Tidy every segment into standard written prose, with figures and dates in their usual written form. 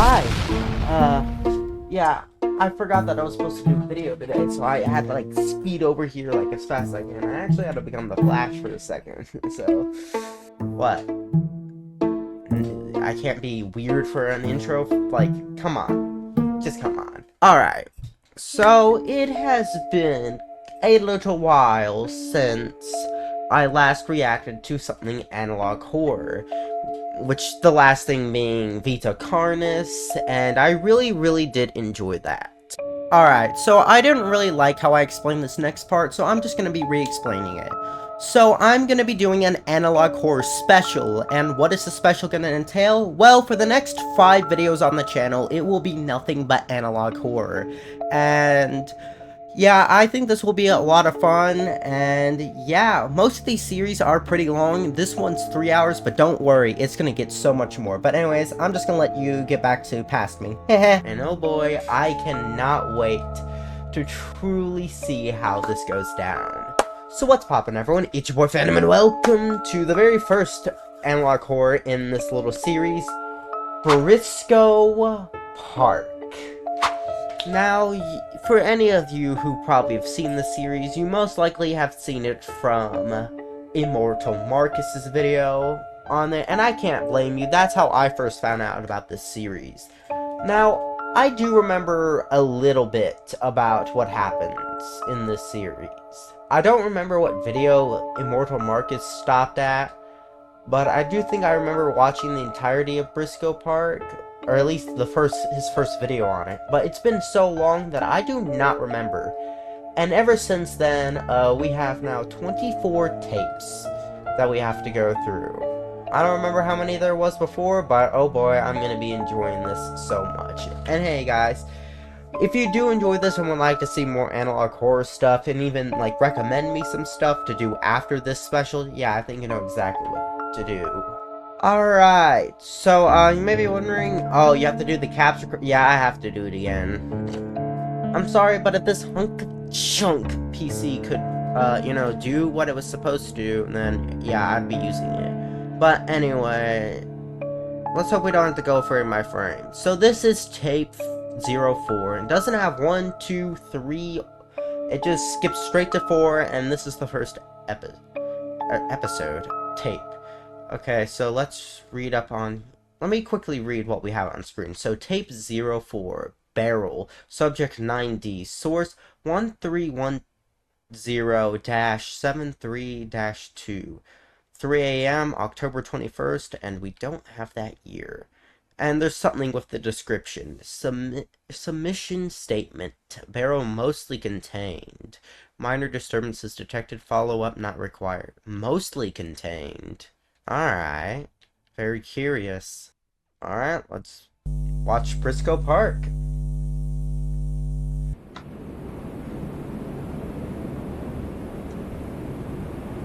Hi. Yeah, I forgot that I was supposed to do a video today, so I had to, like, speed over here, like, as fast as I can. I actually had to become the Flash for a second, so... What? I can't be weird for an intro? Like, come on. Just come on. Alright. So, it has been a little while since I last reacted to something analog horror, which the last thing being Vita Carnis, and I really did enjoy that. Alright, so I didn't really like how I explained this next part, so I'm just gonna be re-explaining it. So I'm gonna be doing an analog horror special, and what is the special gonna entail? Well, for the next 5 videos on the channel, it will be nothing but analog horror. And yeah, I think this will be a lot of fun, and yeah, most of these series are pretty long. This one's 3 hours, but don't worry, it's gonna get so much more. But anyways, I'm just gonna let you get back to past me. And oh boy, I cannot wait to truly see how this goes down. So what's poppin', everyone? It's your boy Phantom, and welcome to the very first analog horror in this little series, Briscoe Park. Now, for any of you who probably have seen the series, you most likely have seen it from Immortal Marcus's video on it, and I can't blame you. That's how I first found out about this series. Now, I do remember a little bit about what happens in this series. I don't remember what video Immortal Marcus stopped at, but I do think I remember watching the entirety of Briscoe Park, or at least his first video on it. But it's been so long that I do not remember. And ever since then, we have now 24 tapes that we have to go through. I don't remember how many there was before, but oh boy, I'm gonna be enjoying this so much. And hey guys, if you do enjoy this and would like to see more analog horror stuff, and even like recommend me some stuff to do after this special, yeah, I think you know exactly what to do. Alright, so, you may be wondering, oh, you have to do the capture, yeah, I have to do it again. I'm sorry, but if this chunk PC could, you know, do what it was supposed to do, then, yeah, I'd be using it. But anyway, let's hope we don't have to go for it, my friend. So this is tape 04, it doesn't have 1, 2, 3, it just skips straight to 4, and this is the first episode, tape. Okay, so let's read up on... Let me quickly read what we have on screen. So, tape 04, barrel, subject 9D, source 1310-73-2, 3 a.m., October 21st, and we don't have that year. And there's something with the description. Submission statement, barrel mostly contained. Minor disturbances detected, follow-up not required. Mostly contained. Alright. Very curious. Alright, let's watch Briscoe Park.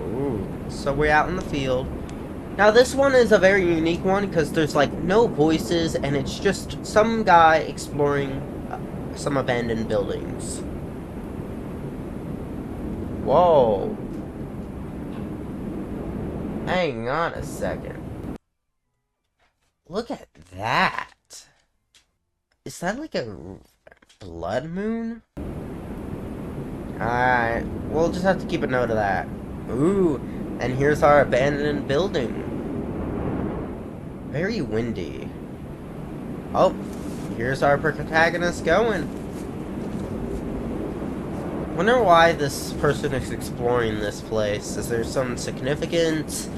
Ooh, so we're out in the field. Now this one is a very unique one because there's like no voices and it's just some guy exploring some abandoned buildings. Whoa. Hang on a second. Look at that. Is that like a blood moon? Alright, we'll just have to keep a note of that. Ooh, and here's our abandoned building. Very windy. Oh, here's our protagonist going. Wonder why this person is exploring this place. Is there some significance?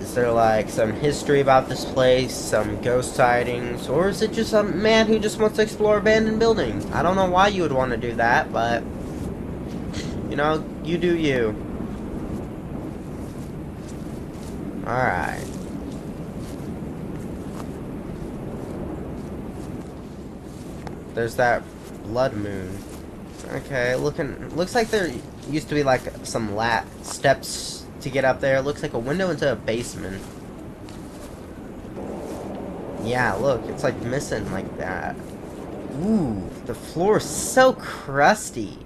Is there like some history about this place? Some ghost sightings? Or is it just some man who just wants to explore abandoned buildings? I don't know why you would want to do that, but you know, you do you. Alright. There's that blood moon. Okay, looks like there used to be like some steps to get up there. It looks like a window into a basement. Yeah, look, it's like missing like that. Ooh, the floor is so crusty.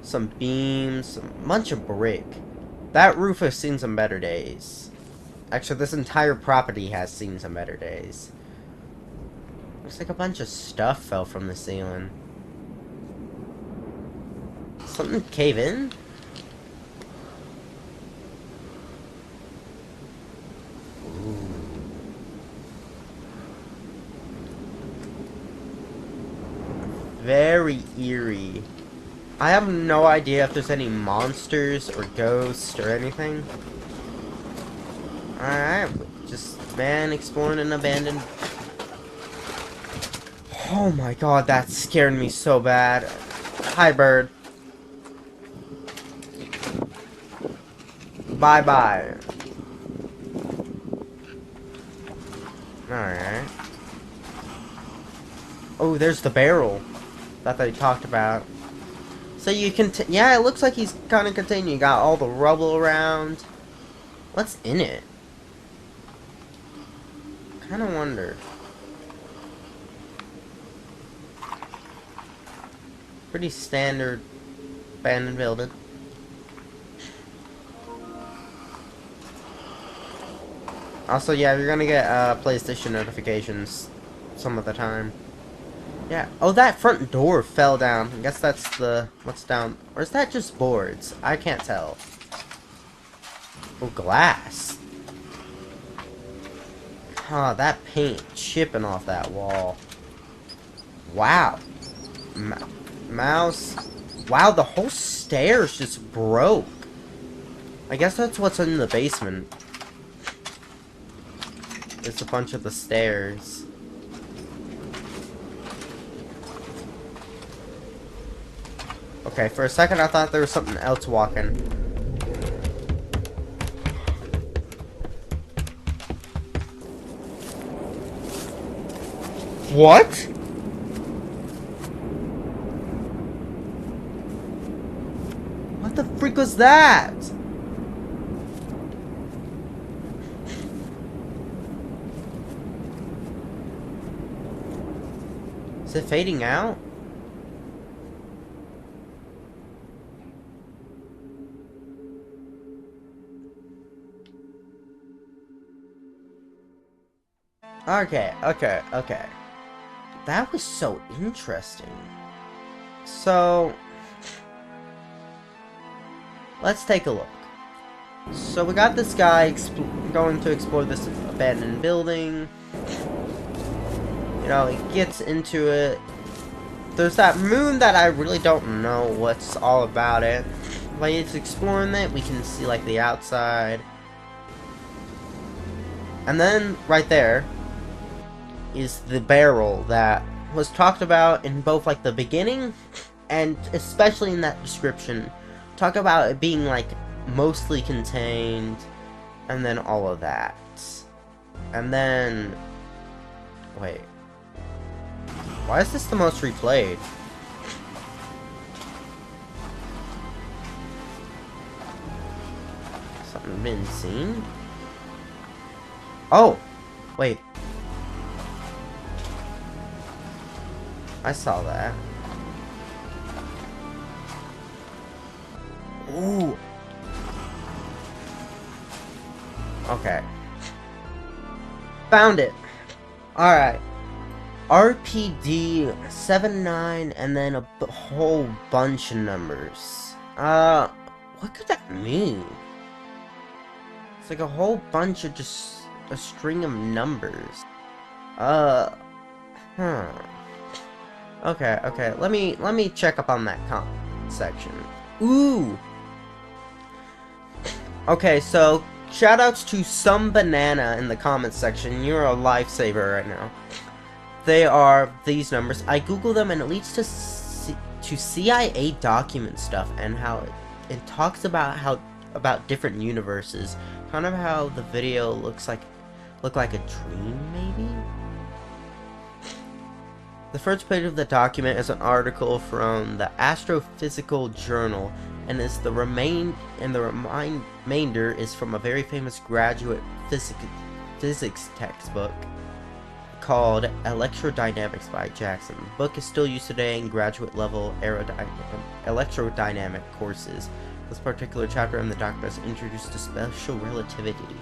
Some beams, a bunch of brick. That roof has seen some better days. Actually, this entire property has seen some better days. Looks like a bunch of stuff fell from the ceiling. Something cave in? Ooh. Very eerie. I have no idea if there's any monsters or ghosts or anything. Alright, just man exploring an abandoned... Oh my god, that scared me so bad. Hi, bird. Bye-bye. Alright. Oh, there's the barrel that they talked about. So you can... Yeah, it looks like he's kind of contained. You got all the rubble around. What's in it? Kind of wonder. Pretty standard abandoned building. Also, yeah, you're gonna get PlayStation notifications some of the time. Yeah. Oh, that front door fell down. I guess that's the... What's down? Or is that just boards? I can't tell. Oh, glass. Oh, that paint chipping off that wall. Wow. Mouse. Wow, the whole stairs just broke. I guess that's what's in the basement. It's a bunch of the stairs. Okay, for a second I thought there was something else walking. What? What the freak was that? Is it fading out? Okay. That was so interesting. So, let's take a look. So we got this guy going to explore this abandoned building. You know, he gets into it. There's that moon that I really don't know what's all about it. While he's exploring it, we can see like the outside. And then, right there, is the barrel that was talked about in both like the beginning and especially in that description. Talk about it being like mostly contained and then all of that. And then wait, why is this the most replayed? Something been seen? Oh wait, I saw that. Ooh. Okay. Found it. Alright. RPD 79 and then a whole bunch of numbers. What could that mean? It's like a whole bunch of just a string of numbers. Okay. Let me check up on that comment section. Ooh. Okay, so shoutouts to Some Banana in the comments section. You're a lifesaver right now. They are these numbers. I Google them and it leads to CIA document stuff and how it talks about about different universes. Kind of how the video look like a dream, maybe? The first page of the document is an article from the Astrophysical Journal, and the remainder is from a very famous graduate physics textbook called Electrodynamics by Jackson. The book is still used today in graduate level electrodynamic courses. This particular chapter in the document is introduced to special relativity.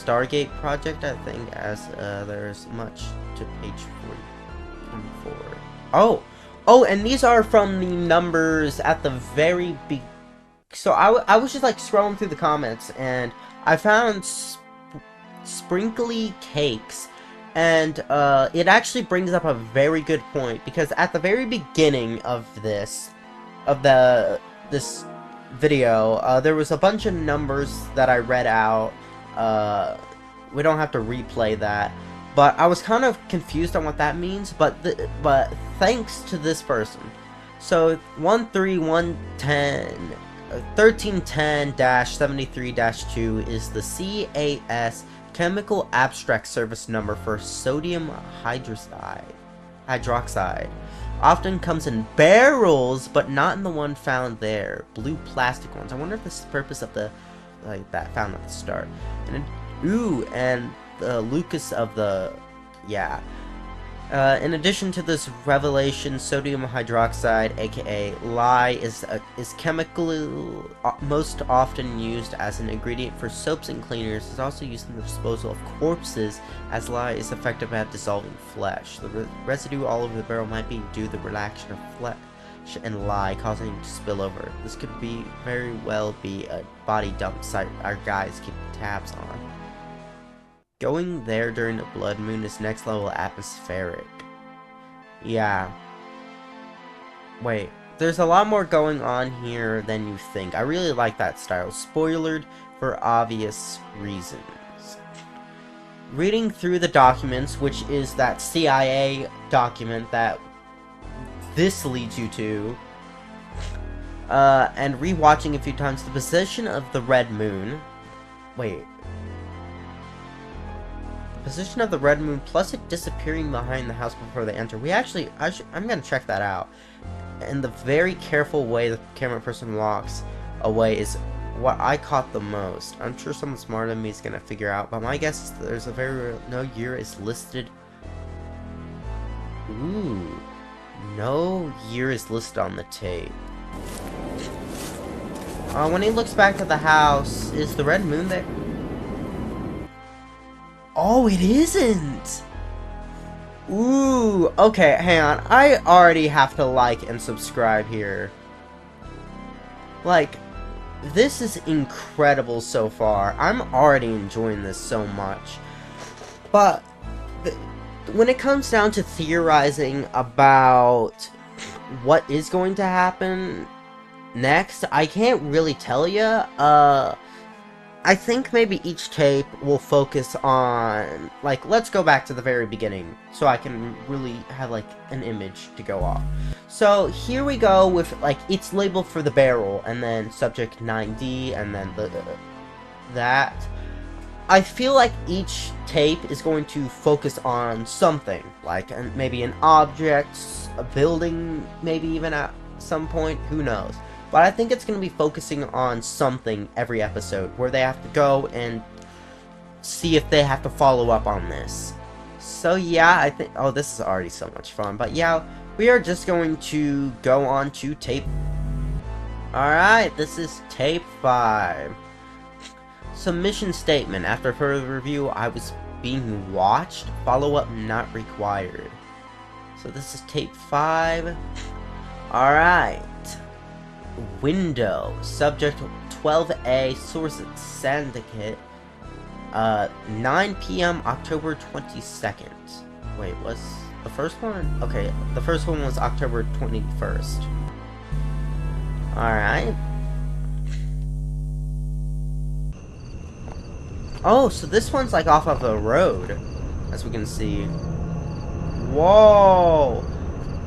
Stargate project, I think, as there's much to page 44. Oh, and these are from the numbers at the very beginning. So I was just like scrolling through the comments, and I found sprinkly cakes, and it actually brings up a very good point, because at the very beginning of this video, there was a bunch of numbers that I read out. We don't have to replay that, but I was kind of confused on what that means, but thanks to this person. So 13110 1310-73-2 is the CAS chemical abstract service number for sodium hydroxide. Often comes in barrels, but not in the one found there. Blue plastic ones. I wonder if this is the purpose of the that found at the start. And and the Lucas of the in addition to this revelation, sodium hydroxide, aka lye, is chemically most often used as an ingredient for soaps and cleaners. It's also used in the disposal of corpses, as lye is effective at dissolving flesh. The residue all over the barrel might be due to the reaction of flesh and lye, causing it to spill over. This could very well be a body dump site our guys keep tabs on. Going there during the blood moon is next level atmospheric. Yeah. Wait, there's a lot more going on here than you think. I really like that style. Spoilered for obvious reasons. Reading through the documents, which is that CIA document that this leads you to, and rewatching a few times, the position of the red moon. Wait. Position of the red moon plus it disappearing behind the house before they enter. I'm gonna check that out. And the very careful way the camera person walks away is what I caught the most. I'm sure someone smarter than me is gonna figure out, but my guess is there's no year is listed. Ooh, no year is listed on the tape. When he looks back to the house, is the red moon there? Oh, it isn't! Ooh, okay, hang on. I already have to like and subscribe here. Like, this is incredible so far. I'm already enjoying this so much. But, when it comes down to theorizing about what is going to happen next, I can't really tell you. I think maybe each tape will focus on, like, let's go back to the very beginning, so I can really have, like, an image to go off. So, here we go with, like, it's labeled for the barrel, and then subject 9D, and then that. I feel like each tape is going to focus on something, like, maybe an object, a building, maybe even at some point, who knows. But I think it's going to be focusing on something every episode, where they have to go and see if they have to follow up on this. So yeah, I think, oh, this is already so much fun. But yeah, we are just going to go on to tape. Alright, this is tape 5. Submission statement. After further review, I was being watched. Follow-up not required. So this is tape 5. Alright. Window. Subject 12A. Source syndicate. 9 p.m. October 22nd. Wait, was the first one? Okay, the first one was October 21st. Alright. Oh, so this one's like off of a road, as we can see. Whoa!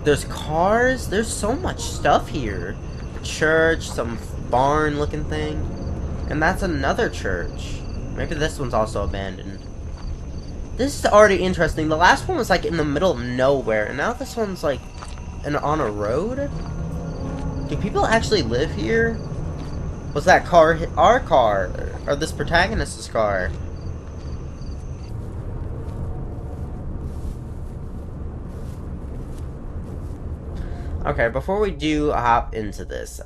There's cars? There's so much stuff here. A church, some barn looking thing. And that's another church. Maybe this one's also abandoned. This is already interesting. The last one was like in the middle of nowhere, and now this one's like on a road? Do people actually live here? Was that car our car? Or this protagonist's car? Okay, before we do hop into this,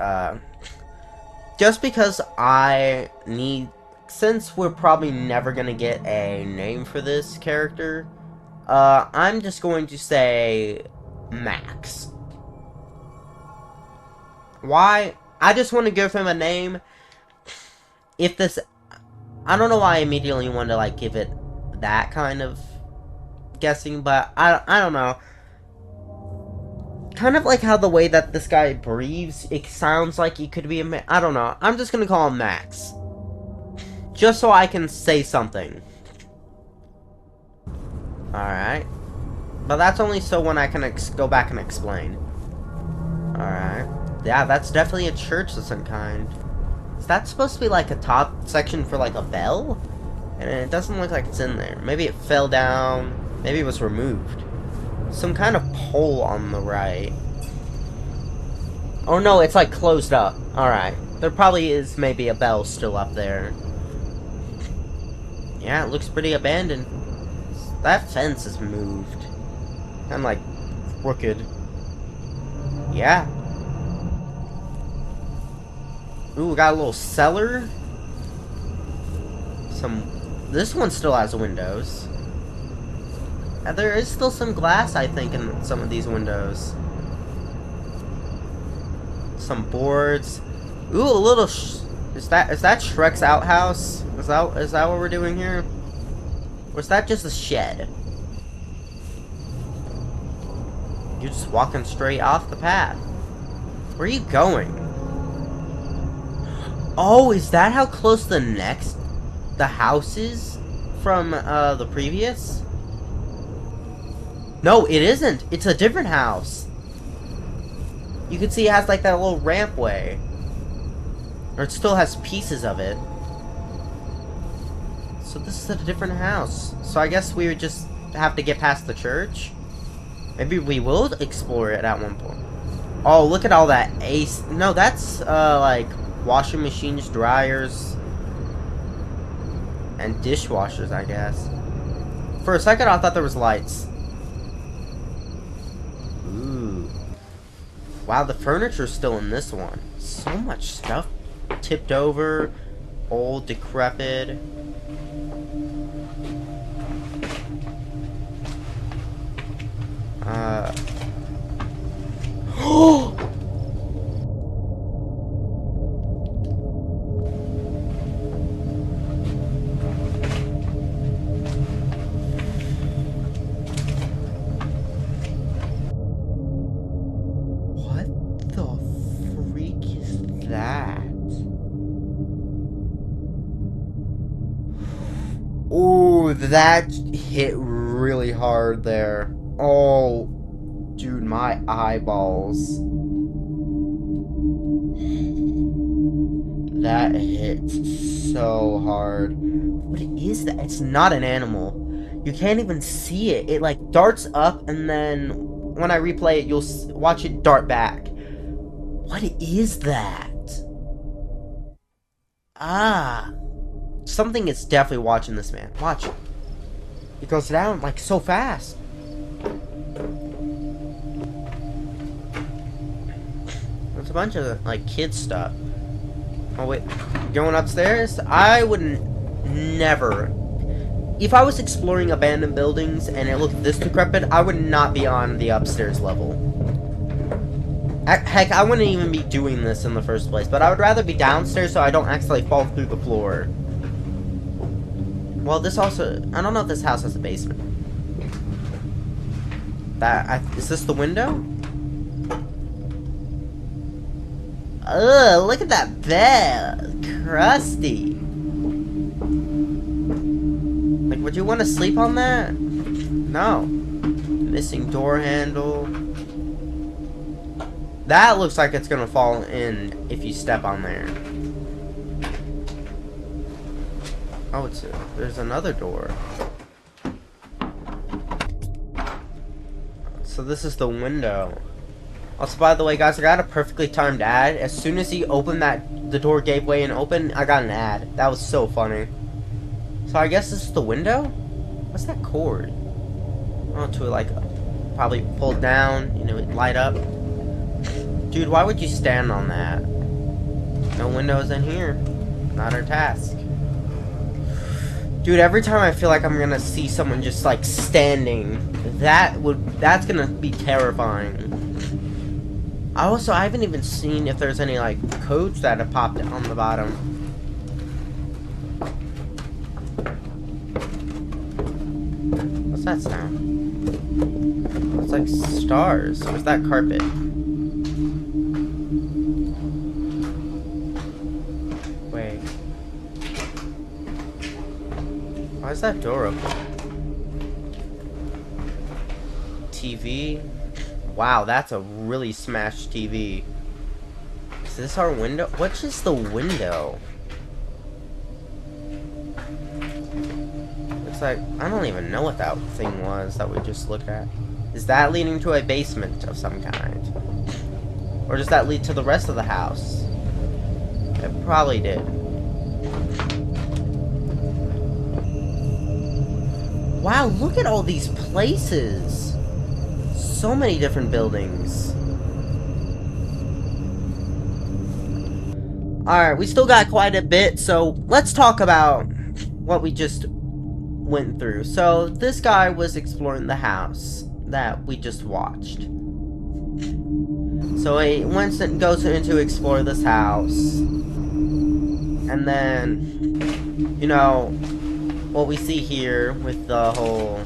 just because I need since we're probably never gonna get a name for this character, I'm just going to say Max. Why? I just want to give him a name. If this... I don't know why I immediately wanted to, like, give it that kind of guessing, but I don't know. Kind of like how the way that this guy breathes, it sounds like he could be a... I don't know. I'm just gonna call him Max. Just so I can say something. Alright. But that's only so when I can go back and explain. Alright. Yeah, that's definitely a church of some kind. Is that supposed to be like a top section for like a bell? And it doesn't look like it's in there. Maybe it fell down. Maybe it was removed. Some kind of pole on the right. Oh no, it's like closed up. Alright. There probably is maybe a bell still up there. Yeah, it looks pretty abandoned. That fence is moved. Kind of like crooked. Yeah. Ooh, we got a little cellar. This one still has windows. And there is still some glass, I think, in some of these windows. Some boards. Ooh, a little... Is that Shrek's outhouse? Is that what we're doing here? Or is that just a shed? You're just walking straight off the path. Where are you going? Oh, is that how close the house is from the previous? No, it isn't. It's a different house. You can see it has like that little rampway. Or it still has pieces of it. So this is a different house. So I guess we would just have to get past the church. Maybe we will explore it at one point. Oh, look at all that ace. No, that's like washing machines, dryers, and dishwashers, I guess. For a second, I thought there was lights. Ooh. Wow, the furniture's still in this one. So much stuff tipped over, old, decrepit. What the freak is that? Ooh, that hit really hard there. Oh, dude, my eyeballs. That hit so hard. What is that? It's not an animal. You can't even see it. It like darts up, and then when I replay it, you'll watch it dart back. What is that? Ah. Something is definitely watching this man. Watch. It goes down like so fast. There's a bunch of like kid stuff. Oh wait, going upstairs? I wouldn't never. If I was exploring abandoned buildings and it looked this decrepit, I would not be on the upstairs level. Heck, I wouldn't even be doing this in the first place, but I would rather be downstairs so I don't accidentally fall through the floor. Well, this also... I don't know if this house has a basement. Is this the window? Ugh, look at that bed. Crusty. Like, would you want to sleep on that? No. Missing door handle. That looks like it's gonna fall in if you step on there. Oh, there's another door. So this is the window. Also, by the way, guys, I got a perfectly timed ad. As soon as he opened the door gave way and opened, I got an ad. That was so funny. So I guess this is the window? What's that cord? Oh, to like, probably pull down, you know, light up. Dude, why would you stand on that? No windows in here. Not our task. Dude, every time I feel like I'm gonna see someone just like standing, that's gonna be terrifying. I haven't even seen if there's any like codes that have popped on the bottom. What's that sound? It's like stars. Where's that carpet? Wait. Why is that door open? TV? Wow, that's a really smashed TV. Is this our window? What's just the window? Looks like, I don't even know what that thing was that we just looked at. Is that leading to a basement of some kind? Or does that lead to the rest of the house? It probably did. Wow, look at all these places! So many different buildings. Alright, we still got quite a bit, so let's talk about what we just went through. So, this guy was exploring the house that we just watched. So he goes in to explore this house. And then, you know, what we see here with the whole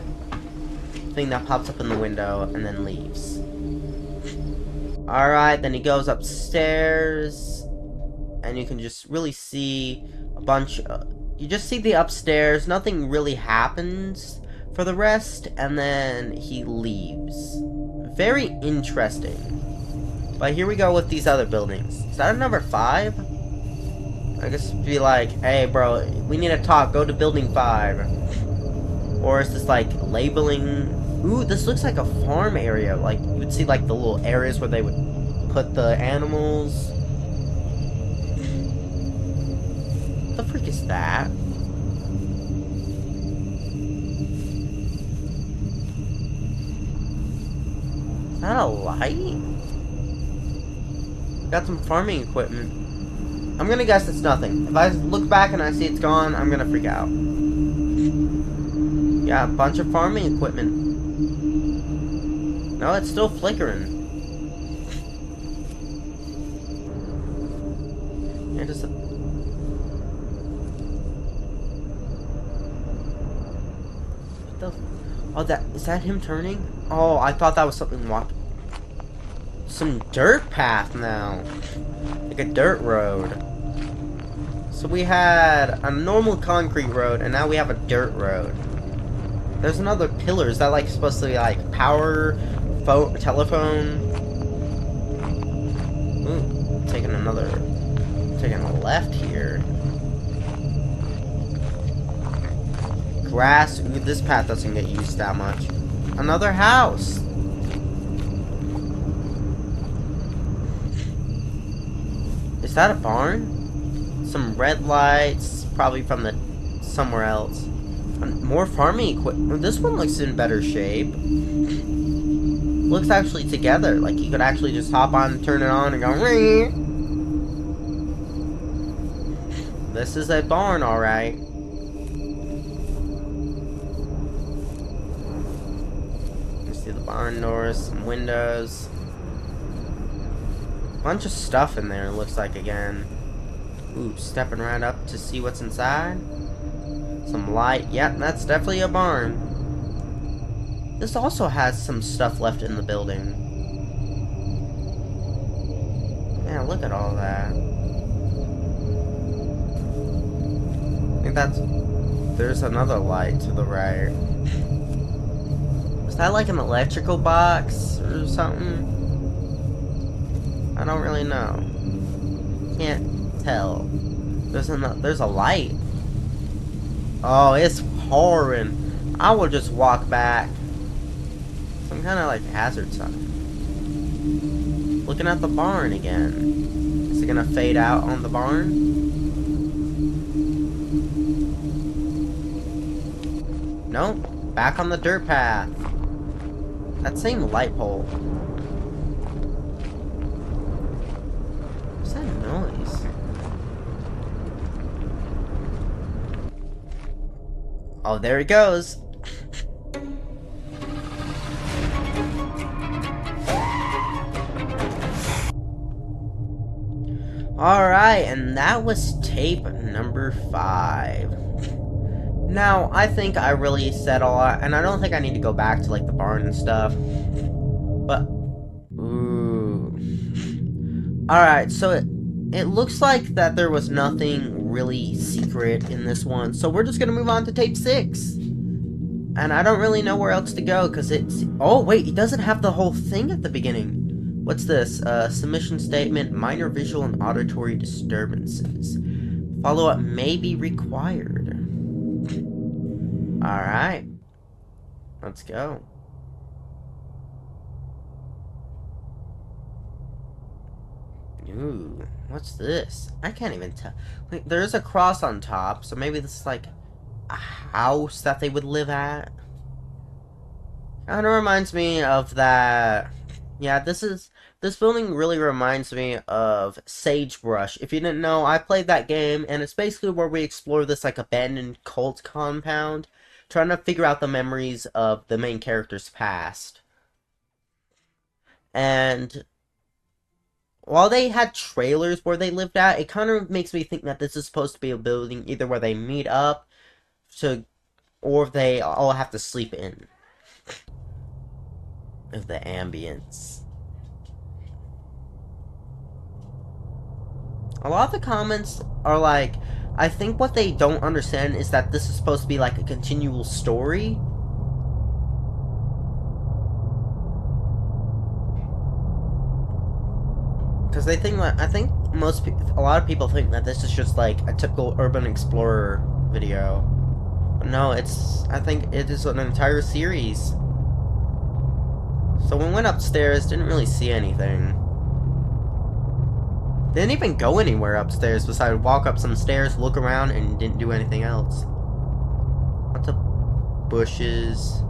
thing that pops up in the window and then leaves. Alright, then he goes upstairs, and you can just really see a bunch of, you just see the upstairs, nothing really happens for the rest, and then he leaves. Very interesting. But here we go with these other buildings. Is that a number 5? I guess it'd be like, hey bro, we need to talk, go to building 5. Or is this like labeling? Ooh, this looks like a farm area. Like, you would see like the little areas where they would put the animals. What the freak is that? Is that a light? Got some farming equipment. I'm gonna guess it's nothing. If I look back and I see it's gone, I'm gonna freak out. Yeah, a bunch of farming equipment. No, it's still flickering. And just what the? Oh, is that him turning? Oh, I thought that was something walking. Some dirt path now. Like a dirt road. So we had a normal concrete road, and now we have a dirt road. There's another pillar. Is that like supposed to be like power, telephone? Ooh, taking a left here. Grass. Ooh, this path doesn't get used that much. Another house. Is that a barn? Some red lights, probably from somewhere else. More farming equipment. This one looks in better shape. Looks actually together. Like you could actually just hop on, turn it on, and go. Ring. This is a barn, all right. You see the barn doors, some windows. Bunch of stuff in there, looks like, again. Ooh, stepping right up to see what's inside. Some light. Yep, that's definitely a barn. This also has some stuff left in the building. Yeah, look at all that. I think there's another light to the right. Is that like an electrical box or something? I don't really know. Can't tell. There's a light. Oh, it's pouring. I will just walk back. Some kind of like hazard sign. Looking at the barn again. Is it gonna fade out on the barn? Nope. Back on the dirt path. That same light pole. What's that noise? Oh, there he goes. Alright, and that was tape number 5. Now, I think I really said a lot, and I don't think I need to go back to, like, the barn and stuff. But, ooh. Alright, so it looks like that there was nothing really secret in this one, so we're just gonna move on to tape 6. And I don't really know where else to go, because it's... Oh, wait, it doesn't have the whole thing at the beginning. What's this? Submission statement, minor visual and auditory disturbances. Follow-up may be required. Alright. Let's go. Ooh, what's this? I can't even tell. Wait, there's a cross on top, so maybe this is like a house that they would live at. Kinda reminds me of that. Yeah, this building really reminds me of Sagebrush. If you didn't know, I played that game, and it's basically where we explore this like abandoned cult compound, trying to figure out the memories of the main character's past. And while they had trailers where they lived at, it kind of makes me think that this is supposed to be a building either where they meet up to, or they all have to sleep in. Of the ambience. A lot of the comments are like, I think what they don't understand is that this is supposed to be like a continual story. Because they think that, I think a lot of people think that this is just like a typical Urban Explorer video. But no, I think it is an entire series. So when we went upstairs, didn't really see anything. Didn't even go anywhere upstairs besides walk up some stairs, look around, and didn't do anything else. Lots of bushes.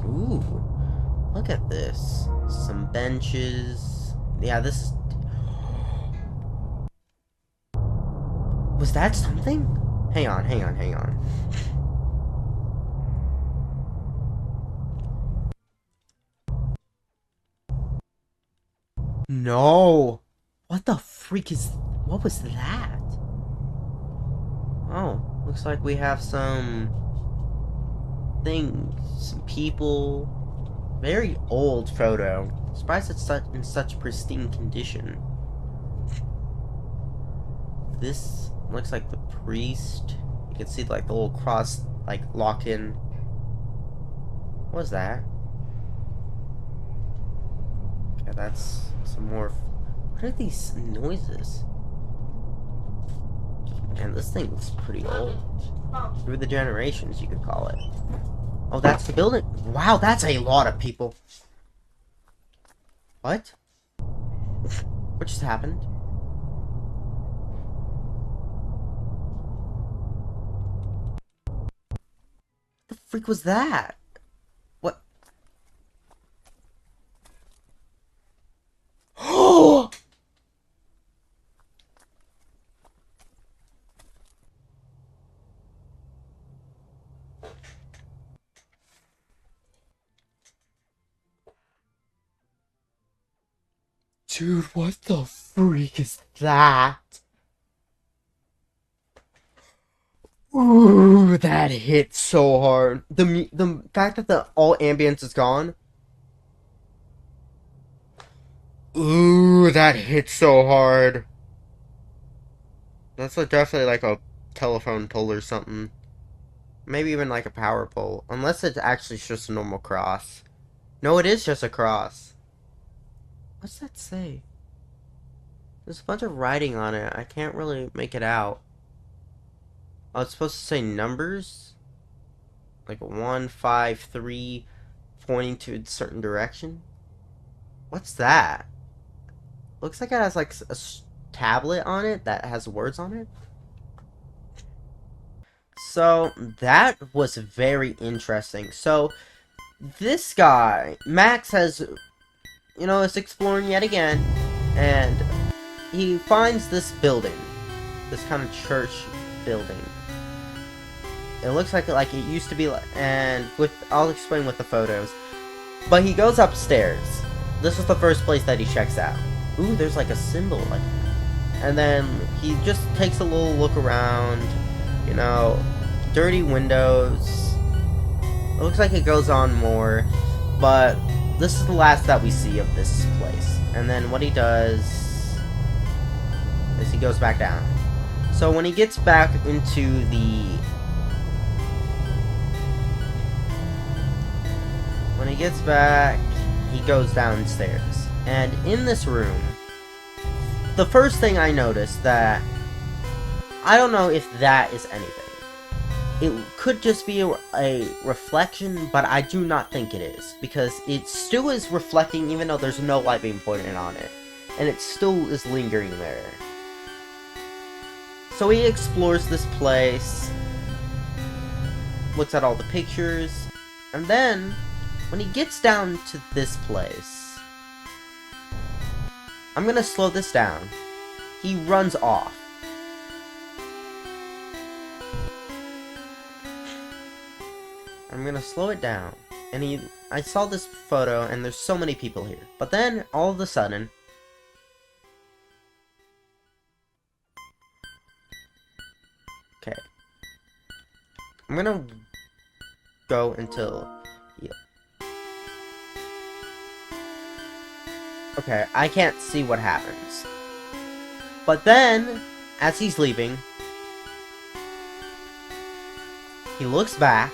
Ooh, look at this. Some benches. Yeah, this... Was that something? Hang on. No! What the freak is... What was that? Oh, looks like we have some... things. Some people... Very old photo. Surprised it's in such pristine condition. This looks like the priest. You can see like the little cross, like lock in. What was that? Okay, that's some more. What are these noises? Man, this thing looks pretty old. Through the generations, you could call it. Oh, that's the building. Wow, that's a lot of people. What? What just happened? The freak was that? What? Oh! Dude, what the freak is that? Ooh, that hit so hard. The fact that the all ambience is gone. Ooh, that hit so hard. That's definitely like a telephone pole or something. Maybe even like a power pole. Unless it's actually just a normal cross. No, it is just a cross. What's that say? There's a bunch of writing on it. I can't really make it out. Oh, it's supposed to say numbers? Like 1, 5, 3, pointing to a certain direction? What's that? Looks like it has like a tablet on it that has words on it. So, that was very interesting. So, this guy, Max, has, is exploring yet again, and he finds this building, this kind of church building. It looks like it used to be, and I'll explain with the photos. But he goes upstairs. This is the first place that he checks out. Ooh, there's like a symbol, and then he just takes a little look around. You know, dirty windows. It looks like it goes on more, but this is the last that we see of this place. And then what he does is he goes back down. So when he gets back into the... When he gets back, he goes downstairs. And in this room, the first thing I noticed that... I don't know if that is anything. It could just be a reflection, but I do not think it is. Because it still is reflecting even though there's no light being pointed on it. And it still is lingering there. So he explores this place. Looks at all the pictures. And then, when he gets down to this place... I'm gonna slow this down. He runs off. I'm gonna slow it down. And I saw this photo and there's so many people here. But then, all of a sudden... Okay. I'm gonna go until... Yeah. Okay, I can't see what happens. But then, as he's leaving, he looks back,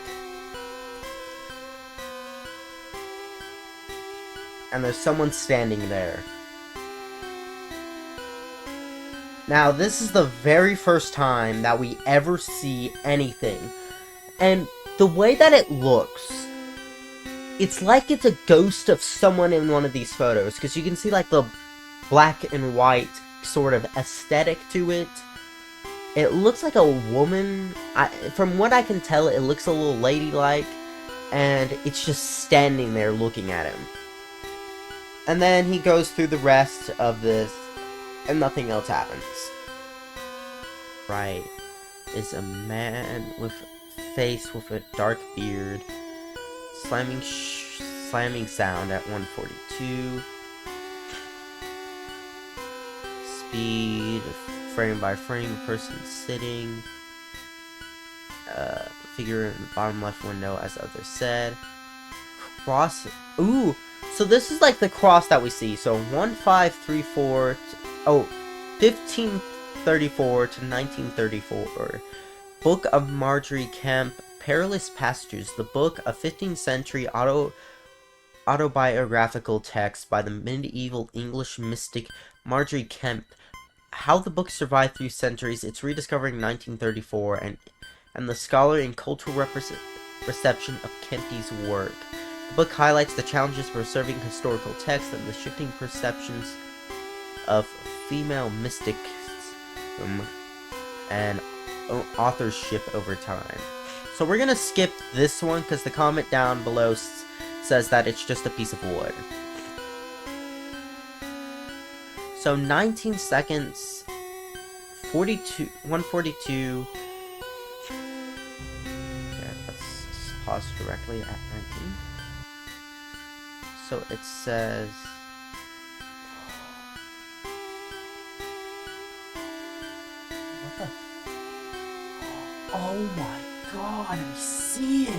and there's someone standing there. Now, this is the very first time that we ever see anything. And the way that it looks, it's like it's a ghost of someone in one of these photos. Because you can see like the black and white sort of aesthetic to it. It looks like a woman. From what I can tell, it looks a little ladylike. And it's just standing there looking at him. And then he goes through the rest of this, and nothing else happens. Right. Is a man with face with a dark beard. Slamming sound at 142. Speed, frame by frame, person sitting. Figure in the bottom left window, as others said. Cross. Ooh! So this is like the cross that we see. So 1534. Oh, 1534 to 1934. Book of Marjorie Kemp. Perilous Passages, the book, a 15th century autobiographical text by the medieval English mystic Marjorie Kemp. How the book survived through centuries, its rediscovering in 1934, and the scholar and cultural reception of Kemp's work. The book highlights the challenges of preserving historical texts and the shifting perceptions of female mystics and authorship over time. So we're gonna skip this one because the comment down below says that it's just a piece of wood. So 19 seconds, 142. Okay, let's pause directly at 19. So it says... What the... Oh my god, I see it!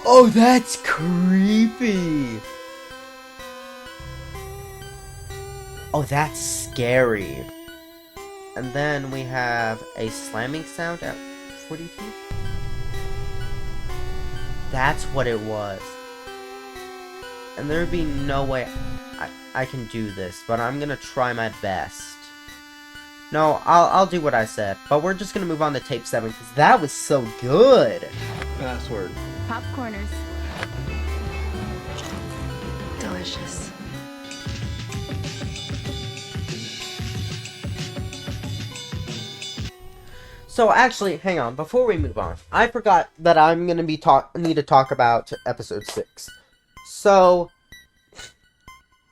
Oh, that's creepy! Oh, that's scary. And then we have a slamming sound at 42. That's what it was. And there would be no way I can do this, but I'm gonna try my best. No, I'll do what I said, but we're just gonna move on to tape 7 because that was so good. Password. Popcorners. Delicious. So actually, hang on, before we move on, I forgot that I'm gonna be need to talk about episode 6. So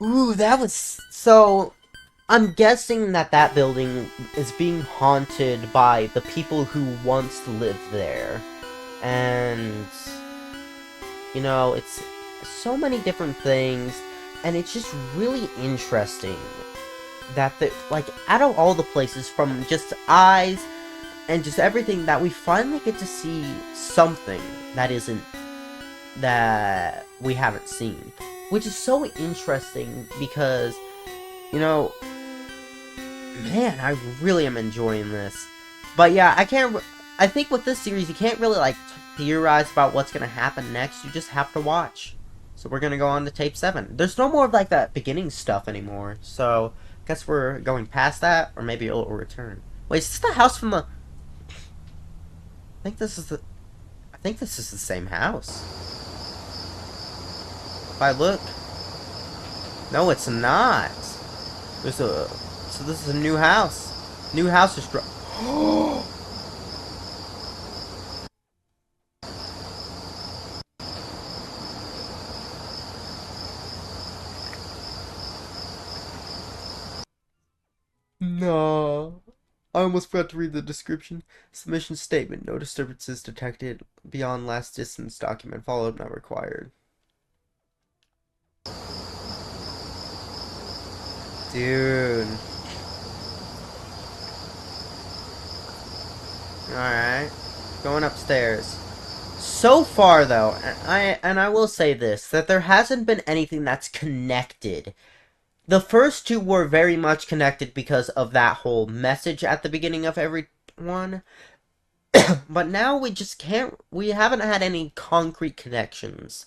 Ooh, that was... So, I'm guessing that that building is being haunted by the people who once lived there. And... You know, it's so many different things, and it's just really interesting that, like, out of all the places, from just eyes and just everything, that we finally get to see something that isn't, that we haven't seen. Which is so interesting because, you know, man, I really am enjoying this. But yeah, I think with this series, you can't really, like, theorize about what's gonna happen next. You just have to watch. So we're gonna go on to tape 7. There's no more of, like, that beginning stuff anymore. So, I guess we're going past that, or maybe it'll return. Wait, is this the house from the... I think this is the same house. If I look... No, it's not. So this is a new house. New house is... No. I almost forgot to read the description. Submission statement. No disturbances detected beyond last distance. Document followed not required. Dude. Alright. Going upstairs. So far, though, and I will say this, that there hasn't been anything that's connected. The first two were very much connected because of that whole message at the beginning of every one. But now we just can't... We haven't had any concrete connections.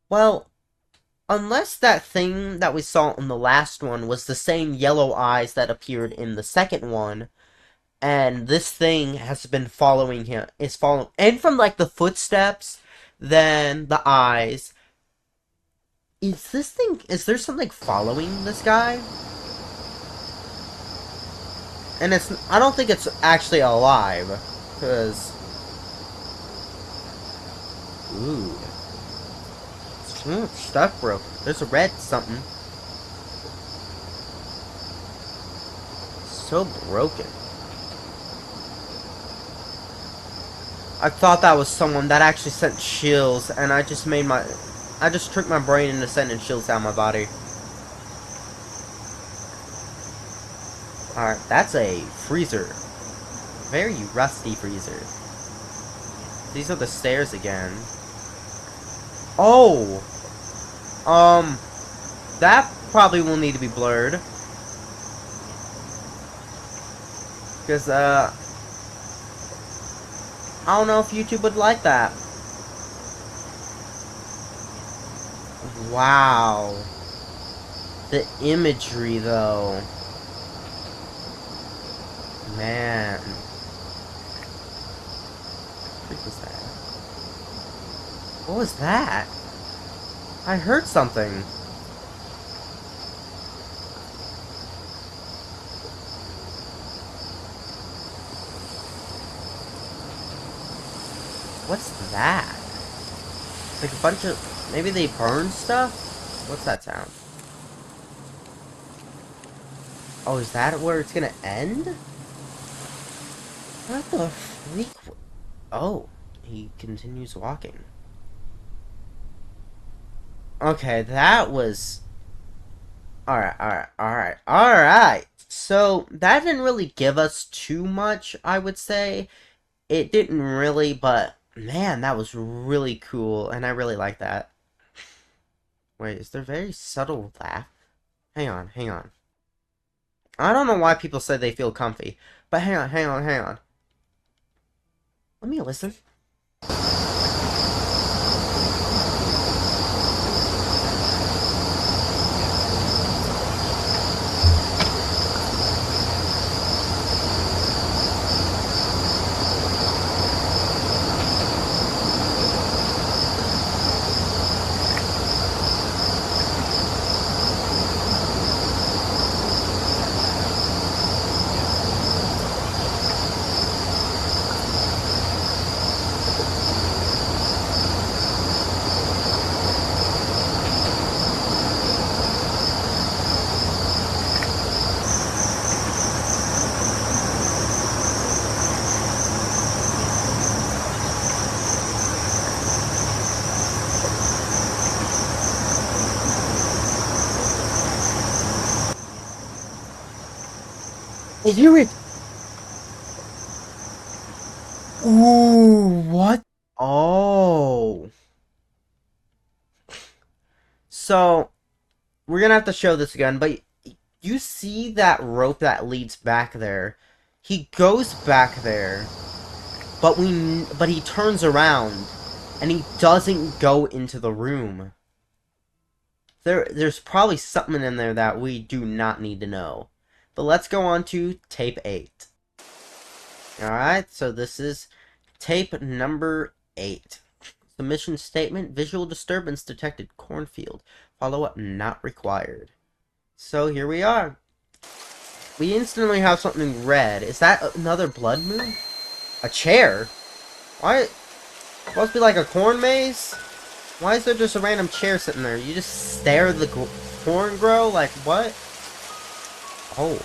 Well, unless that thing that we saw in the last one was the same yellow eyes that appeared in the second one, and this thing has been following him, and from, like, the footsteps, then the eyes. Is there something following this guy? And I don't think it's actually alive, because... Ooh. Stuff broke. There's a red something. So broken. I thought that was someone that actually sent chills, and I just tricked my brain into sending chills down my body. Alright, that's a freezer. Very rusty freezer. These are the stairs again. Oh! That probably will need to be blurred. Because, I don't know if YouTube would like that. Wow. The imagery, though. Man. What was that? What was that? I heard something. What's that? Like a bunch of... Maybe they burn stuff? What's that sound? Oh, is that where it's gonna end? What the freak? Oh, he continues walking. Okay, that was... Alright. So, that didn't really give us too much, I would say. It didn't really, but... Man, that was really cool, and I really like that. Wait, is there a very subtle laugh? Hang on. I don't know why people say they feel comfy, but hang on. Let me listen. I hear it! Ooh, what? Oh. So, we're gonna have to show this again, but you see that rope that leads back there? He goes back there, but he turns around, and he doesn't go into the room. There's probably something in there that we do not need to know. But let's go on to tape 8. Alright, so this is tape number 8. Submission statement, visual disturbance detected, cornfield. Follow-up not required. So here we are. We instantly have something red. Is that another blood moon? A chair? Why? Supposed to be like a corn maze? Why is there just a random chair sitting there? You just stare at the corn grow? Like, what? Oh.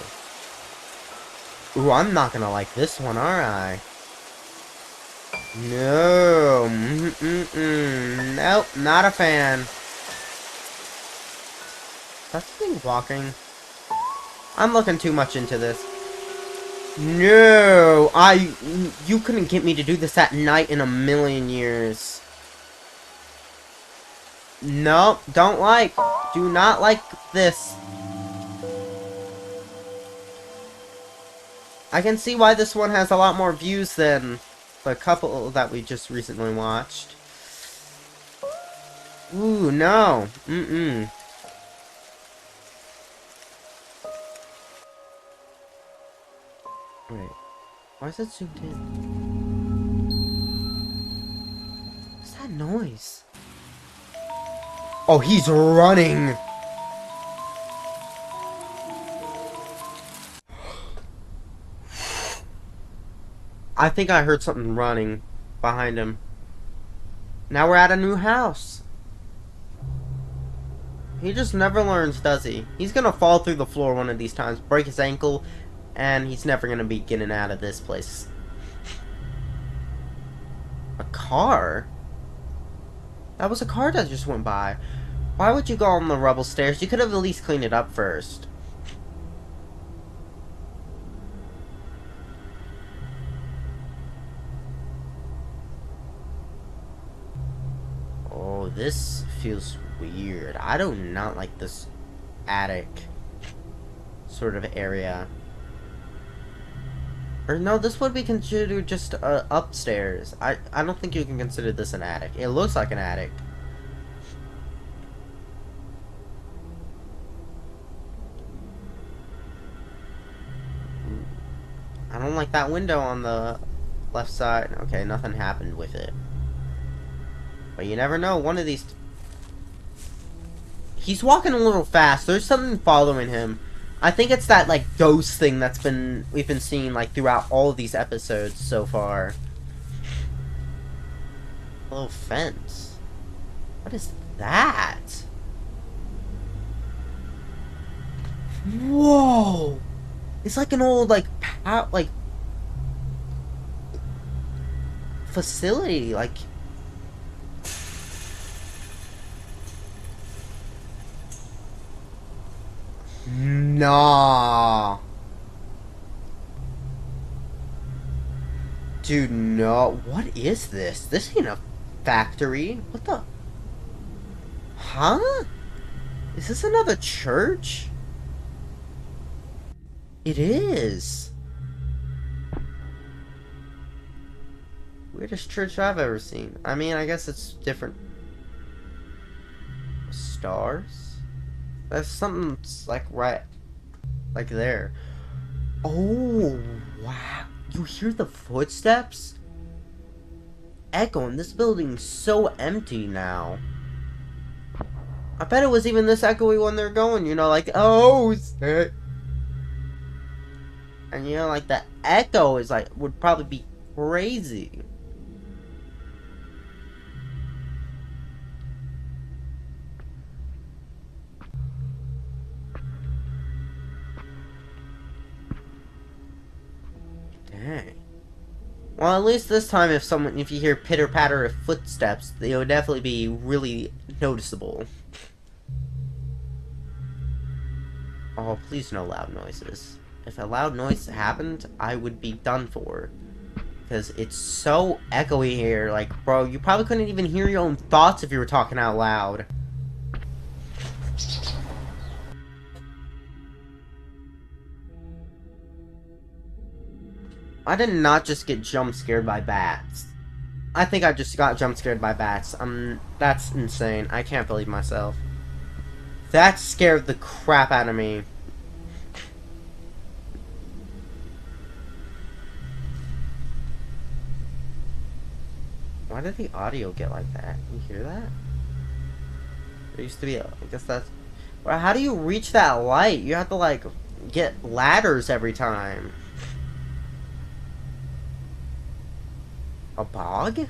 Ooh, I'm not gonna like this one, are I? No. Nope, not a fan. Is that thing walking? I'm looking too much into this. No! You couldn't get me to do this at night in a million years. No, don't like. Do not like this. I can see why this one has a lot more views than the couple that we just recently watched. Ooh, no. Wait. Why is it zoomed in? What's that noise? Oh, he's running! I think I heard something running behind him. Now we're at a new house. He just never learns, does he? He's gonna fall through the floor one of these times, break his ankle, and he's never gonna be getting out of this place. A car? That was a car that just went by. Why would you go on the rubble stairs? You could have at least cleaned it up first. Oh, this feels weird. I do not like this attic sort of area. Or no, this would be considered just upstairs. I don't think you can consider this an attic. It looks like an attic. I don't like that window on the left side. Okay, nothing happened with it. But you never know, one of these... He's walking a little fast. There's something following him. I think it's that, like, ghost thing that's we've been seeing, like, throughout all of these episodes so far. A little fence. What is that? Whoa! It's like an old, like, facility, like... Nah. Dude, no. What is this? This ain't a factory. What the? Huh? Is this another church? It is. Weirdest church I've ever seen. I mean, I guess it's different. Stars? There's something like right, like there. Oh, wow. You hear the footsteps? Echoing. This building's so empty now. I bet it was even this echoey when they're going, you know, like, oh, shit. And, you know, like, the echo is, like, would probably be crazy. Dang. Well, at least this time, if you hear pitter patter of footsteps, they would definitely be really noticeable. Oh, please no loud noises. if a loud noise happened, I would be done for. Because it's so echoey here. Like, bro, you probably couldn't even hear your own thoughts if you were talking out loud. I did not just get jump scared by bats. I think I just got jump scared by bats. That's insane. I can't believe myself. That scared the crap out of me. Why did the audio get like that? You hear that? There used to be I guess that's... Well, how do you reach that light? You have to, like, get ladders every time. A bog?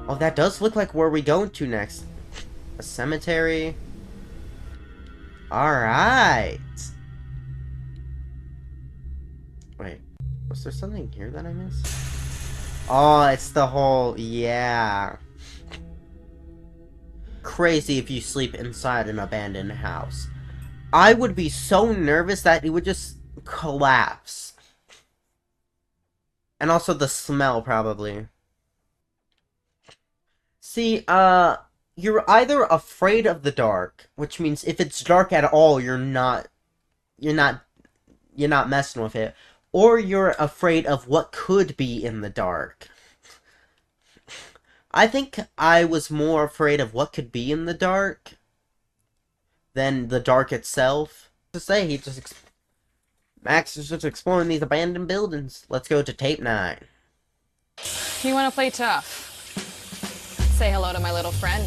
Oh, that does look like where we go to next. A cemetery. Alright. Wait. Was there something here that I missed? Oh, it's the whole... Yeah. Crazy if you sleep inside an abandoned house. I would be so nervous that it would just collapse. And also the smell, probably. See, you're either afraid of the dark, which means if it's dark at all, you're not messing with it, or you're afraid of what could be in the dark. I think I was more afraid of what could be in the dark than the dark itself. To say, Max is just exploring these abandoned buildings. Let's go to tape 9. You want to play tough? Say hello to my little friend.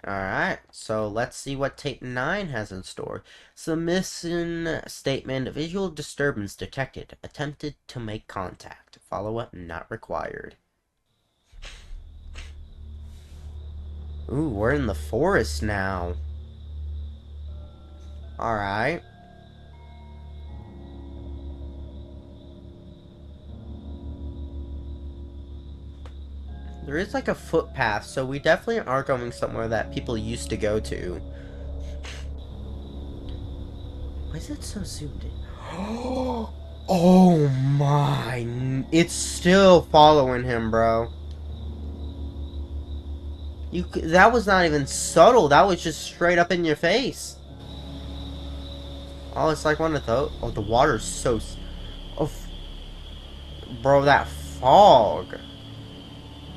Alright, so let's see what tape 9 has in store. Submission statement, visual disturbance detected. Attempted to make contact. Follow-up not required. Ooh, we're in the forest now. Alright. There is like a footpath, so we definitely are going somewhere that people used to go to. Why is it so zoomed in? Oh my! It's still following him, bro. That was not even subtle. That was just straight up in your face. Oh, it's like one of those. Oh, the water's so... Oh, bro, that fog.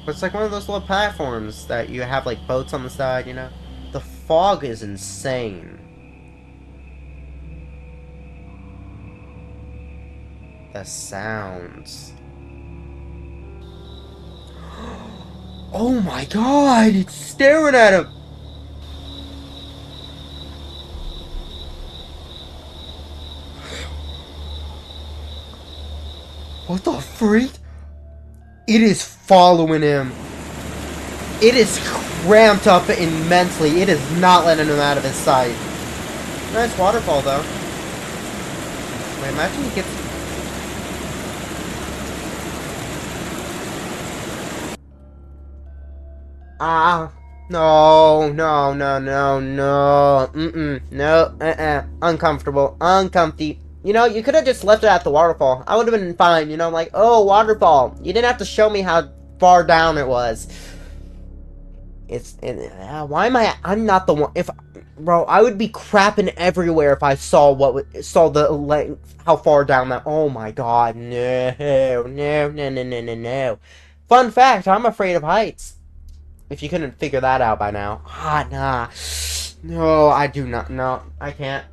It's like one of those little platforms that you have, like, boats on the side, you know? The fog is insane. The sounds. Oh my god! It's staring at him! What the freak? It is following him. It is cramped up immensely. It is not letting him out of his sight. Nice waterfall, though. Wait, imagine he gets... No, no, no, no, no. No, uncomfortable, uncomfy. You know, you could have just left it at the waterfall. I would have been fine, you know, like, oh, waterfall. You didn't have to show me how far down it was. Why am I'm not the one, bro, I would be crapping everywhere if I saw the length, how far down that, oh my god, no. Fun fact, I'm afraid of heights. If you couldn't figure that out by now. Nah. No, I do not, no, I can't.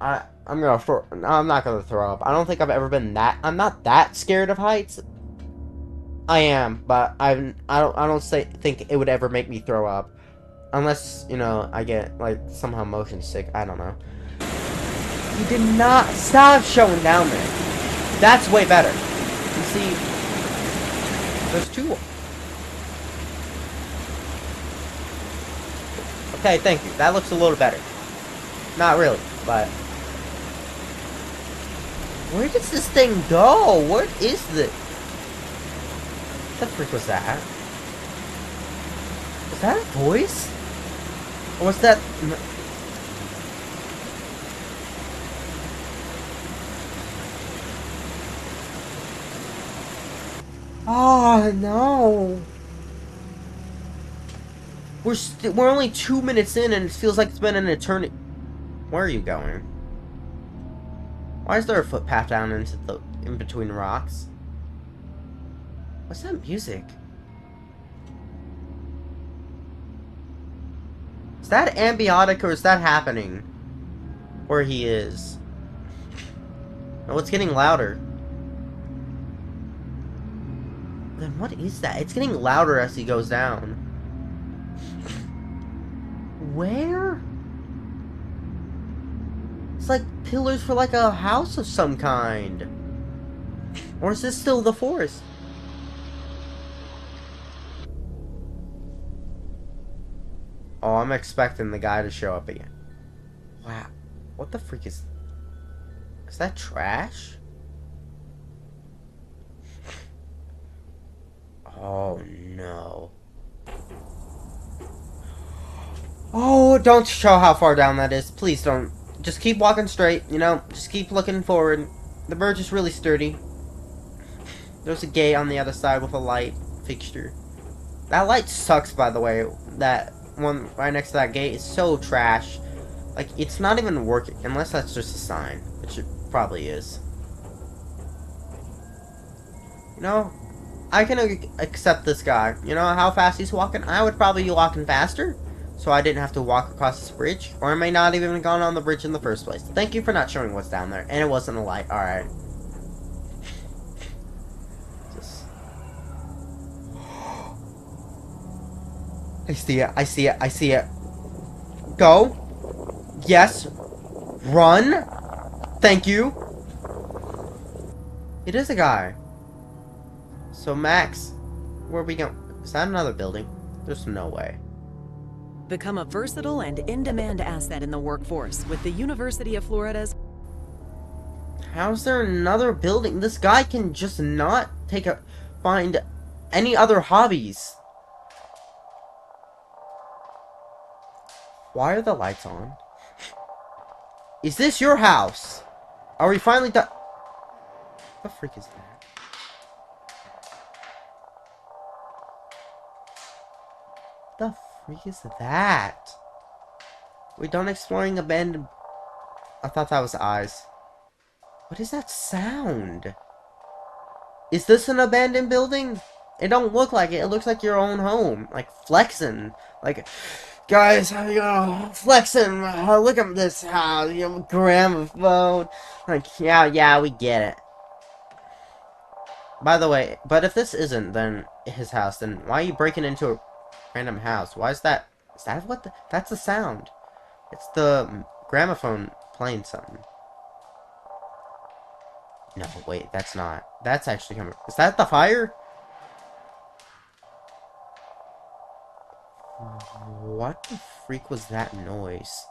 I'm not gonna throw up. I don't think I've ever been I'm not that scared of heights. I am, but I don't think it would ever make me throw up. Unless, you know, I get, like, somehow motion sick. I don't know. You did not stop showing down there. That's way better. You see, there's 2. Okay, thank you. That looks a little better. Not really, but... Where does this thing go? What is this? What the frick was that? Was that a voice? What's that? Oh no! We're only 2 minutes in, and it feels like it's been an eternity. Where are you going? Why is there a footpath down into the in between rocks? What's that music? Is that ambiotic or is that happening? Where he is? Oh, it's getting louder. Then what is that? It's getting louder as he goes down. Where? It's like pillars for like a house of some kind. Or is this still the forest? Oh, I'm expecting the guy to show up again. Wow. What the freak is... Is that trash? Oh, no. Oh, don't show how far down that is. Please don't. Just keep walking straight, you know? Just keep looking forward. The bridge is really sturdy. There's a gate on the other side with a light fixture. That light sucks, by the way. That one right next to that gate is so trash. Like, it's not even working. Unless that's just a sign. Which it probably is. You know, I can accept this guy. You know how fast he's walking? I would probably be walking faster. So I didn't have to walk across this bridge. Or I may not even have gone on the bridge in the first place. Thank you for not showing what's down there. And it wasn't a light. Alright. I see it. I see it. I see it. Go. Yes. Run. Thank you. It is a guy. So, Max, where are we going? Is that another building? There's no way. Become a versatile and in-demand asset in the workforce with the University of Florida's... How's there another building? This guy can just not find any other hobbies. Why are the lights on? Is this your house? Are we finally done? What the freak is that? What the freak is that? We're done exploring abandoned... I thought that was eyes. What is that sound? Is this an abandoned building? It don't look like it. It looks like your own home. Like flexing. Like, guys, you know, flexing. Look at this house. You know, gramophone. Like, yeah, we get it. By the way, but if this isn't then his house, then why are you breaking into a random house? Why is that? Is that what the... That's the sound. It's the gramophone playing something. No, wait, that's not. That's actually coming. Is that the fire? What the freak was that noise?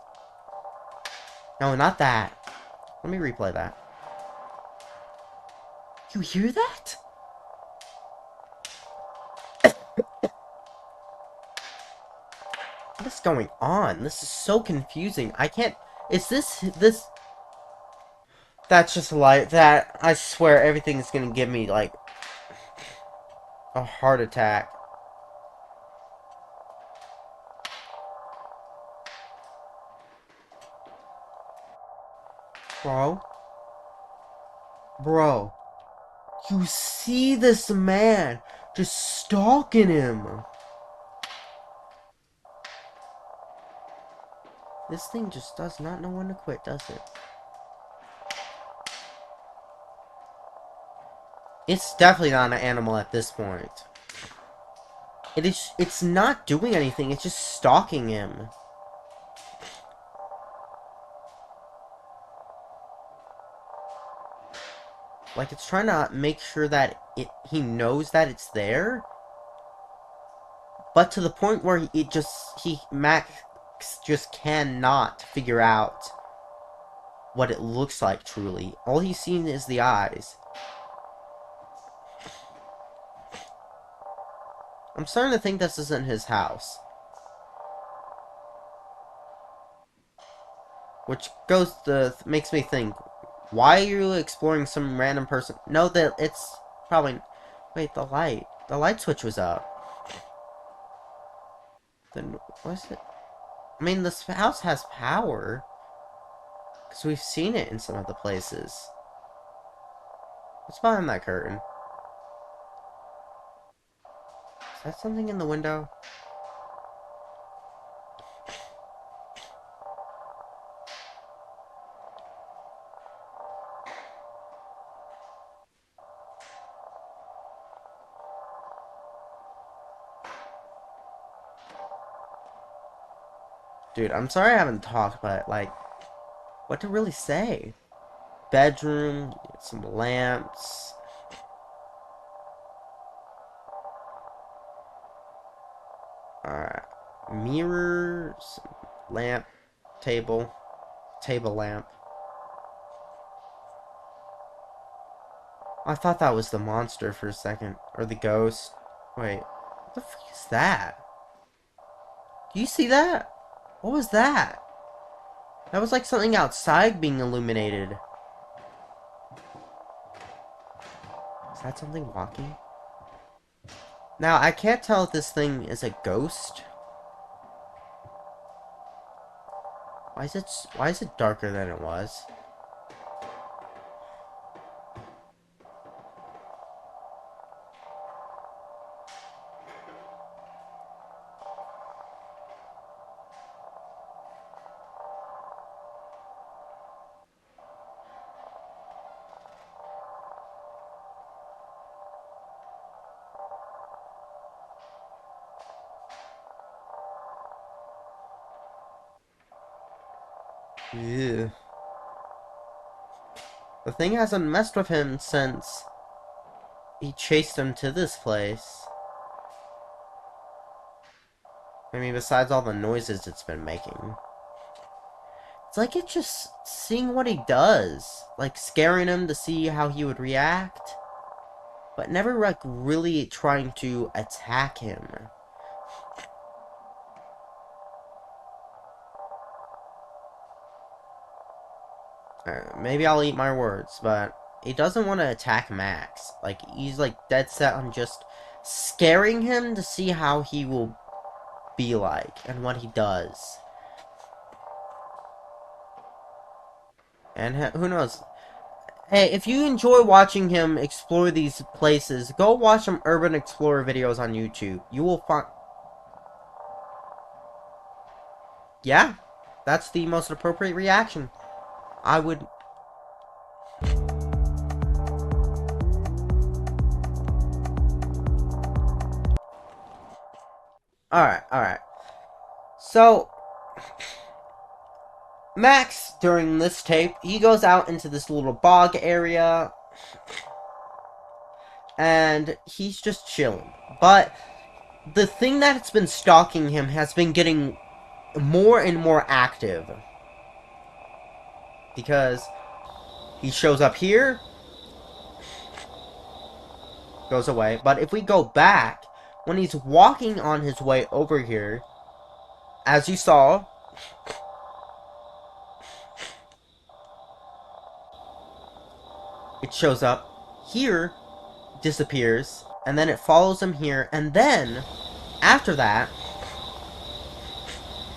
No, not that. Let me replay that. You hear that? What is going on? This is so confusing. I can't... Is this... That's just a light. That, I swear, everything is gonna give me, like, a heart attack. Bro? Bro. You see this man just stalking him. This thing just does not know when to quit, does it? It's definitely not an animal at this point. It's not doing anything, it's just stalking him. Like, it's trying to make sure that he knows that it's there. But to the point where Max just cannot figure out what it looks like truly. All he's seen is the eyes. I'm starting to think this isn't his house. Which makes me think, why are you exploring some random person? No, that it's probably... Wait, the light. The light switch was up. Then, what is it? I mean, this house has power. Because we've seen it in some of the places. What's behind that curtain? Is that something in the window? Dude, I'm sorry I haven't talked, but, like, what to really say? Bedroom, some lamps. Mirrors, lamp, table lamp. I thought that was the monster for a second, or the ghost. Wait, what the freak is that? Do you see that? What was that? That was like something outside being illuminated. Is that something walking? Now, I can't tell if this thing is a ghost. Why is it darker than it was? Ew. The thing hasn't messed with him since he chased him to this place. I mean, besides all the noises it's been making. It's like it's just seeing what he does. Like, scaring him to see how he would react. But never, like, really trying to attack him. Maybe I'll eat my words, but he doesn't want to attack Max. Like, he's, like, dead set on just scaring him to see how he will be like and what he does. And who knows? Hey, if you enjoy watching him explore these places, go watch some Urban Explorer videos on YouTube. You will find... Yeah, that's the most appropriate reaction. I would... Alright. So... Max, during this tape, he goes out into this little bog area. And he's just chilling. But the thing that's been stalking him has been getting more and more active. Because he shows up here, goes away. But if we go back, when he's walking on his way over here, as you saw, it shows up here, disappears, and then it follows him here, and then, after that,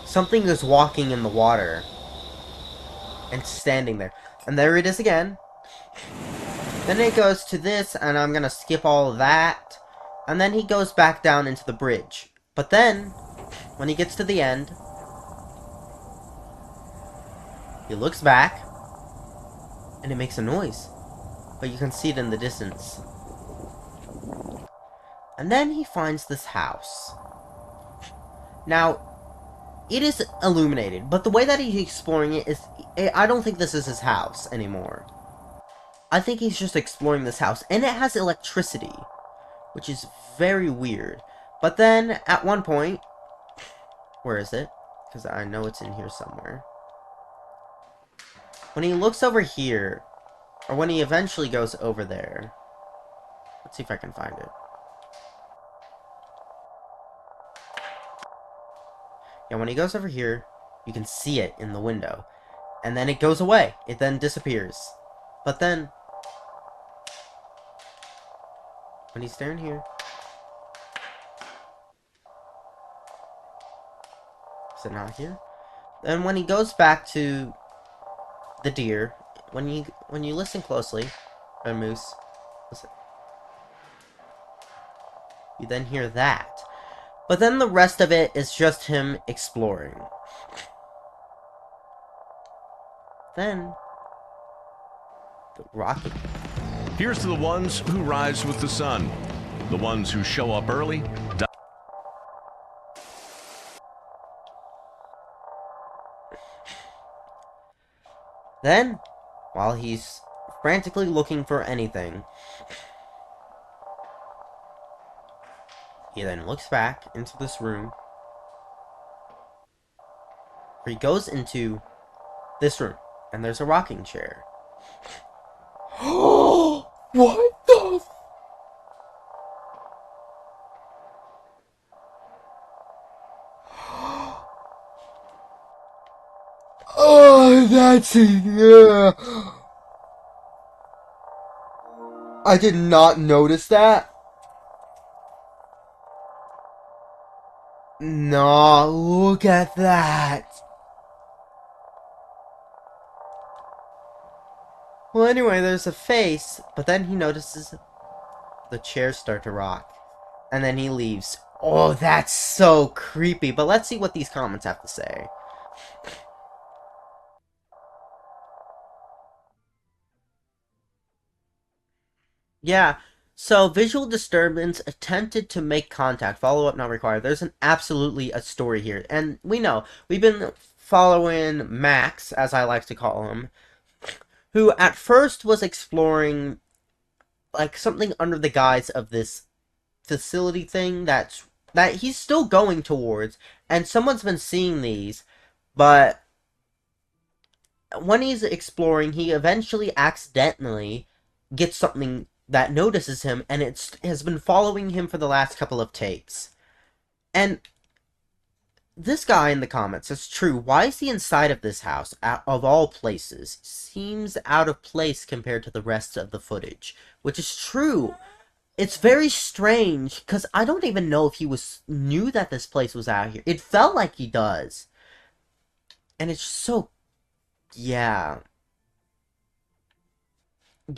something is walking in the water, and standing there. And there it is again. Then it goes to this, and I'm gonna skip all of that, and then he goes back down into the bridge. But then, when he gets to the end, he looks back, and it makes a noise. But you can see it in the distance. And then he finds this house. Now, it is illuminated, but the way that he's exploring it is... I don't think this is his house anymore. I think he's just exploring this house, and it has electricity, which is very weird. But then, at one point... Where is it? Because I know it's in here somewhere. When he looks over here... Or when he eventually goes over there. Let's see if I can find it. Yeah, when he goes over here, you can see it in the window. And then it goes away. It then disappears. But then, when he's down here, is it not here? Then when he goes back to the deer, when you listen closely, or moose, listen, you then hear that. But then the rest of it is just him exploring. Then the rocket. Here's to the ones who rise with the sun. The ones who show up early. Then, while he's frantically looking for anything, he then looks back into this room. Where he goes into this room, and there's a rocking chair. What the f- Oh, that's it. I did not notice that. Nah, look at that. Well, anyway, there's a face, but then he notices the chairs start to rock. And then he leaves. Oh, that's so creepy. But let's see what these comments have to say. Yeah, so visual disturbance, attempted to make contact, follow-up not required. There's absolutely a story here. And we know, we've been following Max, as I like to call him, who at first was exploring, like, something under the guise of this facility thing that he's still going towards, and someone's been seeing these, but when he's exploring, he eventually accidentally gets something that notices him, and it has been following him for the last couple of takes. And this guy in the comments says, true, why is he inside of this house, of all places? Seems out of place compared to the rest of the footage. Which is true. It's very strange, because I don't even know if he knew that this place was out here. It felt like he does. And it's so... Yeah.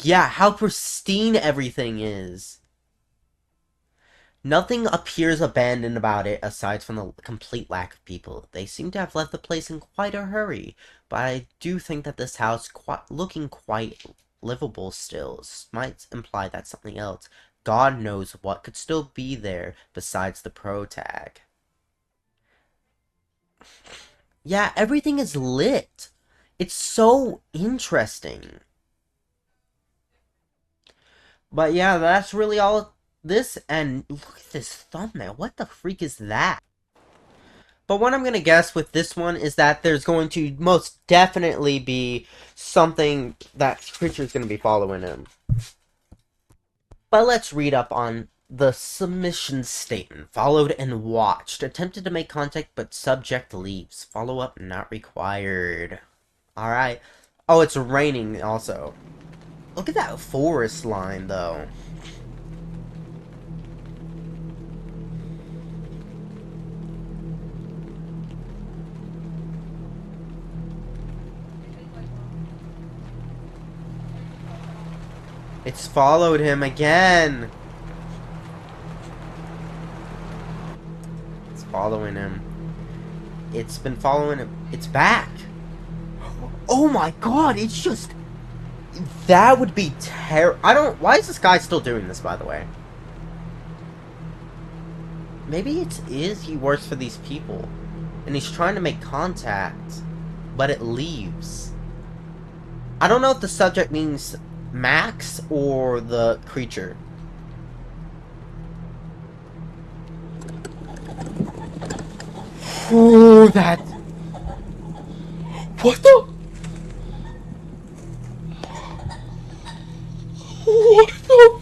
Yeah, how pristine everything is. Nothing appears abandoned about it, aside from the complete lack of people. They seem to have left the place in quite a hurry, but I do think that this house, looking quite livable still, might imply that something else, God knows what, could still be there besides the pro tag. Yeah, everything is lit. It's so interesting. But yeah, that's really all this, and look at this thumbnail. What the freak is that? But what I'm going to guess with this one is that there's going to most definitely be something that creature's going to be following him. But let's read up on the submission statement. Followed and watched. Attempted to make contact, but subject leaves. Follow-up not required. Alright. Oh, it's raining also. Look at that forest line, though. It's followed him again. It's following him. It's been following him. It's back. Oh my god, it's just... That would be why is this guy still doing this, by the way? Maybe it is he works for these people. And he's trying to make contact. But it leaves. I don't know if the subject means Max or the creature. Oh, that... What the... What the...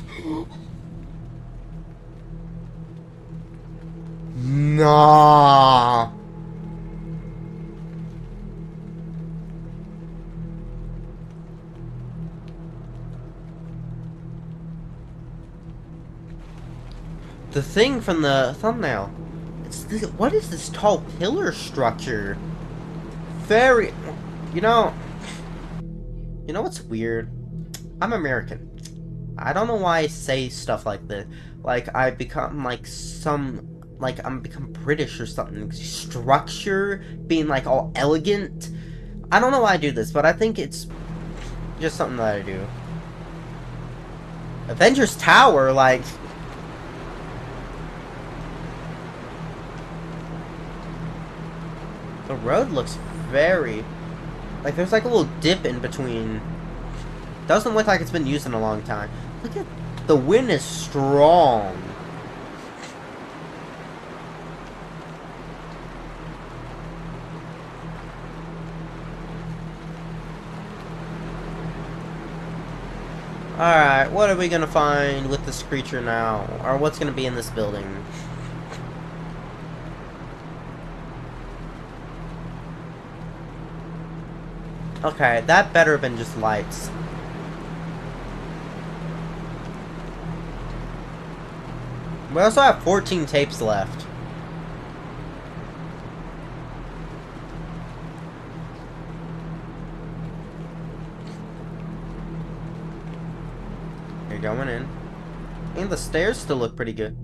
Nah. the thing from the thumbnail. It's this, what is this tall pillar structure? Very, you know what's weird? I'm American. I don't know why I say stuff like this. Like I become like I'm become British or something. Structure being like all elegant. I don't know why I do this, but I think it's just something that I do. Avengers Tower, like. The road looks very... like, there's like a little dip in between. Doesn't look like it's been used in a long time. Look at... the wind is strong. Alright, what are we gonna find with this creature now? Or what's gonna be in this building? Okay, that better have been just lights. We also have 14 tapes left. You're going in. And the stairs still look pretty good.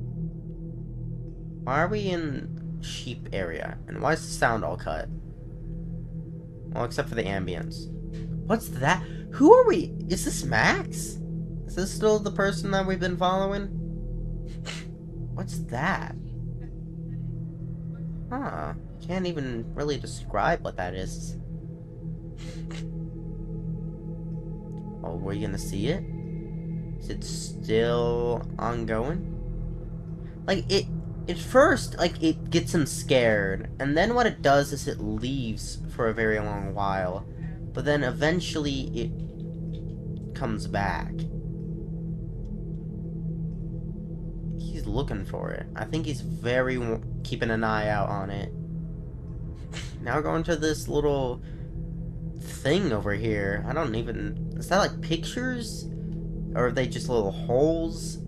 Why are we in sheep area? And why is the sound all cut? Well, except for the ambience. What's that? Who are we? Is this Max? Is this still the person that we've been following? What's that? Huh. Can't even really describe what that is. Oh, were you gonna see it? Is it still ongoing? Like, at first, like, it gets him scared, and then what it does is it leaves for a very long while, but then eventually it comes back. He's looking for it. I think he's very keeping an eye out on it. Now going to this little thing over here. I don't even... is that like pictures? Or are they just little holes?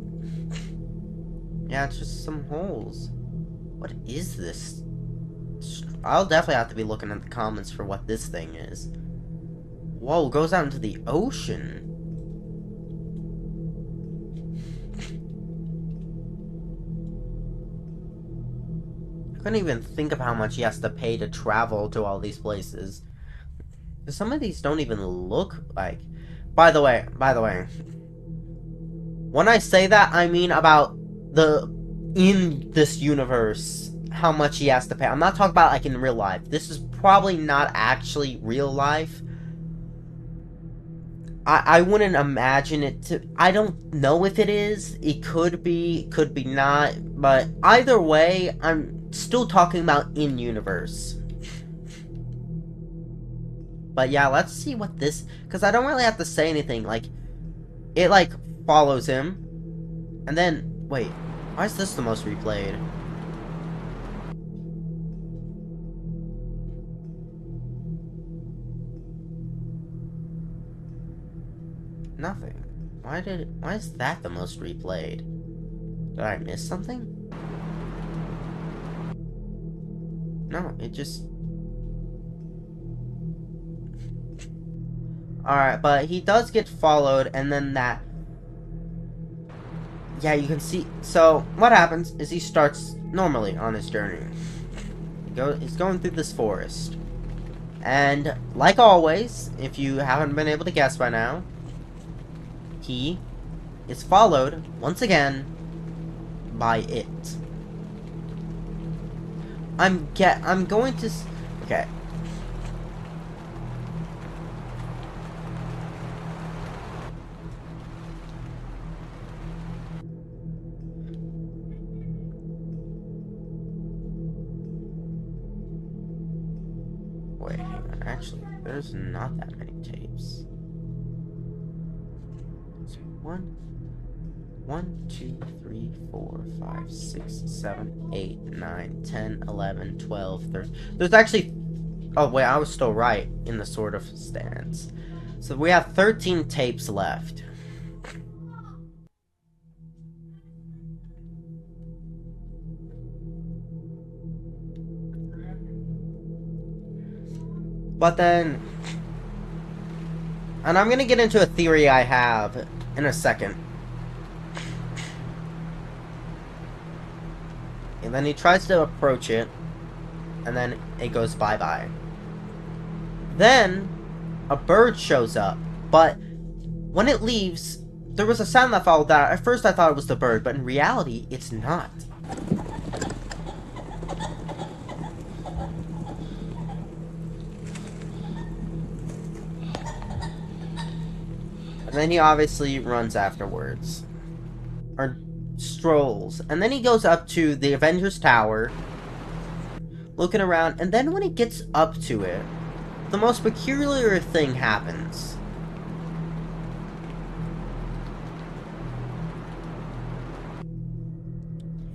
Yeah, it's just some holes. What is this? I'll definitely have to be looking at the comments for what this thing is. Whoa, it goes out into the ocean. I couldn't even think of how much he has to pay to travel to all these places. Some of these don't even look like... By the way, when I say that, I mean about in this universe, how much he has to pay. I'm not talking about like in real life. This is probably not actually real life. I wouldn't imagine it to... I don't know if it is. It could be not. But either way, I'm still talking about in-universe. But yeah, let's see what this... because I don't really have to say anything. Like, it like follows him. And then... wait. Why is this the most replayed? Nothing. Why is that the most replayed? Did I miss something? No, it just... Alright, but he does get followed, and then that... yeah, you can see... so, what happens is he starts normally on his journey. He's going through this forest. And, like always, if you haven't been able to guess by now, he is followed, once again, by it. I'm going to... okay. Wait, hang on. Actually, there's not that many tapes. It's 1, 2, 3, 4, 5, 6, 7, 8, 9, 10, 11, 12, 13. There's actually... oh, wait, I was still right in the sort of stance. So we have 13 tapes left. But then... And I'm gonna get into a theory I have in a second. And then he tries to approach it, and then it goes bye-bye. Then, a bird shows up, but when it leaves, there was a sound that followed that. At first I thought it was the bird, but in reality, it's not. And then he obviously runs afterwards. Or strolls. And then he goes up to the Avengers Tower, looking around, and then when he gets up to it, the most peculiar thing happens.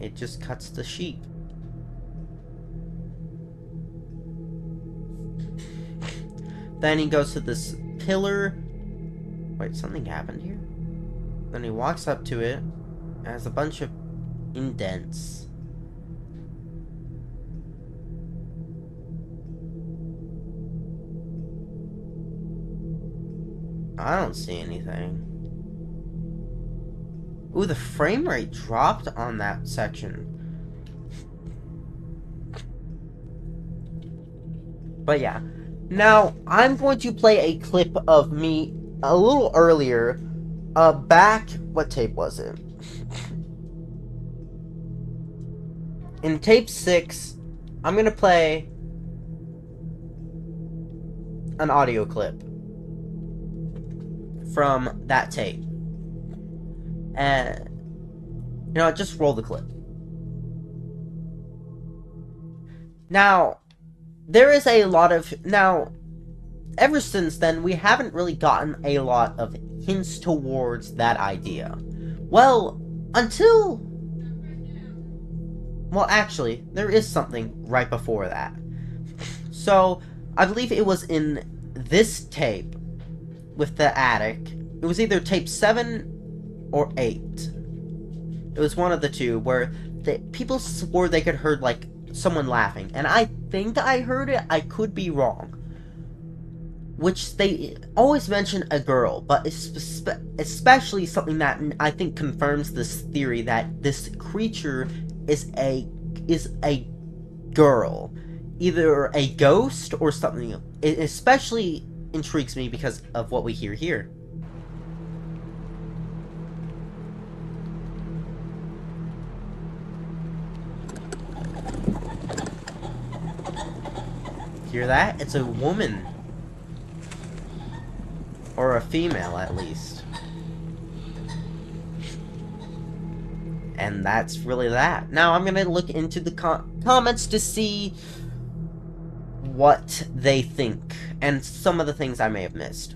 It just cuts the sheep. Then he goes to this pillar. Wait, something happened here? Then he walks up to it. It has a bunch of indents. I don't see anything. Ooh, the frame rate dropped on that section. But yeah. Now, I'm going to play a clip of me a little earlier. Back... What tape was it? In tape 6, I'm going to play an audio clip from that tape. And, you know, just roll the clip. Now, there is a lot of... Now, ever since then, we haven't really gotten a lot of hints towards that idea. Well, until... Well, actually, there is something right before that. So, I believe it was in this tape with the attic. It was either tape 7 or 8. It was one of the two where people swore they could heard, like, someone laughing. And I think I heard it. I could be wrong. Which they always mention a girl, but especially something that I think confirms this theory that this creature is a girl, either a ghost or something. It especially intrigues me because of what we hear here. Hear that? It's a woman. Or a female, at least. And that's really that. Now I'm gonna look into the comments to see what they think, and some of the things I may have missed.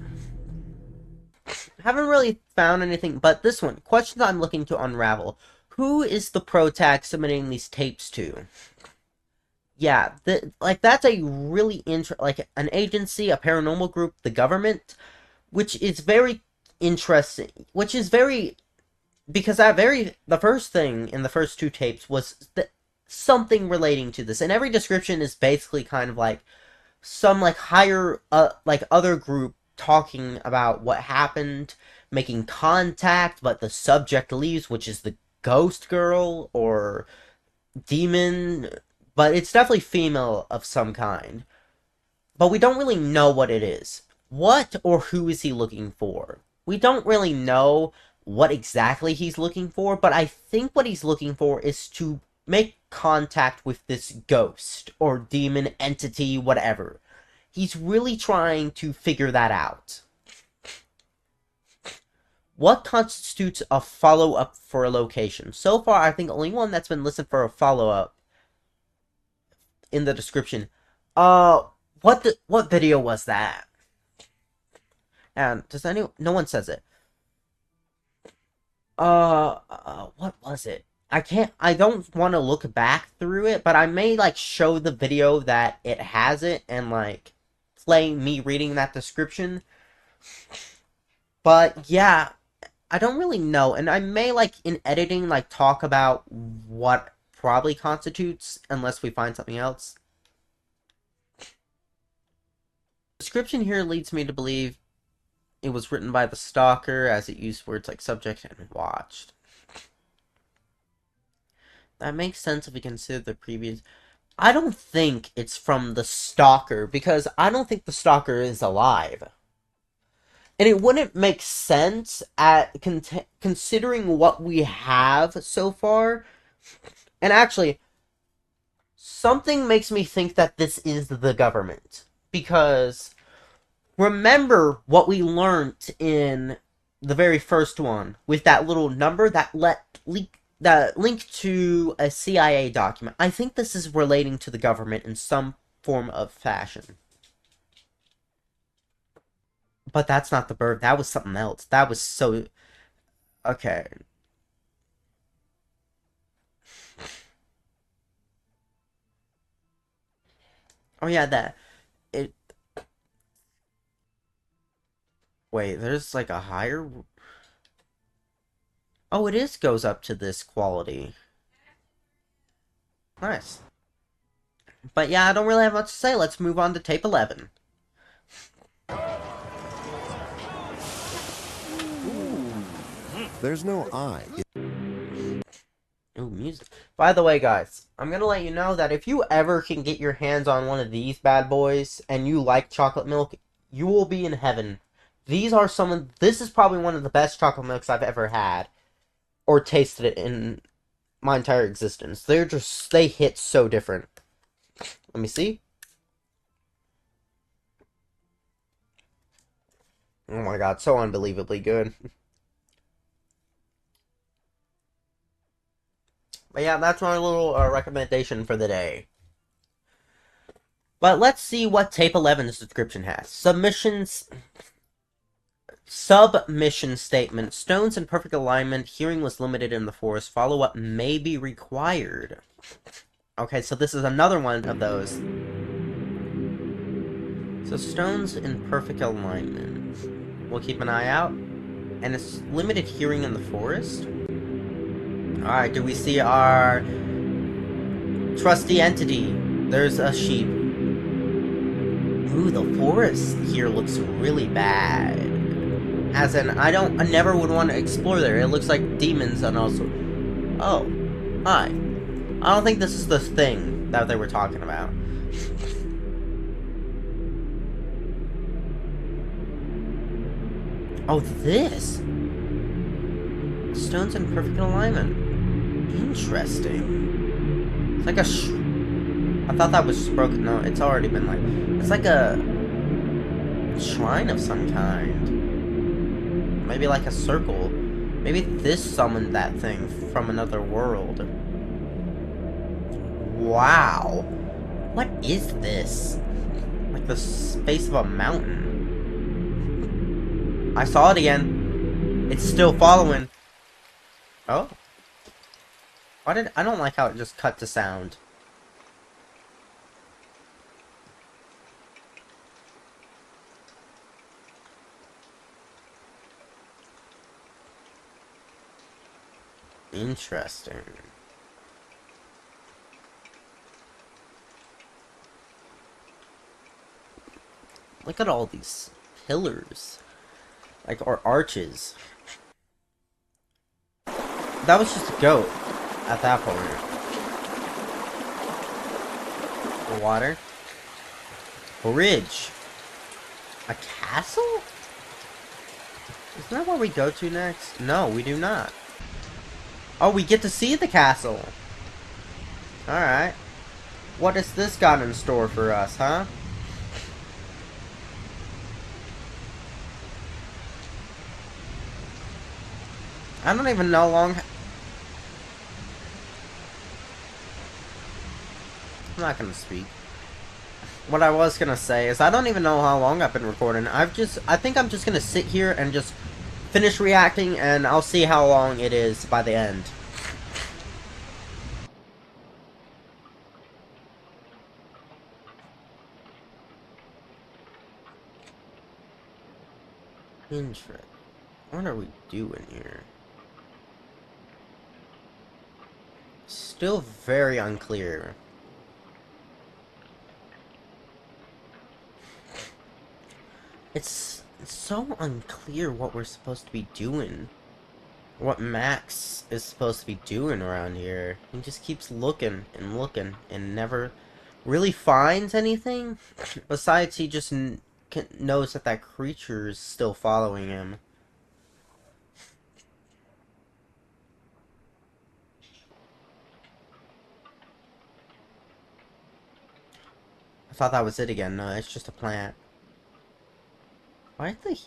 Haven't really found anything, but this one. Questions I'm looking to unravel. Who is the pro tag submitting these tapes to? Yeah, that's a really like an agency, a paranormal group, the government, which is very interesting, which is very, because the first thing in the first 2 tapes was something relating to this, and every description is basically kind of like some like higher, like other group talking about what happened, making contact, but the subject leaves, which is the ghost girl or demon, but it's definitely female of some kind. But we don't really know what it is. What or who is he looking for? We don't really know what exactly he's looking for, but I think what he's looking for is to make contact with this ghost or demon entity, whatever. He's really trying to figure that out. What constitutes a follow-up for a location? So far, I think only one that's been listed for a follow-up in the description. What video was that? And no one says it. What was it? I don't want to look back through it, but I may, like, show the video that it has it and, like, play me reading that description. But, yeah, I don't really know, and I may, like, in editing, like, talk about what probably constitutes, unless we find something else. description here leads me to believe it was written by the stalker, as it used words like subject and watched. That makes sense if we consider the previous... I don't think it's from the stalker, because I don't think the stalker is alive. And it wouldn't make sense at considering what we have so far. And actually, something makes me think that this is the government. Because remember what we learned in the very first one with that little number that linked to a CIA document. I think this is relating to the government in some form of fashion. But that's not the bird. That was something else. That was so... Okay. Oh yeah, that... It... Wait, there's like a higher... Oh, it is goes up to this quality. Nice. But yeah, I don't really have much to say. Let's move on to tape 11. There's no I. Ooh, music. By the way, guys, I'm gonna let you know that if you ever can get your hands on one of these bad boys, and you like chocolate milk, you will be in heaven. These are this is probably one of the best chocolate milks I've ever had, or tasted it in my entire existence. They hit so different. Let me see. Oh my god, so unbelievably good. But yeah, that's my little recommendation for the day. But let's see what tape 11's description has. Submission statement. Stones in perfect alignment. Hearing was limited in the forest. Follow-up may be required. Okay, so this is another one of those. So stones in perfect alignment. We'll keep an eye out. And it's limited hearing in the forest. Alright, do we see our trusty entity? There's a sheep. Ooh, the forest here looks really bad. As in, I never would want to explore there. It looks like demons and also... Oh, hi. I don't think this is the thing that they were talking about. Oh, this! Stones in perfect alignment. Interesting. It's like a I thought that was broken. No, it's already been like... It's like a shrine of some kind. Maybe like a circle. Maybe this summoned that thing from another world. Wow. What is this? Like the space of a mountain. I saw it again. It's still following. Oh. I don't like how it just cut to sound. Interesting. Look at all these pillars. Like, or arches. That was just a goat at that point. The water. Bridge. A castle? Isn't that where we go to next? No, we do not. Oh, we get to see the castle. Alright. What has this got in store for us, huh? I don't even know I'm not gonna speak. What I was gonna say is I don't even know how long I've been recording. I think I'm just gonna sit here and just finish reacting, and I'll see how long it is by the end. Interesting. What are we doing here? Still very unclear. It's so unclear what we're supposed to be doing. What Max is supposed to be doing around here. He just keeps looking and looking and never really finds anything. Besides, he just knows that that creature is still following him. I thought that was it again. No, it's just a plant. Why did they...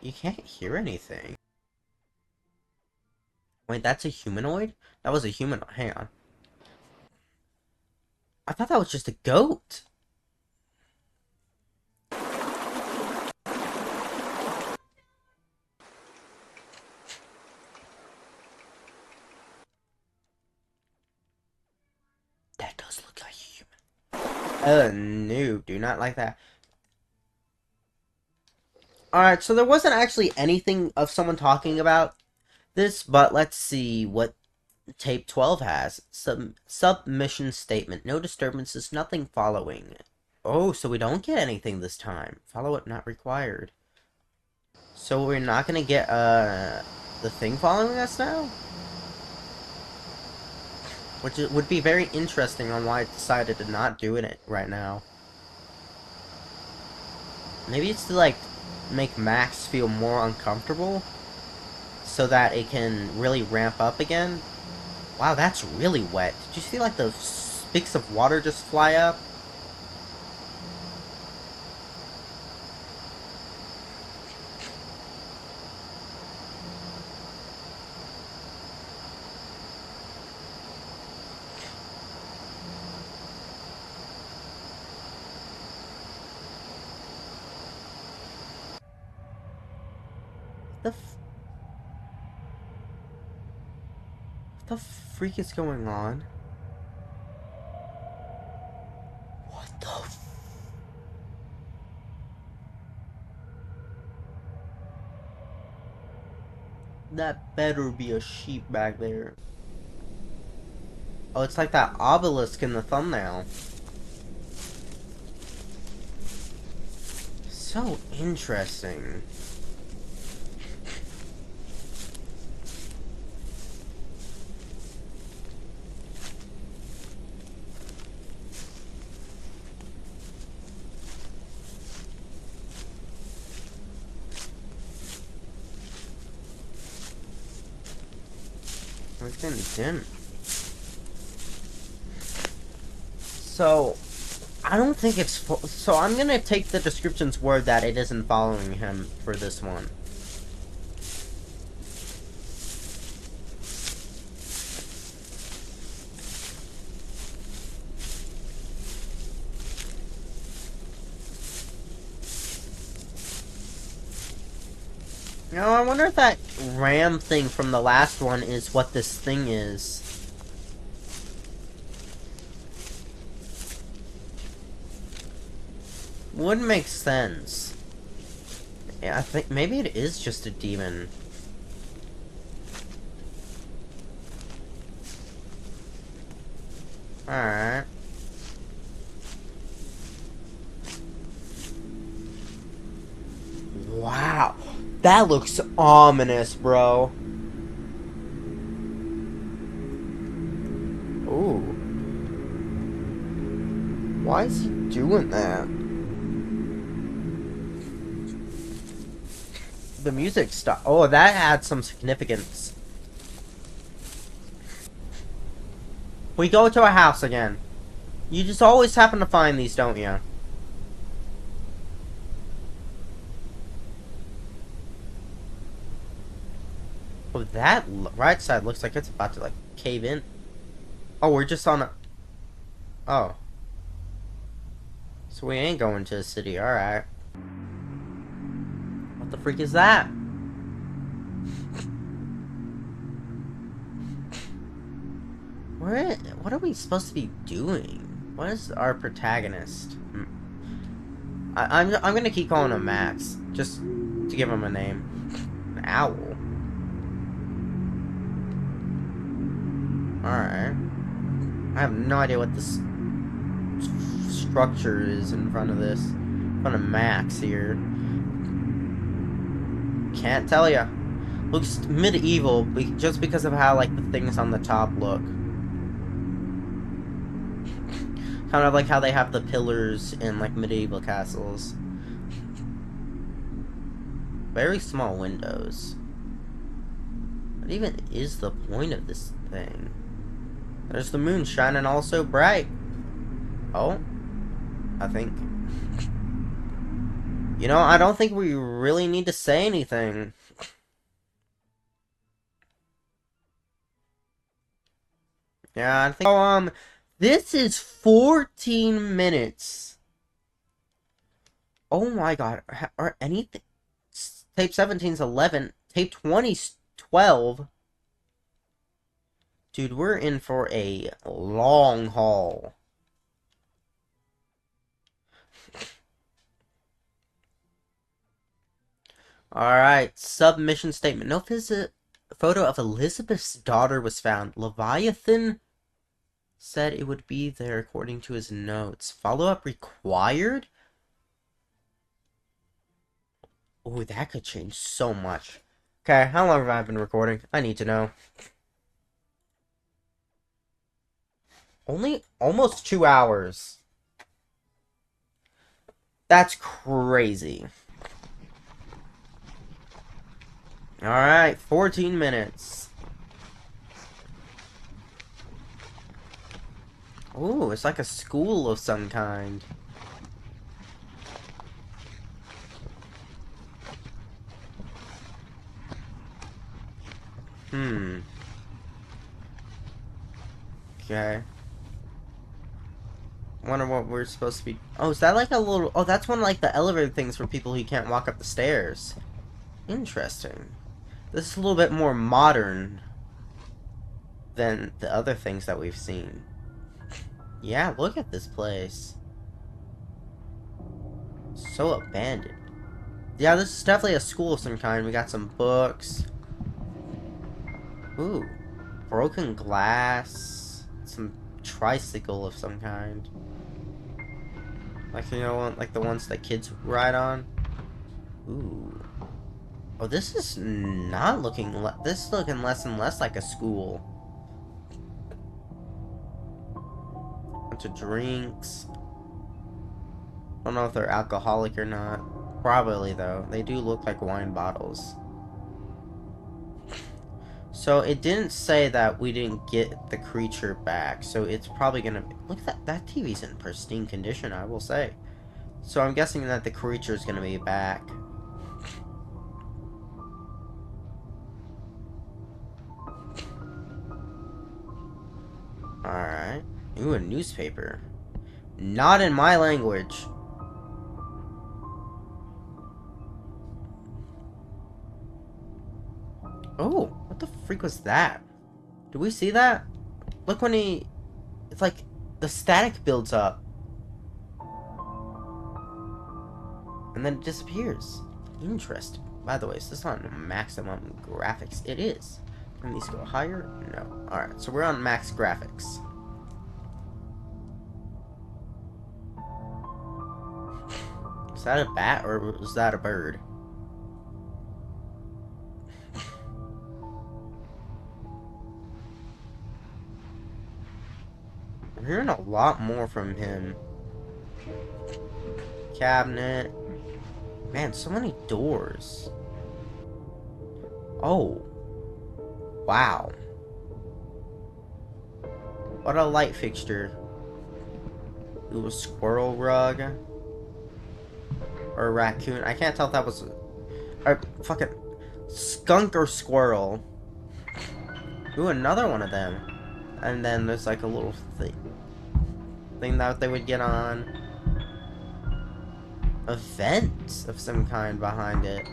You can't hear anything. Wait, that's a humanoid? That was a humanoid. Hang on. I thought that was just a goat. That does look like a human. No, do not like that. Alright, so there wasn't actually anything of someone talking about this, but let's see what Tape 12 has. Submission statement. No disturbances, nothing following. Oh, so we don't get anything this time. Follow-up not required. So we're not gonna get, the thing following us now? Which would be very interesting on why it decided to not do it right now. Maybe it's to, like, make Max feel more uncomfortable so that it can really ramp up again. Wow, that's really wet. Did you see, like, the spicks of water just fly up? What the freak is going on? What the That better be a sheep back there. Oh, it's like that obelisk in the thumbnail. So interesting. It's getting dim. So, I don't think it's... So, I'm gonna take the description's word that it isn't following him for this one. You know, I wonder if that ram thing from the last one is what this thing is. Would make sense. Yeah, I think maybe it is just a demon. Alright. Wow. That looks ominous, bro. Ooh. Why is he doing that? The music stopped. Oh, that adds some significance. We go to a house again. You just always happen to find these, don't you? Oh, that right side looks like it's about to, like, cave in. Oh, we're just on a... Oh. So we ain't going to the city, alright. What the freak is that? What are we supposed to be doing? What is our protagonist? I'm gonna keep calling him Max, just to give him a name. An owl. Alright. I have no idea what this structure is in front of this. On a max here. Can't tell ya. Looks medieval just because of how like the things on the top look. Kind of like how they have the pillars in like medieval castles. Very small windows. What even is the point of this thing? There's the moon shining all so bright. Oh, I think. You know, I don't think we really need to say anything. Yeah, I think. Oh, this is 14 minutes. Oh my god, or anything. Tape 17's 11. Tape 20's 12. Dude, we're in for a long haul. Alright, submission statement. No photo of Elizabeth's daughter was found. Leviathan said it would be there according to his notes. Follow-up required? Oh, that could change so much. Okay, how long have I been recording? I need to know. Only almost 2 hours. That's crazy. Alright, 14 minutes. Ooh, it's like a school of some kind. Okay. Wonder what we're supposed to be... Oh, is that like a little... Oh, that's one of like the elevator things for people who can't walk up the stairs. Interesting. This is a little bit more modern than the other things that we've seen. Yeah, look at this place. So abandoned. Yeah, this is definitely a school of some kind. We got some books. Ooh. Broken glass. Some tricycle of some kind. Like, you know, like the ones that kids ride on. Ooh. Oh, this is not looking... This is looking less and less like a school. Bunch of drinks. I don't know if they're alcoholic or not. Probably, though. They do look like wine bottles. So, it didn't say that we didn't get the creature back. So, it's probably gonna... Look at that. That TV's in pristine condition, I will say. So, I'm guessing that the creature's gonna be back. Alright. Ooh, a newspaper. Not in my language. Oh, what the freak was that? Did we see that? Look when he... It's like the static builds up. And then it disappears. Interesting. By the way, is this on maximum graphics? It is. Can these go higher? No. Alright, so we're on max graphics. Is that a bat or was that a bird? We're hearing a lot more from him. Cabinet. Man, so many doors. Oh. Wow. What a light fixture. Ooh, a squirrel rug. Or a raccoon. I can't tell if that was a fucking skunk or squirrel. Ooh, another one of them. And then there's like a little thing that they would get on. A vent of some kind behind it.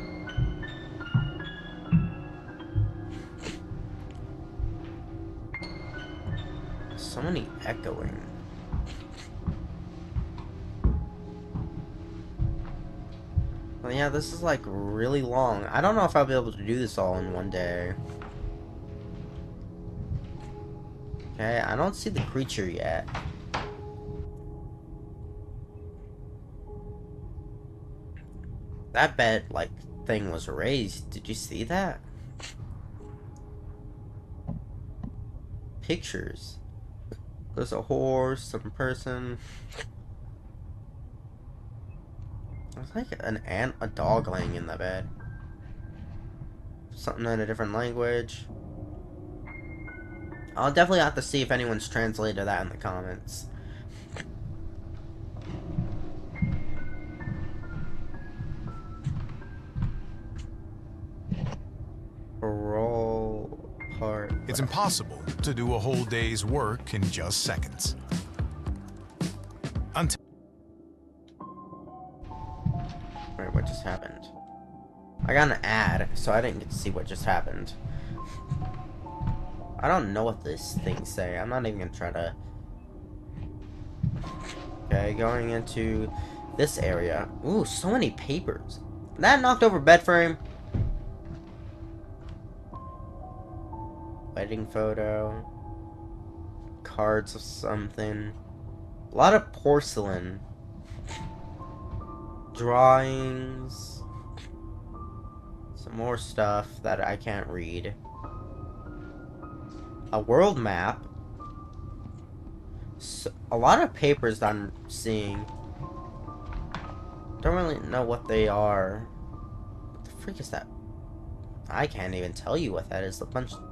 So many echoing. Well, yeah, this is like really long. I don't know if I'll be able to do this all in one day. Okay, I don't see the creature yet. That bed, like, thing was raised. Did you see that? Pictures. There's a horse, some person. There's like a dog laying in the bed. Something in a different language. I'll definitely have to see if anyone's translated that in the comments. Briscoe Park. It's impossible to do a whole day's work in just seconds. Until Wait, what just happened? I got an ad, so I didn't get to see what just happened. I don't know what this things say. I'm not even gonna try to... Okay, going into this area. Ooh, so many papers. That knocked over bed frame. Wedding photo. Cards of something. A lot of porcelain. Drawings. Some more stuff that I can't read. A world map. So, a lot of papers that I'm seeing. Don't really know what they are. What the freak is that? I can't even tell you what that is. A bunch of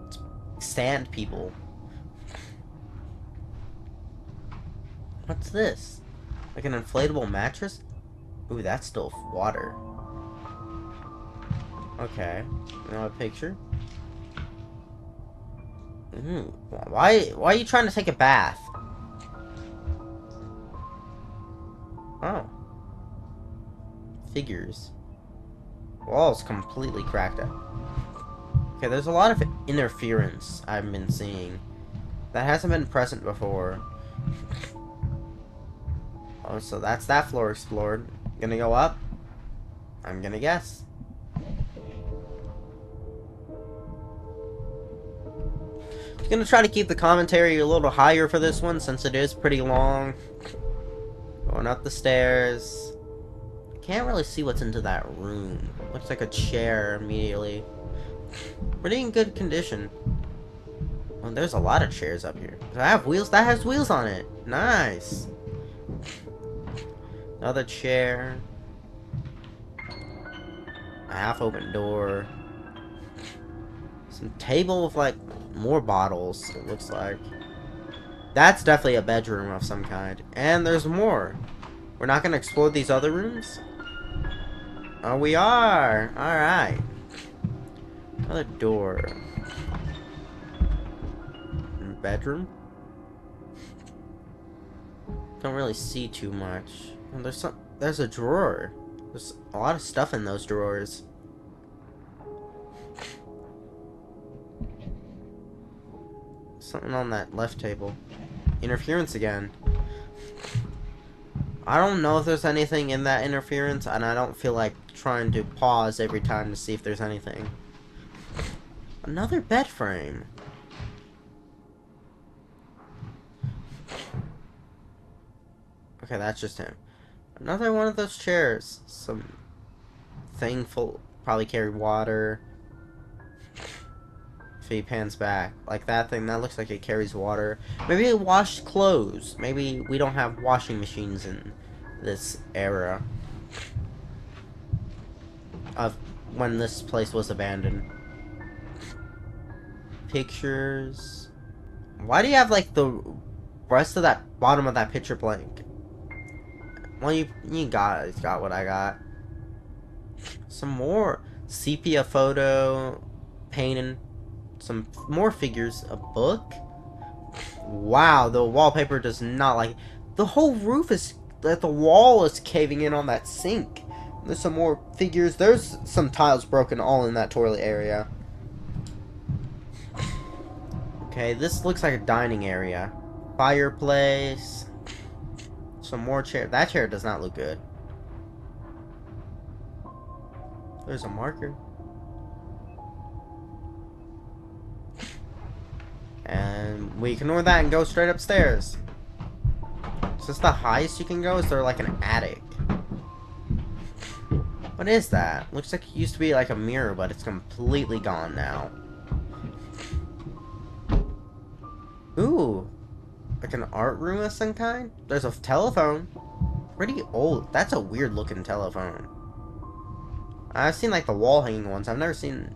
sand people. What's this? Like an inflatable mattress? Ooh, that's still water. Okay. Another picture. Ooh, why are you trying to take a bath? Oh. Figures. Wall's completely cracked up. Okay, there's a lot of interference I've been seeing that hasn't been present before. Oh, so that's that floor explored. Gonna go up? I'm gonna guess. Gonna try to keep the commentary a little higher for this one since it is pretty long. Going up the stairs. Can't really see what's into that room. Looks like a chair immediately. Pretty in good condition. Well, there's a lot of chairs up here. I have wheels. That has wheels on it. Nice. Another chair. A half-open door. Some table with like more bottles. It looks like. That's definitely a bedroom of some kind. And there's more. We're not gonna explore these other rooms? Oh, we are. All right. Another door. Bedroom? Don't really see too much. Oh, there's a drawer. There's a lot of stuff in those drawers. Something on that left table. Interference again. I don't know if there's anything in that interference, and I don't feel like trying to pause every time to see if there's anything. Another bed frame. Okay, that's just him. Another one of those chairs. Some thing full, probably carry water. If he pans back, like that thing, that looks like it carries water. Maybe it washed clothes. Maybe we don't have washing machines in this era of when this place was abandoned. Pictures. Why do you have like the rest of that bottom of that picture blank? Well, you got what I got. Some more sepia photo, painting, some more figures, a book. Wow, the wallpaper does not like. The whole roof is that the wall is caving in on that sink. There's some more figures. There's some tiles broken all in that toilet area. Okay, this looks like a dining area. Fireplace. Some more chair. That chair does not look good. There's a marker. And we ignore that and go straight upstairs. Is this the highest you can go? Is there like an attic? What is that? Looks like it used to be like a mirror, but it's completely gone now. Ooh. Like an art room of some kind? There's a telephone. Pretty old. That's a weird looking telephone. I've seen like the wall hanging ones. I've never seen...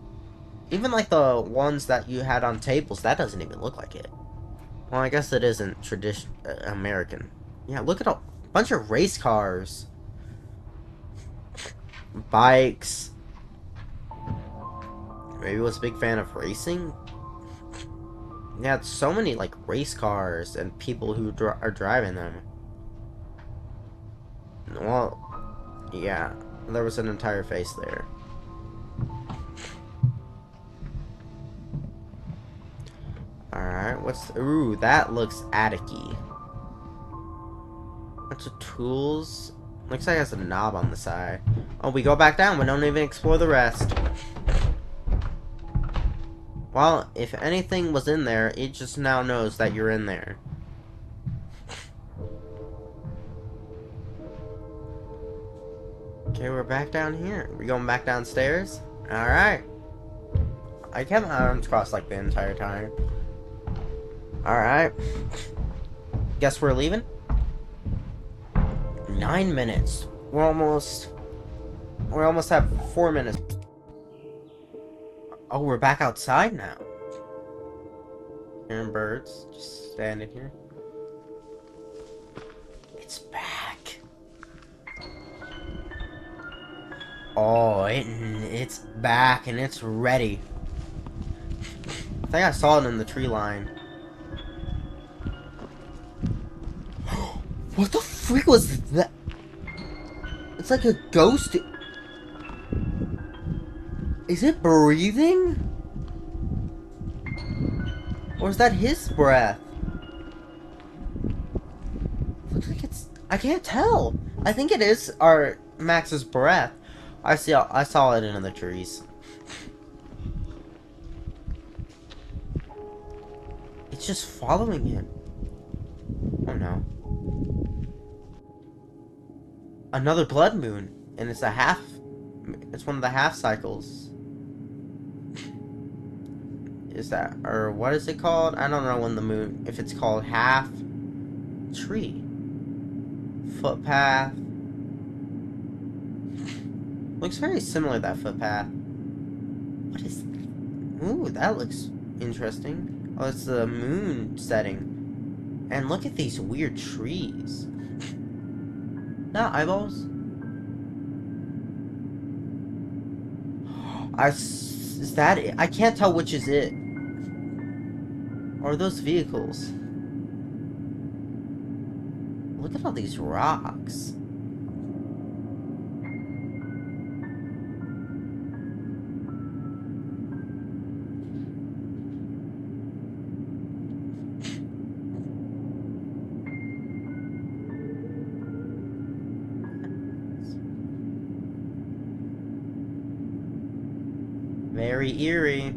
Even like the ones that you had on tables. That doesn't even look like it. Well, I guess it isn't American. Yeah, look at a bunch of race cars. Bikes. Maybe he was a big fan of racing? Yeah, it's so many like race cars and people who are driving them. Well, yeah, there was an entire face there. Alright, what's... Ooh, that looks attic-y. Bunch of tools. Looks like it has a knob on the side. Oh, we go back down. We don't even explore the rest. Well, if anything was in there, it just now knows that you're in there. Okay, we're back down here. We're going back downstairs? Alright. I kept my arms crossed like the entire time. Alright. Guess we're leaving? 9 minutes. We almost have 4 minutes. Oh, we're back outside now. Hearing birds just standing here. It's back. Oh, it's back and it's ready. I think I saw it in the tree line. What the freak was that? It's like a ghost. Is it breathing? Or is that his breath? Looks like it's... I can't tell. I think it is our Max's breath. I saw it in the trees. It's just following him. Oh no. Another blood moon. And it's a half... It's one of the half cycles. Is that... Or what is it called? I don't know when the moon... If it's called half... Tree. Footpath. Looks very similar to that footpath. What is... Ooh, that looks interesting. Oh, it's the moon setting. And look at these weird trees. Not eyeballs? Is that it? I can't tell which is it. Or are those vehicles? Look at all these rocks. Very eerie.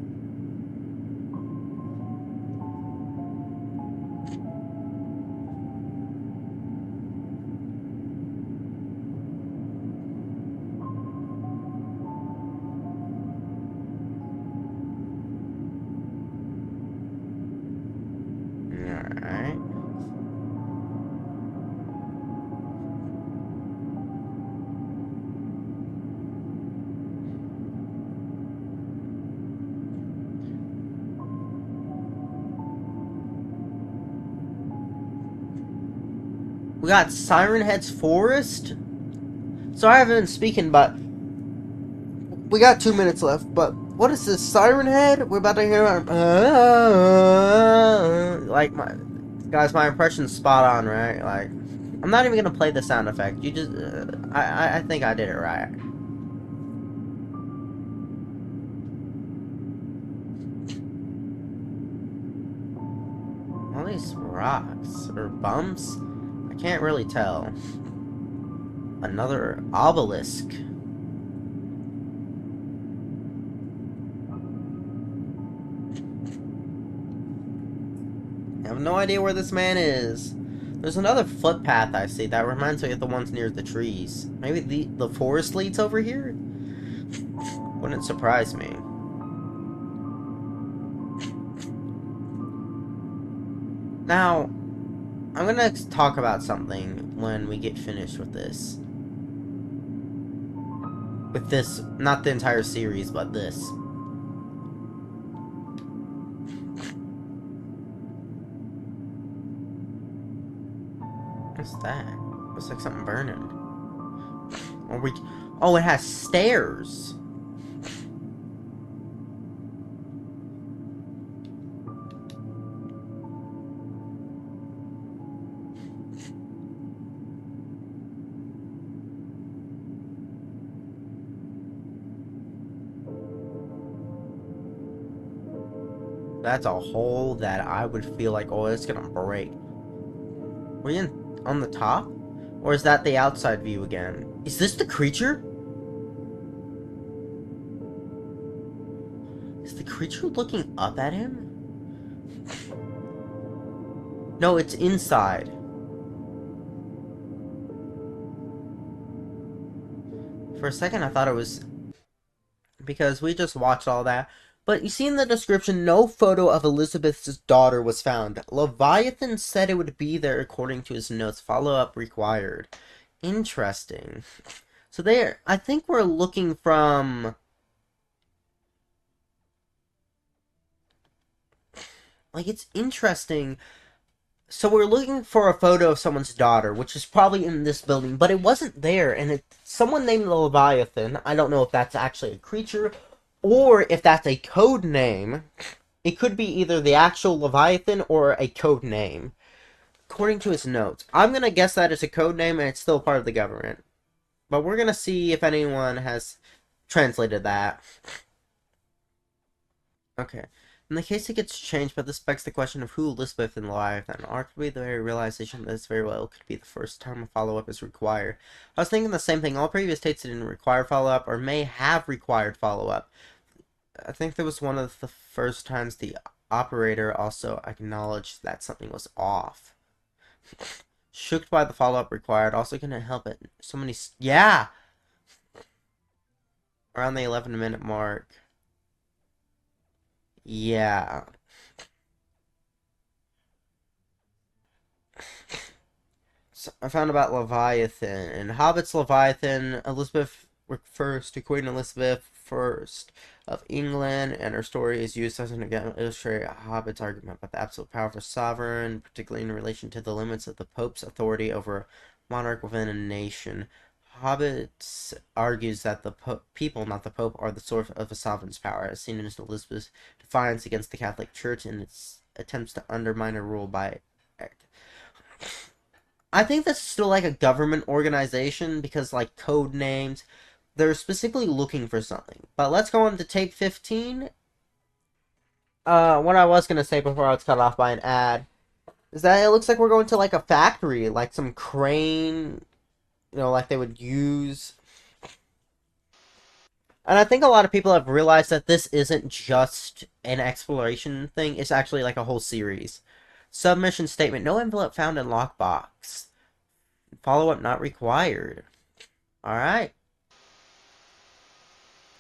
Alright. We got Siren Head's Forest. Sorry I haven't been speaking, but we got 2 minutes left. But what is this, Siren Head? We're about to hear our like my impression's spot on, right? Like, I'm not even gonna play the sound effect. You just I think I did it right. All these rocks or bumps. I can't really tell. Another obelisk. I have no idea where this man is. There's another footpath I see that reminds me of the ones near the trees. Maybe the forest leads over here? Wouldn't surprise me. Now, I'm gonna talk about something when we get finished with this. With this, not the entire series, but this. What's that? Looks like something burning. Are we... Oh, it has stairs! That's a hole that I would feel like, oh, it's gonna break. Were you on the top? Or is that the outside view again? Is this the creature? Is the creature looking up at him? No, it's inside. For a second I thought it was... Because we just watched all that. But you see in the description, no photo of Elizabeth's daughter was found. Leviathan said it would be there according to his notes. Follow-up required. Interesting. So there, I think we're looking from... Like, it's interesting. So we're looking for a photo of someone's daughter, which is probably in this building, but it wasn't there, and it's someone named Leviathan. I don't know if that's actually a creature, or if that's a code name. It could be either the actual Leviathan or a code name. According to his notes. I'm gonna guess that it's a code name and it's still part of the government. But we're gonna see if anyone has translated that. Okay. In the case it gets changed, but this begs the question of who Elizabeth and Leviathan are. Could be the very realization that this very well could be the first time a follow-up is required. I was thinking the same thing. All previous states didn't require follow-up, or may have required follow-up. I think that was one of the first times the operator also acknowledged that something was off. Shooked by the follow-up required. Also couldn't help it. So many... Yeah! Around the 11-minute mark. Yeah. So I found about Leviathan. In Hobbit's Leviathan, Elizabeth refers to Queen Elizabeth I of England, and her story is used as an example to illustrate Hobbit's argument about the absolute power of a sovereign, particularly in relation to the limits of the Pope's authority over a monarch within a nation. Hobbit argues that the people, not the Pope, are the source of a sovereign's power, as seen in Elizabeth's defiance against the Catholic Church and its attempts to undermine her rule by act. I think that's still like a government organization, because like code names, they're specifically looking for something. But let's go on to tape 15. What I was going to say before I was cut off by an ad is that it looks like we're going to like a factory, like some crane, you know, like they would use. And I think a lot of people have realized that this isn't just an exploration thing, it's actually like a whole series. Submission statement, no envelope found in lockbox. Follow-up not required. Alright.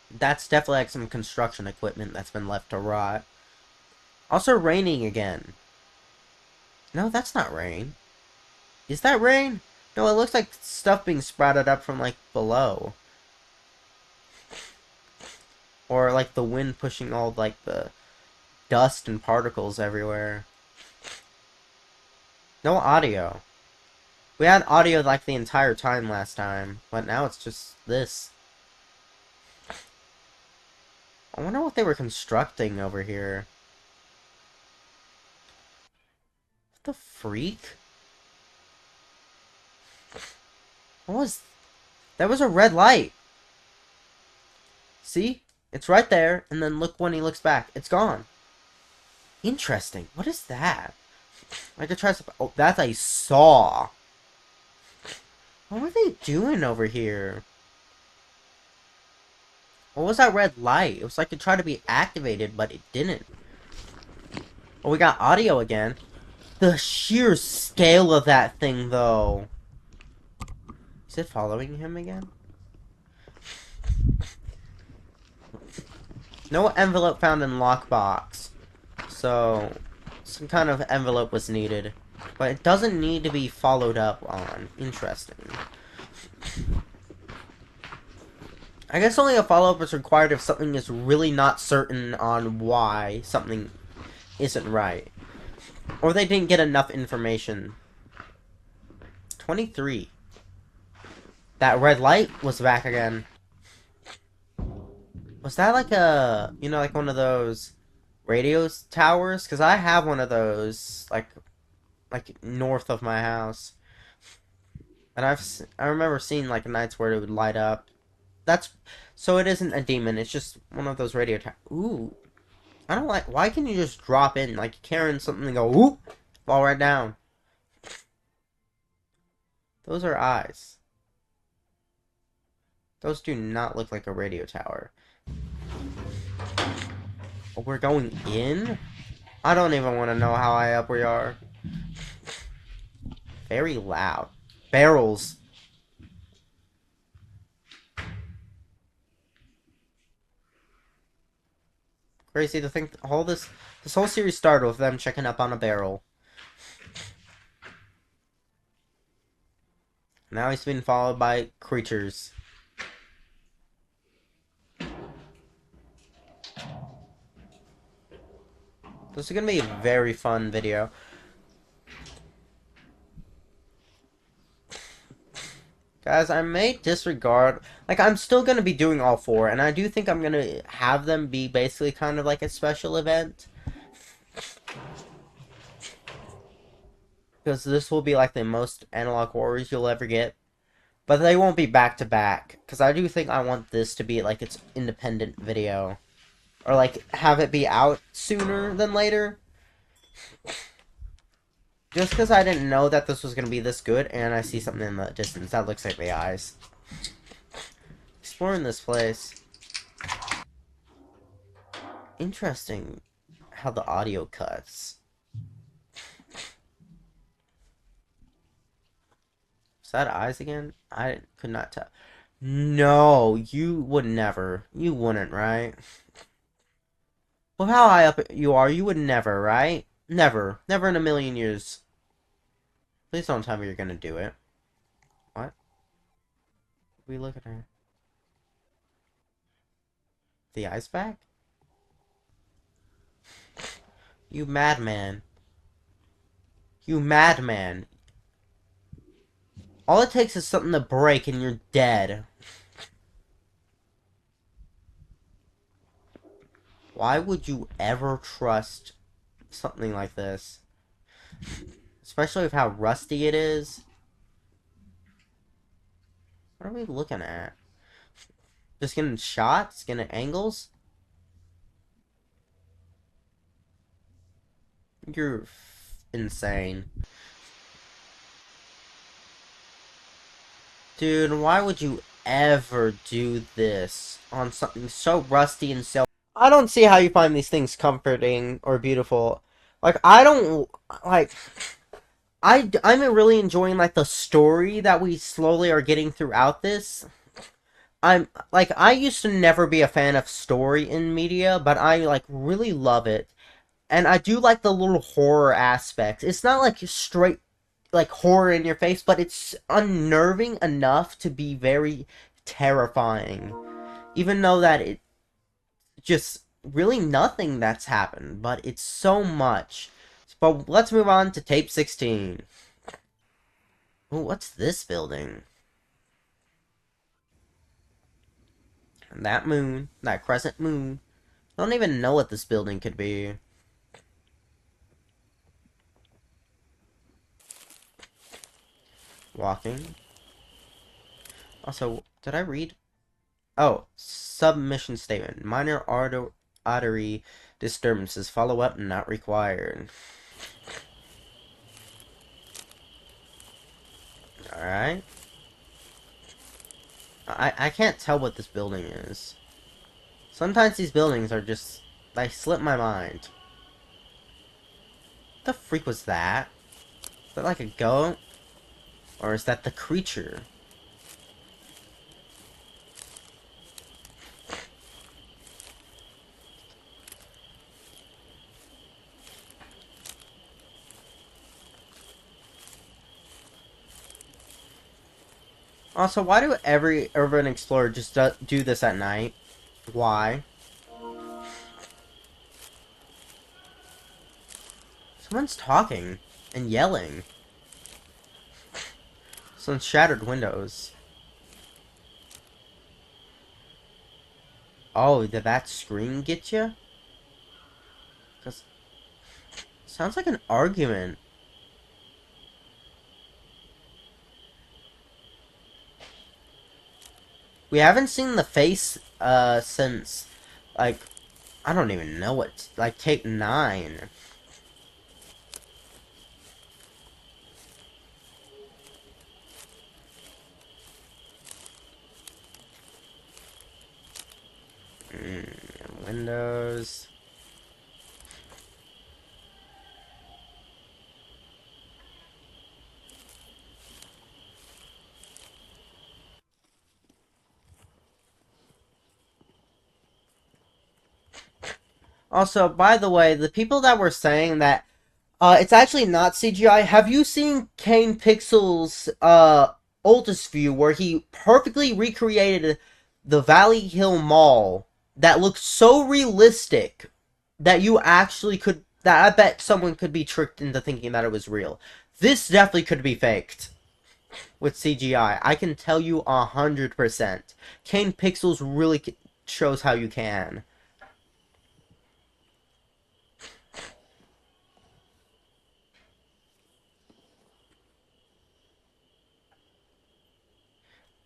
That's definitely like some construction equipment that's been left to rot. Also raining again. No, that's not rain. Is that rain? No, it looks like stuff being sprouted up from like below. Or like the wind pushing all like the dust and particles everywhere. No audio. We had audio like the entire time last time, but now it's just this. I wonder what they were constructing over here. What the freak? What was... That was a red light. See? It's right there, and then look when he looks back. It's gone. Interesting. What is that? I could try some... Oh, that's a saw. What were they doing over here? What was that red light? It was like it tried to be activated, but it didn't. Oh, we got audio again. The sheer scale of that thing, though. Is it following him again? No envelope found in lockbox. So, some kind of envelope was needed. But it doesn't need to be followed up on. Interesting. I guess only a follow-up is required if something is really not certain on why something isn't right. Or they didn't get enough information. 23. That red light was back again. Was that like a, you know, like one of those radio towers? Because I have one of those, like north of my house. And I remember seeing like nights where it would light up. So it isn't a demon, it's just one of those radio towers. Ooh. I don't like, why can you just drop in, like, carrying something and go, whoop, fall right down? Those are eyes. Those do not look like a radio tower. Oh, we're going in? I don't even want to know how high up we are. Very loud. Barrels. Crazy to think all this whole series started with them checking up on a barrel. Now he's being followed by creatures. This is gonna be a very fun video. Guys, I may disregard, like, I'm still going to be doing all four, and I do think I'm going to have them be basically kind of like a special event. Because this will be like the most analog horrors you'll ever get. But they won't be back to back, because I do think I want this to be like its independent video. Or like, have it be out sooner than later. Just because I didn't know that this was going to be this good, and I see something in the distance. That looks like the eyes. Exploring this place. Interesting how the audio cuts. Is that eyes again? I could not tell. No, you would never. You wouldn't, right? Well, how high up you are, you would never, right? Never. Never in a million years. Please don't tell me you're gonna do it. What? We look at her. The eyes back? You madman. You madman. All it takes is something to break and you're dead. Why would you ever trust something like this? Especially with how rusty it is. What are we looking at? Just getting shots? Getting angles? You're insane. Dude, why would you ever do this on something so rusty and so... I don't see how you find these things comforting or beautiful. Like, I don't... Like... I'm really enjoying, like, the story that we slowly are getting throughout this. I used to never be a fan of story in media, but I, like, really love it. And I do like the little horror aspect. It's not, like, straight, like, horror in your face, but it's unnerving enough to be very terrifying. Even though that it just really nothing that's happened, but it's so much. But let's move on to tape 16. Oh, what's this building? That moon, that crescent moon. I don't even know what this building could be. Walking. Also, did I read? Oh, submission statement. Minor artery disturbances. Follow up not required. Alright. I can't tell what this building is. Sometimes these buildings are just... they slip my mind. The freak was that? Is that like a goat? Or is that the creature? Also, why do every urban explorer just do this at night? Why? Someone's talking and yelling. Some shattered windows. Oh, did that scream get you? Cause sounds like an argument. We haven't seen the face since like I don't even know what, like tape 9. Windows. Also, by the way, the people that were saying that it's actually not CGI, have you seen Kane Pixel's oldest view where he perfectly recreated the Valley Hill Mall that looks so realistic that you actually could, that I bet someone could be tricked into thinking that it was real. This definitely could be faked with CGI. I can tell you 100%. Kane Pixels really shows how you can.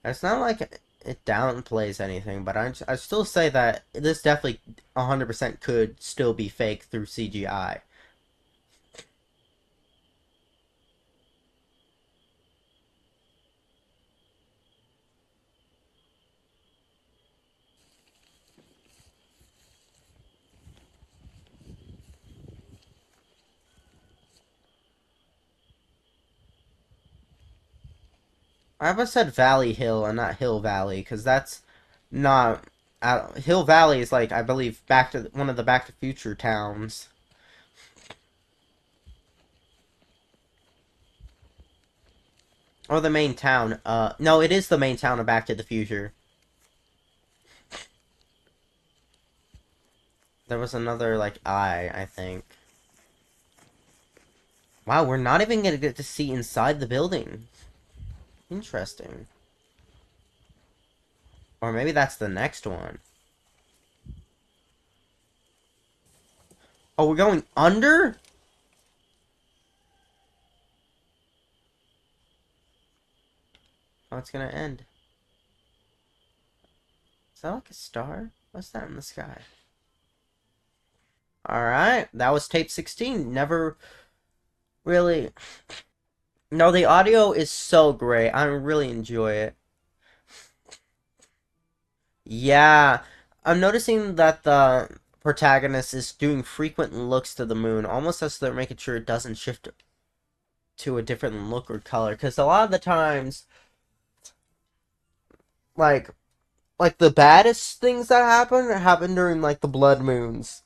It's not like it downplays anything, but I still say that this definitely 100% could still be fake through CGI. I almost said Valley Hill and not Hill Valley, because that's not... Hill Valley is like, I believe, one of the Back to Future towns. Or the main town. No, it is the main town of Back to the Future. There was another, like, I think. Wow, we're not even gonna get to see inside the building. Interesting. Or maybe that's the next one. Oh, we're going under? Oh, it's gonna end. Is that like a star? What's that in the sky? Alright, that was tape 16. Never really... No, the audio is so great. I really enjoy it. Yeah, I'm noticing that the protagonist is doing frequent looks to the moon, almost as they're making sure it doesn't shift to a different look or color. Because a lot of the times, like the baddest things that happen during like the blood moons.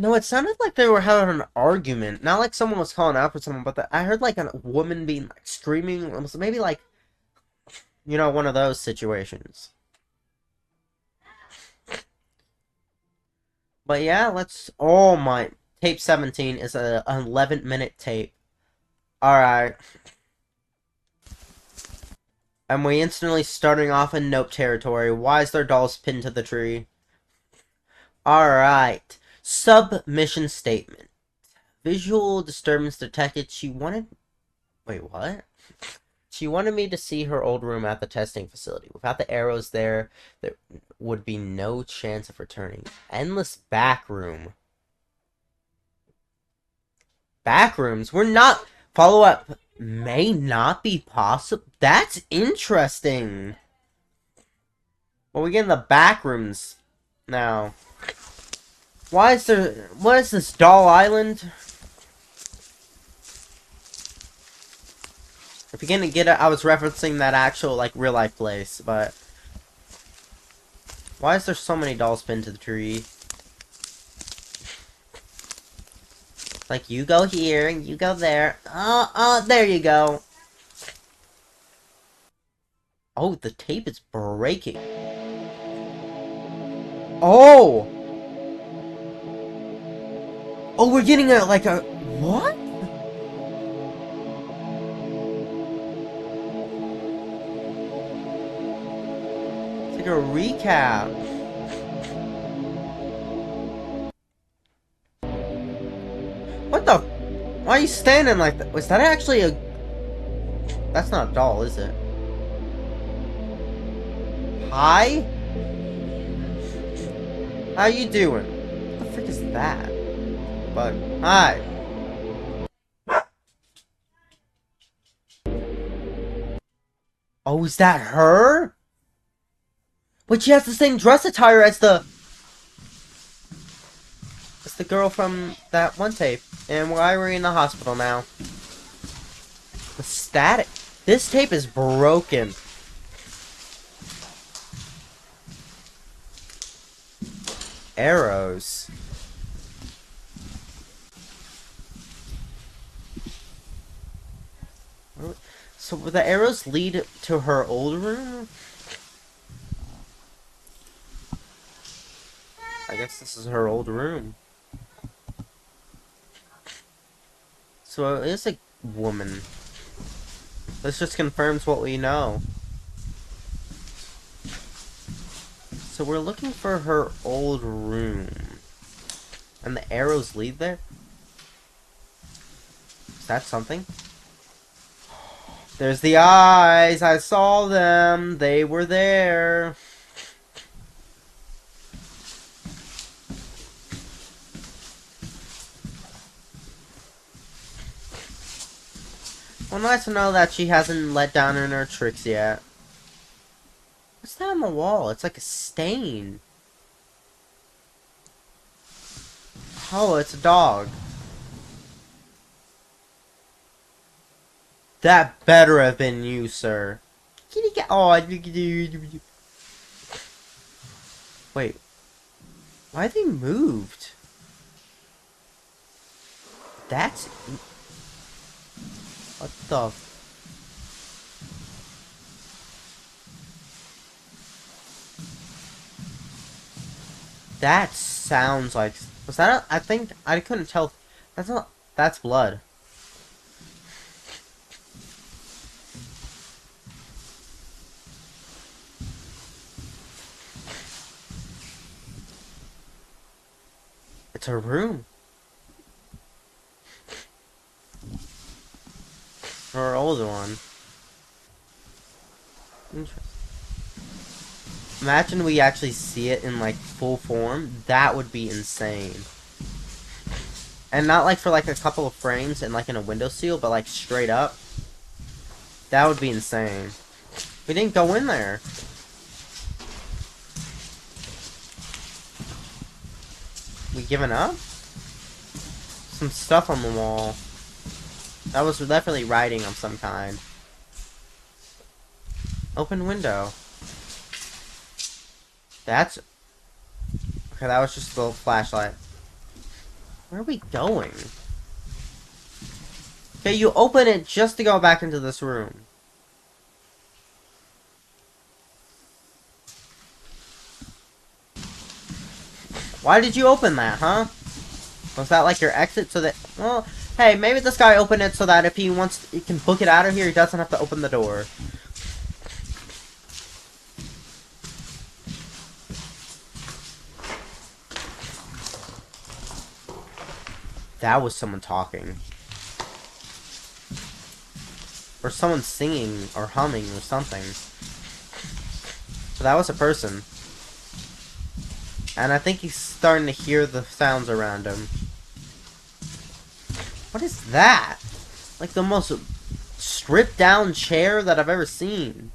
No, it sounded like they were having an argument. Not like someone was calling out for someone, but I heard like a woman being like screaming. It was maybe like, you know, one of those situations. But yeah, let's... Oh my... Tape 17 is an 11-minute tape. Alright. And we instantly starting off in Nope territory. Why is their dolls pinned to the tree? Alright. Submission statement. Visual disturbance detected. She wanted... Wait, what? She wanted me to see her old room at the testing facility. Without the arrows there would be no chance of returning. Endless back room. Backrooms? We're not... Follow-up may not be possible. That's interesting. Well, we get in the backrooms now. Why is there... What is this, Doll Island? If you didn't get it, I was referencing that actual, like, real-life place, but... Why is there so many dolls pinned to the tree? Like, you go here, and you go there. There you go. Oh, the tape is breaking. Oh! Oh, we're getting a, like a... What? It's like a recap. What the... Why are you standing like that? Was that actually a... That's not a doll, is it? Hi? How you doing? What the frick is that? But, hi. Oh, is that her? But she has the same dress attire as the... It's the girl from that one tape. And why are we in the hospital now? The static. This tape is broken. Arrows. So will the arrows lead to her old room? I guess this is her old room. So it is a woman. This just confirms what we know. So we're looking for her old room. And the arrows lead there? Is that something? There's the eyes! I saw them! They were there! Well, nice to know that she hasn't let down in her tricks yet. What's that on the wall? It's like a stain. Oh, it's a dog. That better have been you, sir. Kitty cat. Oh, wait. Why they moved? That's... What the... That sounds like... Was that a... I think... I couldn't tell... That's not... That's blood. It's her room. Her older one. Interesting. Imagine we actually see it in like full form. That would be insane. And not like for like a couple of frames and like in a windowsill, but like straight up. That would be insane. We didn't go in there. We giving up? Some stuff on the wall. That was definitely writing of some kind. Open window. That's... Okay, that was just a little flashlight. Where are we going? Okay, you open it just to go back into this room. Why did you open that, huh? Was that like your exit so that... Well, hey, maybe this guy opened it so that if he wants... He can book it out of here, he doesn't have to open the door. That was someone talking. Or someone singing or humming or something. So that was a person. And I think he's starting to hear the sounds around him. What is that? Like the most stripped down chair that I've ever seen.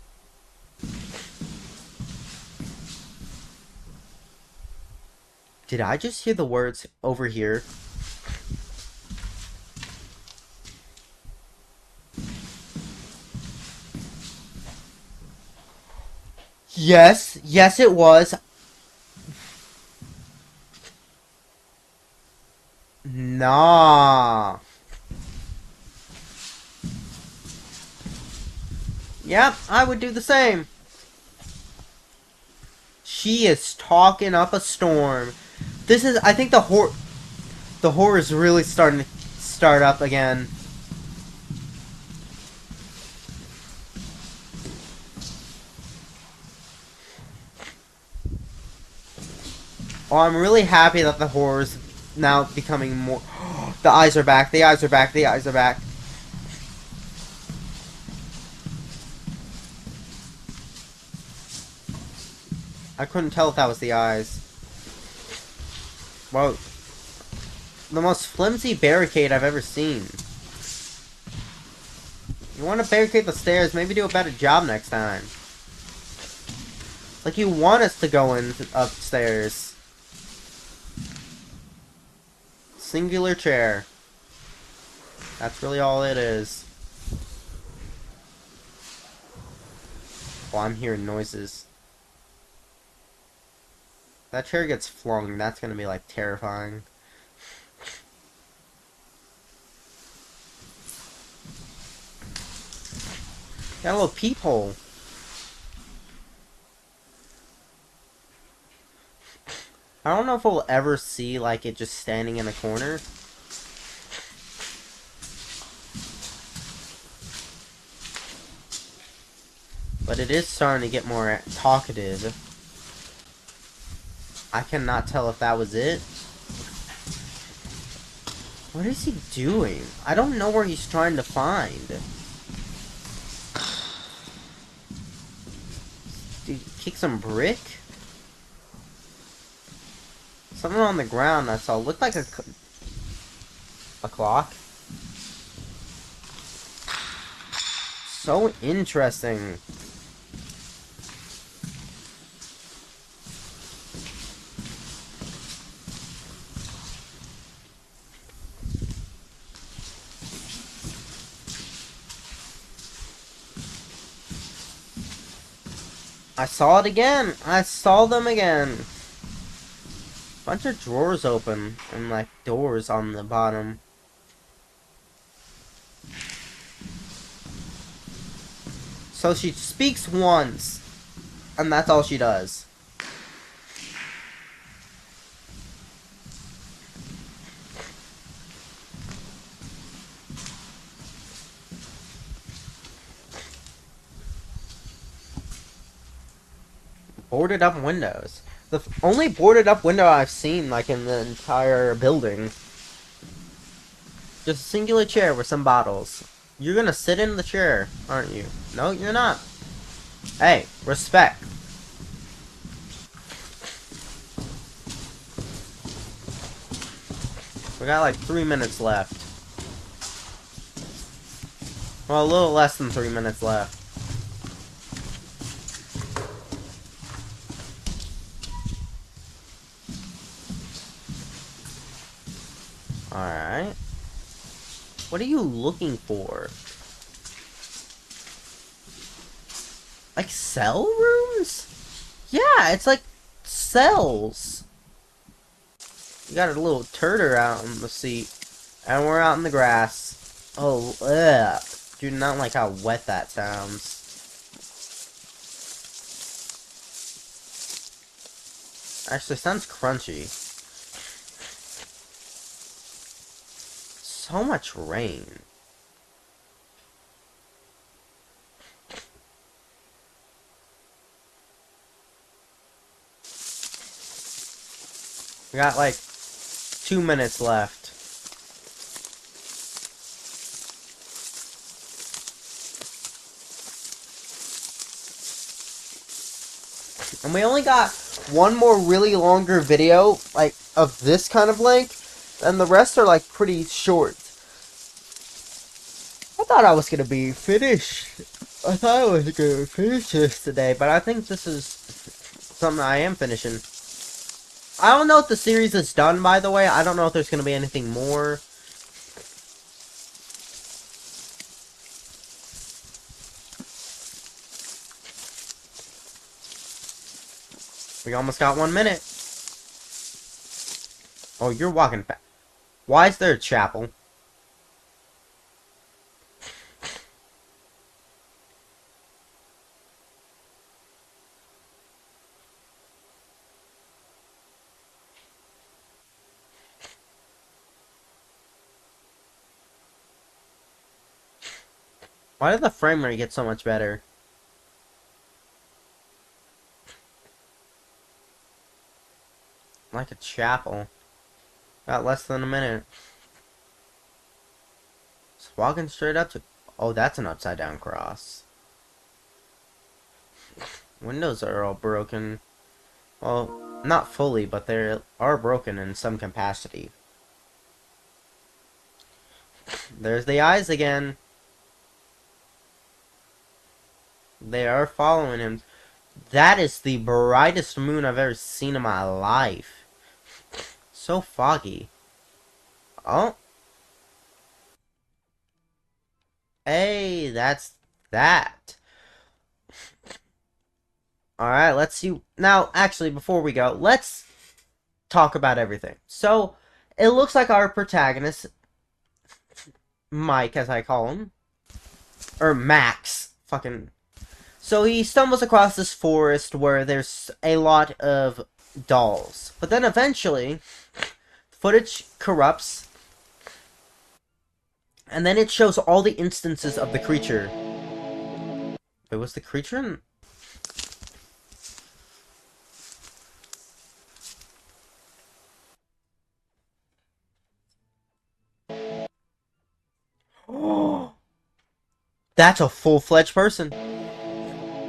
Did I just hear the words over here? Yes, yes it was. Nah. Yep, I would do the same. She is talking up a storm. This is, I think the horror is really starting to start up again. Oh, I'm really happy that the horror's now becoming more... The eyes are back, the eyes are back, the eyes are back. I couldn't tell if that was the eyes. Whoa. The most flimsy barricade I've ever seen. You want to barricade the stairs, maybe do a better job next time. Like you want us to go in upstairs. Singular chair. That's really all it is. Oh, I'm hearing noises. That chair gets flung, that's gonna be like terrifying. Got a little peephole. I don't know if we'll ever see like it just standing in a corner. But it is starting to get more talkative. I cannot tell if that was it. What is he doing? I don't know where he's trying to find. Did he kick some brick? Something on the ground I saw looked like a clock. So interesting. I saw it again. I saw them again. Bunch of drawers open and like doors on the bottom. So she speaks once, and that's all she does. Boarded up windows. The only boarded up window I've seen, like, in the entire building. Just a singular chair with some bottles. You're gonna sit in the chair, aren't you? No, you're not. Hey, respect. We got like 3 minutes left. Well, a little less than 3 minutes left. Alright. What are you looking for? Like cell rooms? Yeah, it's like cells. You got a little turtle out on the seat. And we're out in the grass. Oh, ugh. Do not like how wet that sounds. Actually, sounds crunchy. So much rain. We got like 2 minutes left. And we only got one more really longer video, like, of this kind of length. And the rest are, like, pretty short. I thought I was gonna be finished. I thought I was gonna finish this today, but I think this is something I am finishing. I don't know if the series is done, by the way. I don't know if there's gonna be anything more. We almost got 1 minute. Oh, you're walking fast. Why is there a chapel? Why did the frame rate get so much better? Like a chapel. Got less than a minute. Just walking straight up to... Oh, that's an upside down cross. Windows are all broken. Well, not fully, but they are broken in some capacity. There's the eyes again. They are following him. That is the brightest moon I've ever seen in my life. So foggy. Oh. Hey, that's that. Alright, let's see. Now, actually, before we go, let's talk about everything. So, it looks like our protagonist, Mike, as I call him, or Max, fucking... So he stumbles across this forest where there's a lot of dolls. But then eventually, footage corrupts, and then it shows all the instances of the creature. Wait, was the creature in... That's a full-fledged person.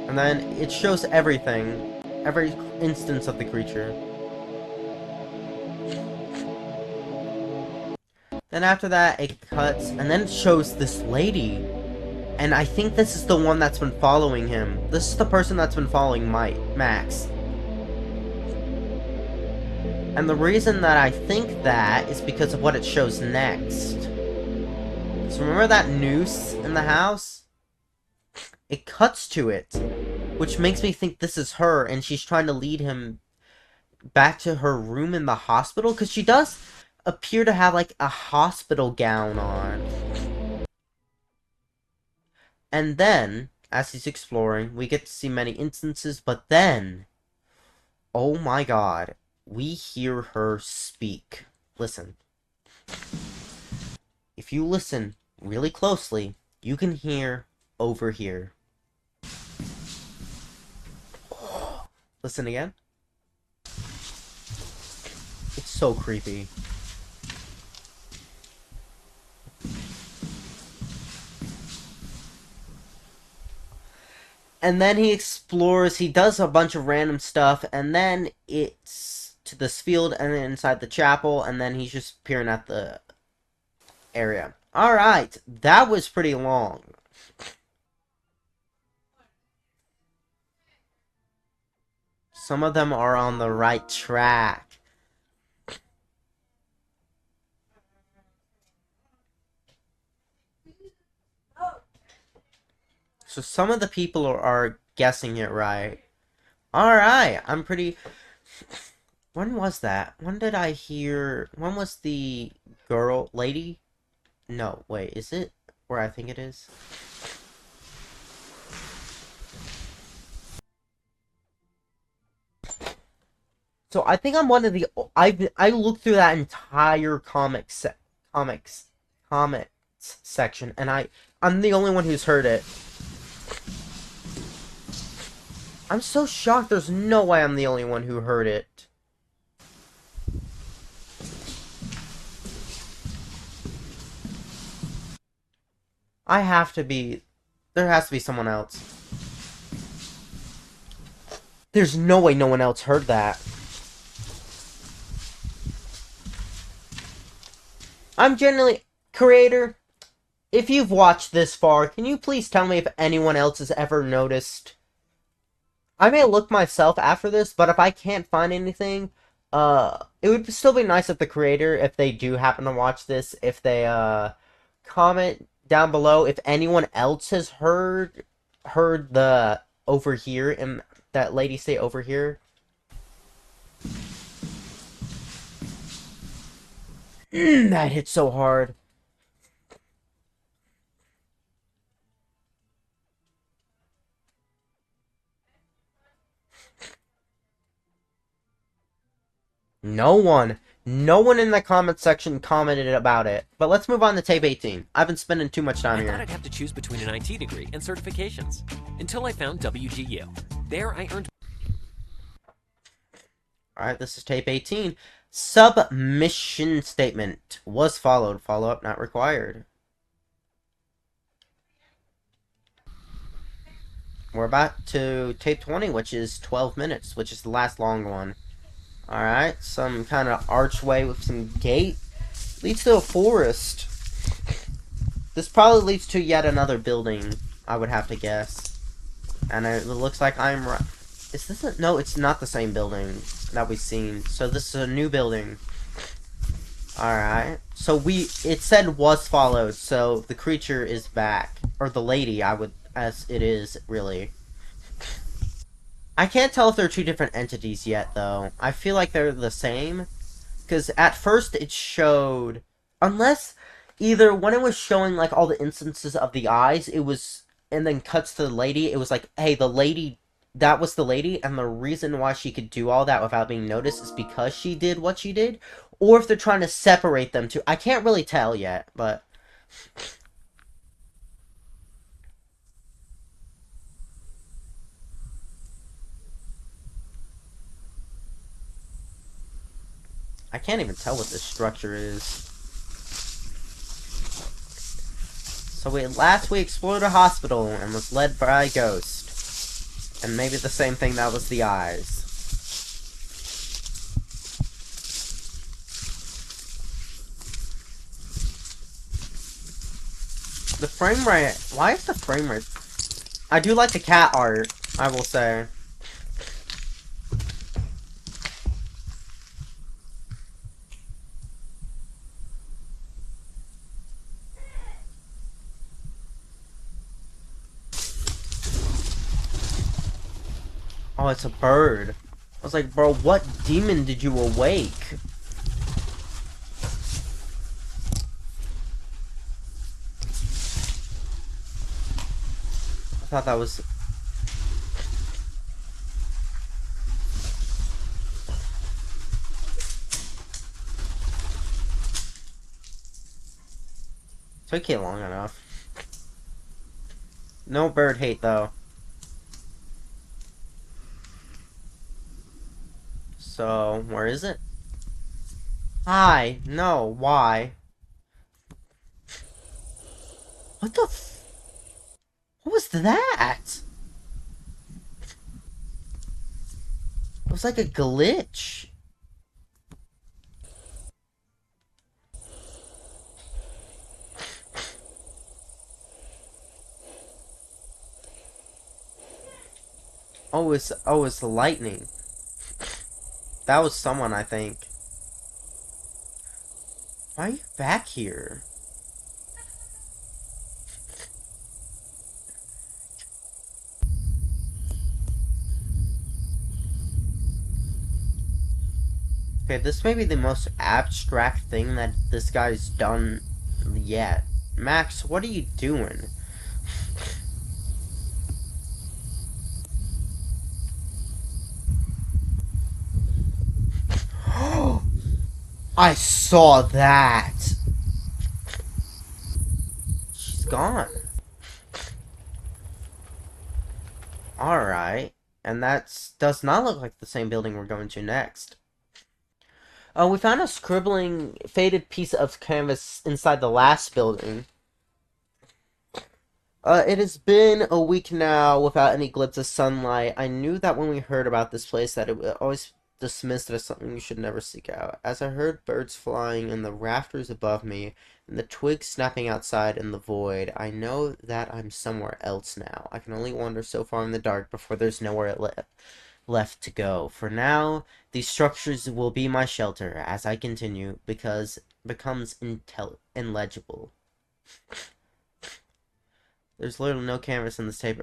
And then it shows everything. Every instance of the creature. Then after that, it cuts, and then it shows this lady. And I think this is the one that's been following him. This is the person that's been following Max. And the reason that I think that is because of what it shows next. So remember that noose in the house? It cuts to it, which makes me think this is her, and she's trying to lead him back to her room in the hospital, because she does appear to have, like, a hospital gown on. And then, as he's exploring, we get to see many instances, but then, oh my god, we hear her speak. Listen. If you listen really closely, you can hear over here. Listen again. It's so creepy. And then he explores, he does a bunch of random stuff, and then it's to this field, and then inside the chapel, and then he's just peering at the area. Alright, that was pretty long. Some of them are on the right track. So some of the people are guessing it right. Alright, I'm pretty... When was that? When did I hear... When was the girl... Lady? No, wait, is it where I think it is? So I think I'm one of the... I looked through that entire comics section, and I'm the only one who's heard it. I'm so shocked there's no way I'm the only one who heard it. I have to be... There has to be someone else. There's no way no one else heard that. I'm genuinely... Creator, if you've watched this far, can you please tell me if anyone else has ever noticed? I may look myself after this, but if I can't find anything, it would still be nice if the creator, if they do happen to watch this, if they comment down below if anyone else has heard the over here and that lady say over here. That hit so hard. No one in the comment section commented about it. But let's move on to tape 18. I've been spending too much time I here. thought I'd have to choose between an IT degree and certifications, until I found WGU. There I earned... Alright, this is tape 18. Submission statement was followed. Follow-up not required. We're about to tape 20, which is 12 minutes, which is the last long one. Alright, some kind of archway with some gate. Leads to a forest. This probably leads to yet another building, I would have to guess. And it looks like I'm right. Is this a... No, it's not the same building that we've seen. So this is a new building. Alright. So it said was followed, so the creature is back. Or the lady, as it is, really. I can't tell if they're two different entities yet, though. I feel like they're the same. Because at first it showed... Unless either when it was showing, like, all the instances of the eyes, it was... And then cuts to the lady, it was like, hey, the lady... That was the lady, and the reason why she could do all that without being noticed is because she did what she did. Or if they're trying to separate them two. I can't really tell yet, but... I can't even tell what this structure is. So last we explored a hospital and was led by a ghost. And maybe the same thing that was the eyes. The frame rate... Why is the frame rate... I do like the cat art, I will say. Oh, it's a bird. I was like, bro, what demon did you awake? I thought that was... Took you long enough. No bird hate, though. So, where is it? Hi. No, why? What the f... What was that? It was like a glitch. Oh, it's the lightning. That was someone, I think. Why are you back here? Okay, this may be the most abstract thing that this guy's done yet. Max, what are you doing? I saw that! She's gone. Alright. And that does not look like the same building we're going to next. We found a scribbling, faded piece of canvas inside the last building. It has been a week now without any glimpse of sunlight. I knew that when we heard about this place that it would always dismissed as something you should never seek out. As I heard birds flying in the rafters above me, and the twigs snapping outside in the void, I know that I'm somewhere else now. I can only wander so far in the dark before there's nowhere left. left to go. For now, these structures will be my shelter as I continue, because it becomes illegible. There's literally no canvas in this tape.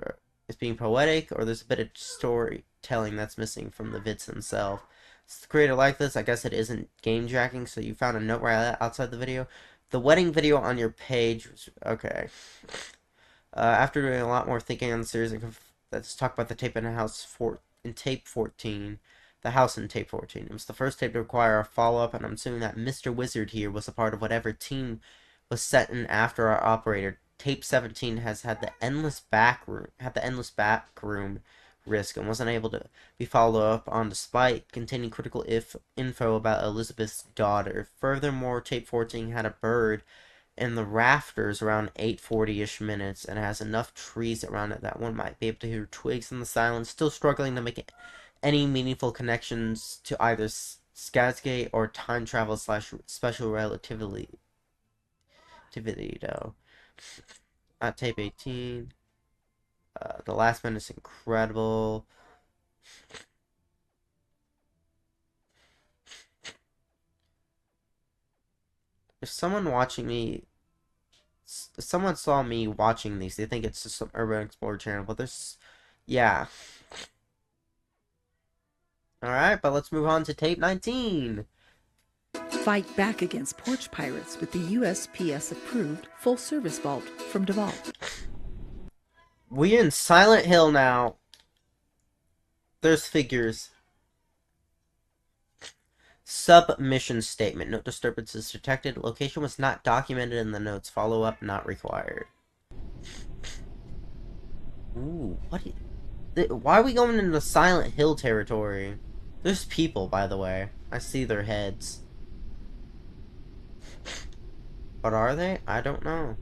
It's being poetic, or there's a bit of storytelling that's missing from the vids themselves. It's the creator like this. I guess it isn't game jacking, so you found a note right outside the video. The wedding video on your page was okay. After doing a lot more thinking on the series, let's talk about the tape in tape 14. The house in tape 14. It was the first tape to require a follow-up, and I'm assuming that Mr. Wizard here was a part of whatever team was set in after our operator. Tape 17 has had the endless back room risk and wasn't able to be followed up on despite containing critical info about Elizabeth's daughter. Furthermore, tape 14 had a bird in the rafters around 8:40-ish minutes and has enough trees around it that one might be able to hear twigs in the silence, still struggling to make any meaningful connections to either Skazgate or time travel / special relativity though. At tape 18, the last minute's incredible. If someone watching me, someone saw me watching these, they think it's just some Urban Explorer channel, but there's, yeah. Alright, but let's move on to tape 19. Fight back against porch pirates with the USPS-approved full-service vault from DeVault. We're in Silent Hill now. There's figures. Submission statement. No disturbances detected. Location was not documented in the notes. Follow-up not required. Ooh, why are we going into Silent Hill territory? There's people, by the way. I see their heads. But are they? I don't know.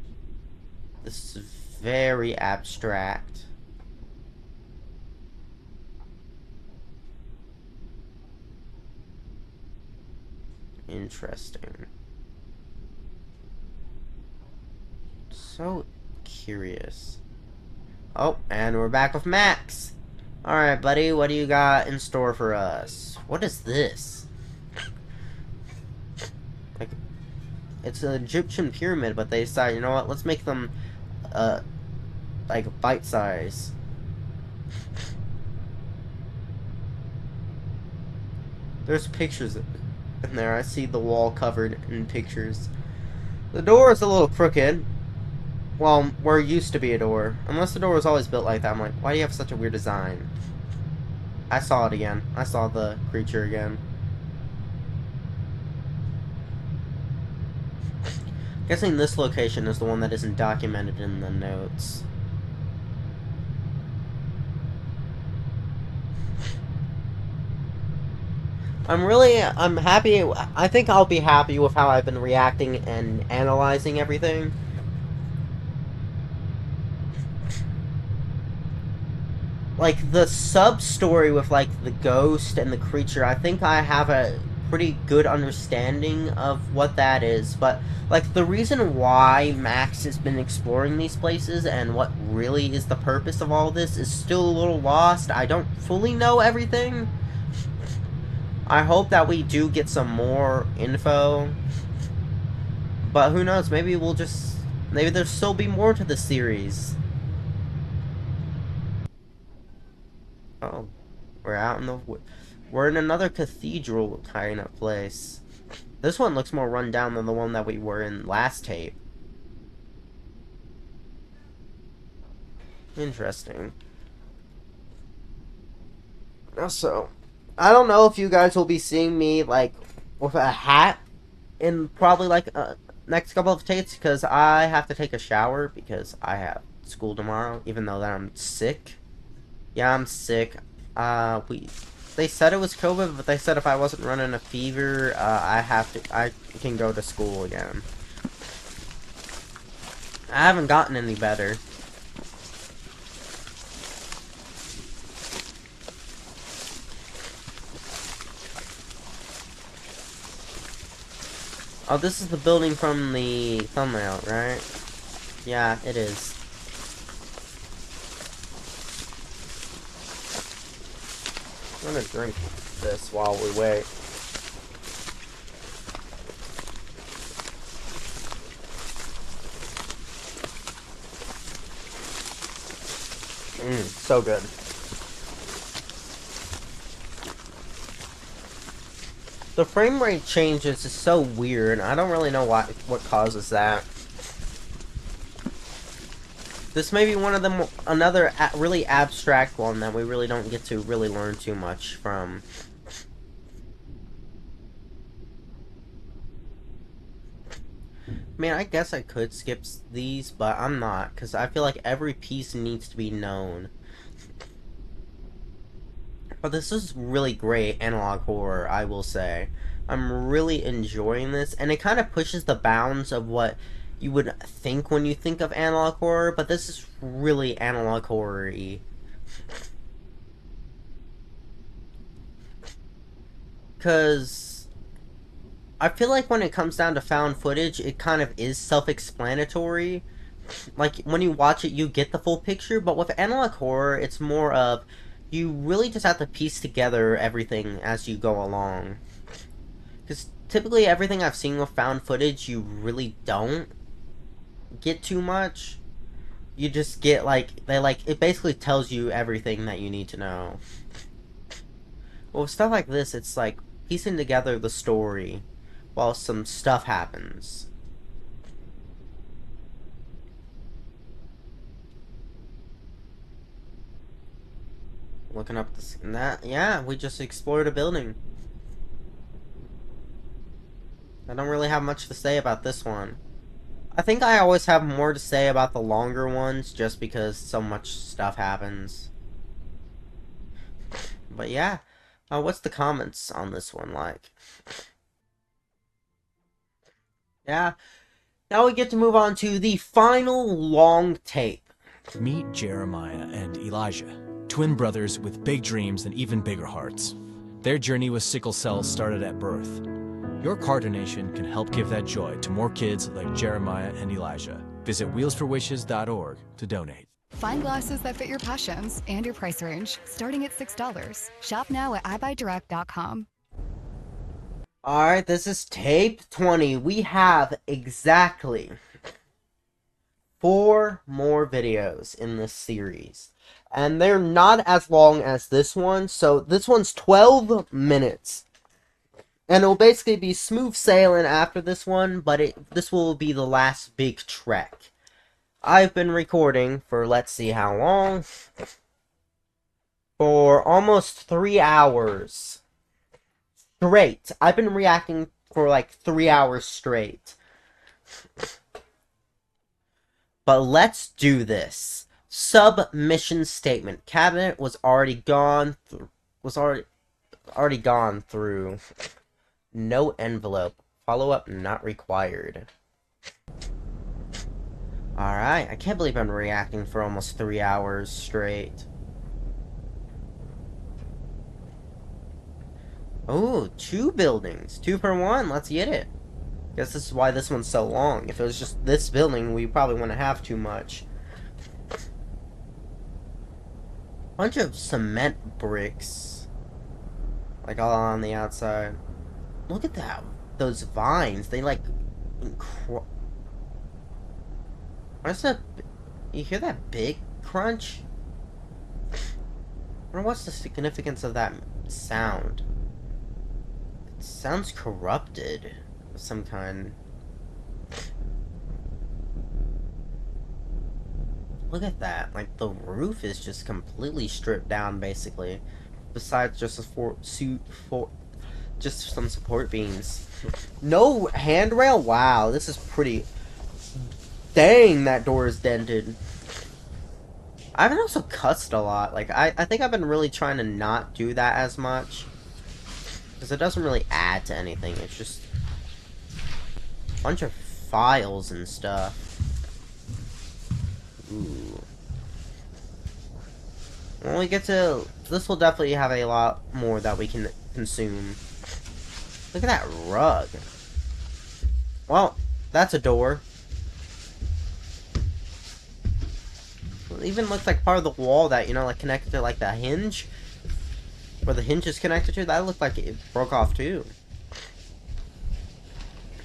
This is very abstract. Interesting. So curious. Oh, and we're back with Max. Alright, buddy, what do you got in store for us? What is this? Like, it's an Egyptian pyramid, but they decided, you know what, let's make them, like, bite size. There's pictures in there. I see the wall covered in pictures. The door is a little crooked. Well, where it used to be a door. Unless the door was always built like that. I'm like, why do you have such a weird design? I saw it again. I saw the creature again. Guessing this location is the one that isn't documented in the notes. I'm happy. I think I'll be happy with how I've been reacting and analyzing everything. Like, the sub-story with, like, the ghost and the creature, I think I have a pretty good understanding of what that is. But, like, the reason why Max has been exploring these places and what really is the purpose of all this is still a little lost. I don't fully know everything. I hope that we do get some more info. But who knows, maybe we'll just... maybe there'll still be more to the series. Oh, we're out in the... we're in another cathedral kind of place. This one looks more run down than the one that we were in last tape. Interesting. Also, I don't know if you guys will be seeing me, like, with a hat in probably, like, next couple of tapes, because I have to take a shower because I have school tomorrow, even though that I'm sick. Yeah, I'm sick. They said it was COVID, but they said if I wasn't running a fever, I can go to school again. I haven't gotten any better. Oh, this is the building from the thumbnail, right? Yeah, it is. I'm gonna drink this while we wait. So good. The frame rate changes is so weird. I don't really know what causes that. This may be one of them, another really abstract one that we really don't get to really learn too much from. I mean, I guess I could skip these, but I'm not, because I feel like every piece needs to be known. But this is really great analog horror, I will say. I'm really enjoying this, and it kind of pushes the bounds of what you would think when you think of analog horror, but this is really analog horror-y. Because I feel like when it comes down to found footage, it kind of is self-explanatory. Like, when you watch it, you get the full picture, but with analog horror, it's more of, you really just have to piece together everything as you go along. Because typically everything I've seen with found footage, you really don't get too much. You just get, like, it basically tells you everything that you need to know. Well, with stuff like this, it's like piecing together the story while some stuff happens. Looking up this and that. Yeah, we just explored a building. I don't really have much to say about this one. I think I always have more to say about the longer ones just because so much stuff happens. But yeah, what's the comments on this one like? Yeah, now we get to move on to the final long tape. Meet Jeremiah and Elijah, twin brothers with big dreams and even bigger hearts. Their journey with sickle cell started at birth. Your car donation can help give that joy to more kids like Jeremiah and Elijah. Visit wheelsforwishes.org to donate. Find glasses that fit your passions and your price range, starting at $6. Shop now at iBuyDirect.com. Alright, this is tape 20. We have exactly 4 more videos in this series. And they're not as long as this one, so this one's 12 minutes. And it'll basically be smooth sailing after this one, but this will be the last big trek. I've been recording for, let's see how long, for almost 3 hours straight. I've been reacting for like 3 hours straight. But let's do this. Submission statement. Cabinet was already gone through. No envelope. Follow-up not required. Alright, I can't believe I'm reacting for almost 3 hours straight. Oh, 2 buildings. 2 for 1. Let's get it. Guess this is why this one's so long. If it was just this building, we probably wouldn't have too much. Bunch of cement bricks. Like all on the outside. Look at that. Those vines. They like... What's that? You hear that big crunch? I wonder what's the significance of that sound. It sounds corrupted of some kind. Look at that. Like, the roof is just completely stripped down, basically. Besides just just some support beams. No handrail? Wow, this is pretty... Dang, that door is dented. I've been also cussed a lot. Like, I think I've been really trying to not do that as much. Because it doesn't really add to anything. It's just a bunch of files and stuff. Ooh. When we get to... This will definitely have a lot more that we can consume. Look at that rug. Well, that's a door. It even looks like part of the wall that, you know, like connected to like the hinge. Where the hinge is connected to? That looked like it broke off too.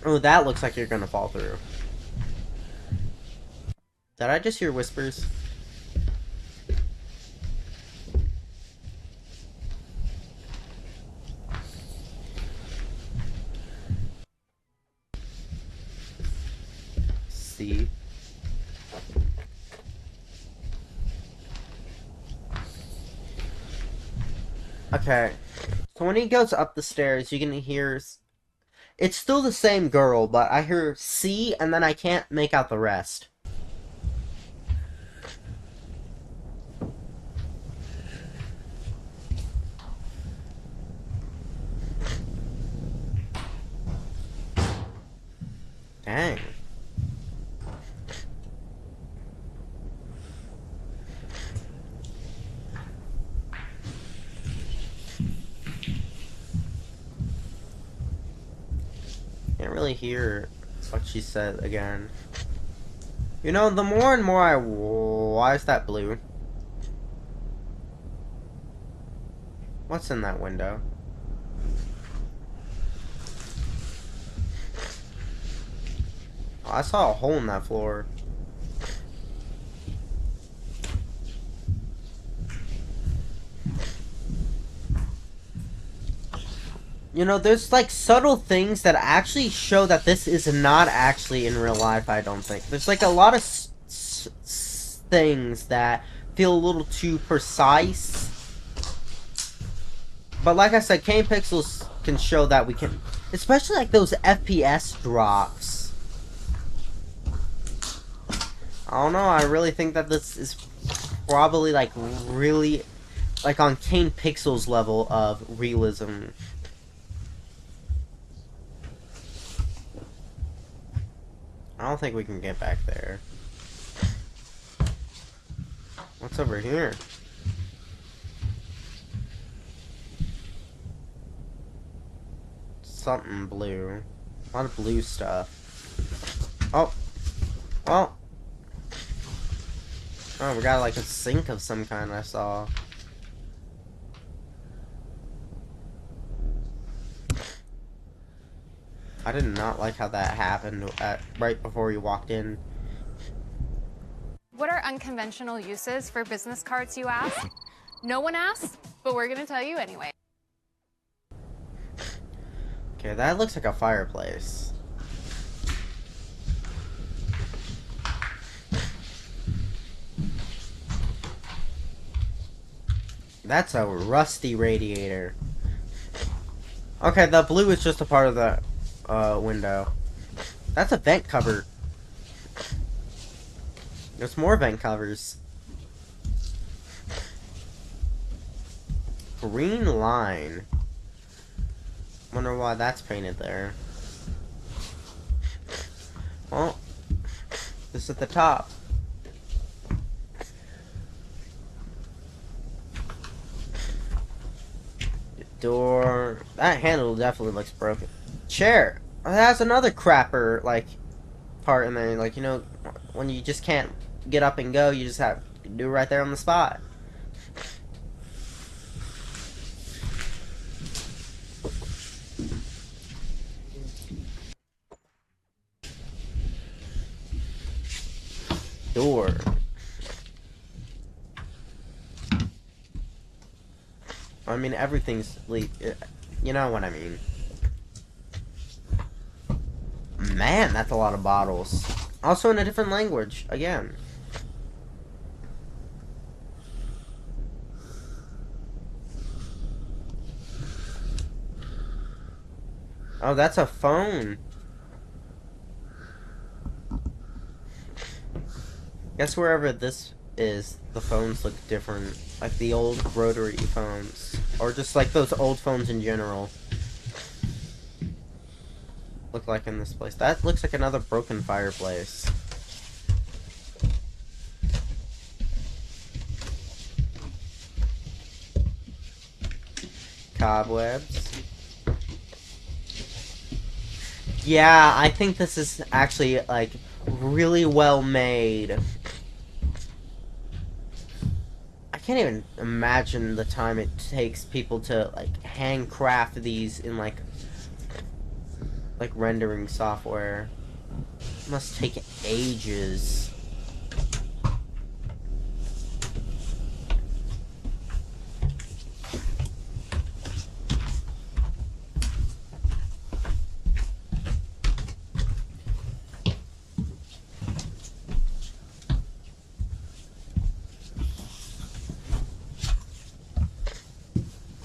Oh, that looks like you're gonna fall through. Did I just hear whispers? See? Okay. So when he goes up the stairs, you can hear... It's still the same girl, but I hear C, and then I can't make out the rest. Dang. Can't really hear what she said again. You know, the more and more I... Why is that blue? What's in that window? Oh, I saw a hole in that floor. You know, there's like subtle things that actually show that this is not actually in real life, I don't think. There's like a lot of things that feel a little too precise. But like I said, Kane Pixels can show that we can... Especially like those FPS drops. I don't know, I really think that this is probably like really... Like on Kane Pixels level of realism. I don't think we can get back there. What's over here? Something blue. A lot of blue stuff. Oh. Well. Oh, we got like a sink of some kind I saw. I did not like how that happened right before you walked in. What are unconventional uses for business cards, you ask? No one asks, but we're gonna tell you anyway. Okay, that looks like a fireplace. That's a rusty radiator. Okay, the blue is just a part of the window. That's a vent cover. There's more vent covers. Green line. Wonder why that's painted there. Well, this is at the top. Door. That handle definitely looks broken. Chair. It has another crapper, like, part in there. Like, you know, when you just can't get up and go, you just have to do it right there on the spot. Door. I mean, everything's you know what I mean. Man, that's a lot of bottles. Also in a different language, again. Oh, that's a phone. Guess wherever this is, the phones look different. Like the old rotary phones. Or just like those old phones in general. Look like in this place. That looks like another broken fireplace. Cobwebs. Yeah, I think this is actually like really well made. I can't even imagine the time it takes people to like handcraft these in like rendering software. It must take ages.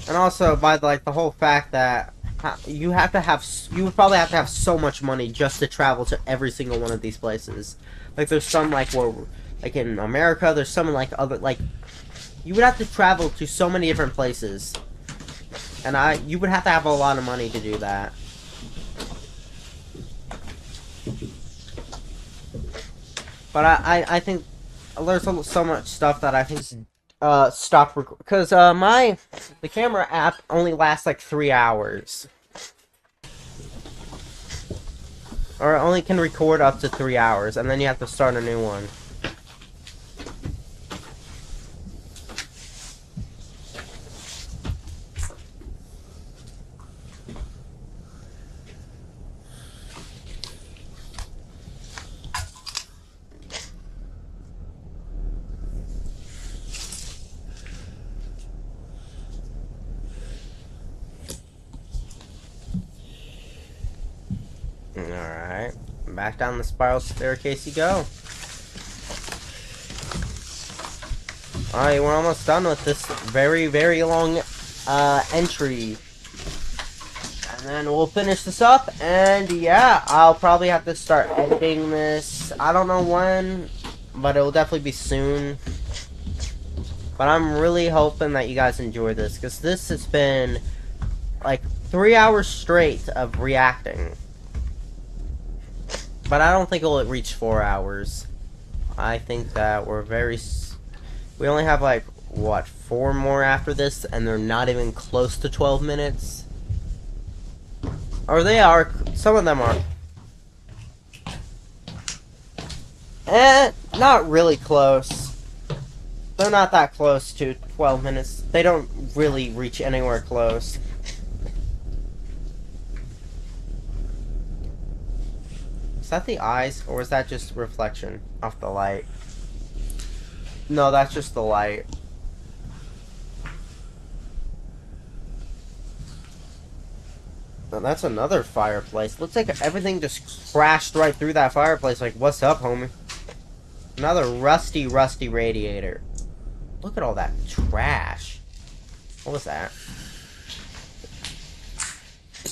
And also, by like the whole fact that you would probably have to have so much money just to travel to every single one of these places. Like there's some like where, like in America, there's some like other like, you would have to travel to so many different places, and you would have to have a lot of money to do that. But I think there's so much stuff that I think stop because the camera app only lasts like 3 hours, or it only can record up to 3 hours, and then you have to start a new one. Alright, back down the spiral staircase you go. Alright, we're almost done with this very, very long entry. And then we'll finish this up, and yeah, I'll probably have to start editing this. I don't know when, but it will definitely be soon. But I'm really hoping that you guys enjoy this, because this has been like 3 hours straight of reacting. But I don't think it'll reach 4 hours. I think that we only have like, what, 4 more after this, and they're not even close to 12 minutes. Or they are, some of them are. Not really close. They're not that close to 12 minutes. They don't really reach anywhere close. Is that the eyes, or is that just reflection off the light? No, that's just the light. Oh, that's another fireplace. Looks like everything just crashed right through that fireplace. Like, what's up, homie? Another rusty radiator. Look at all that trash. What was that?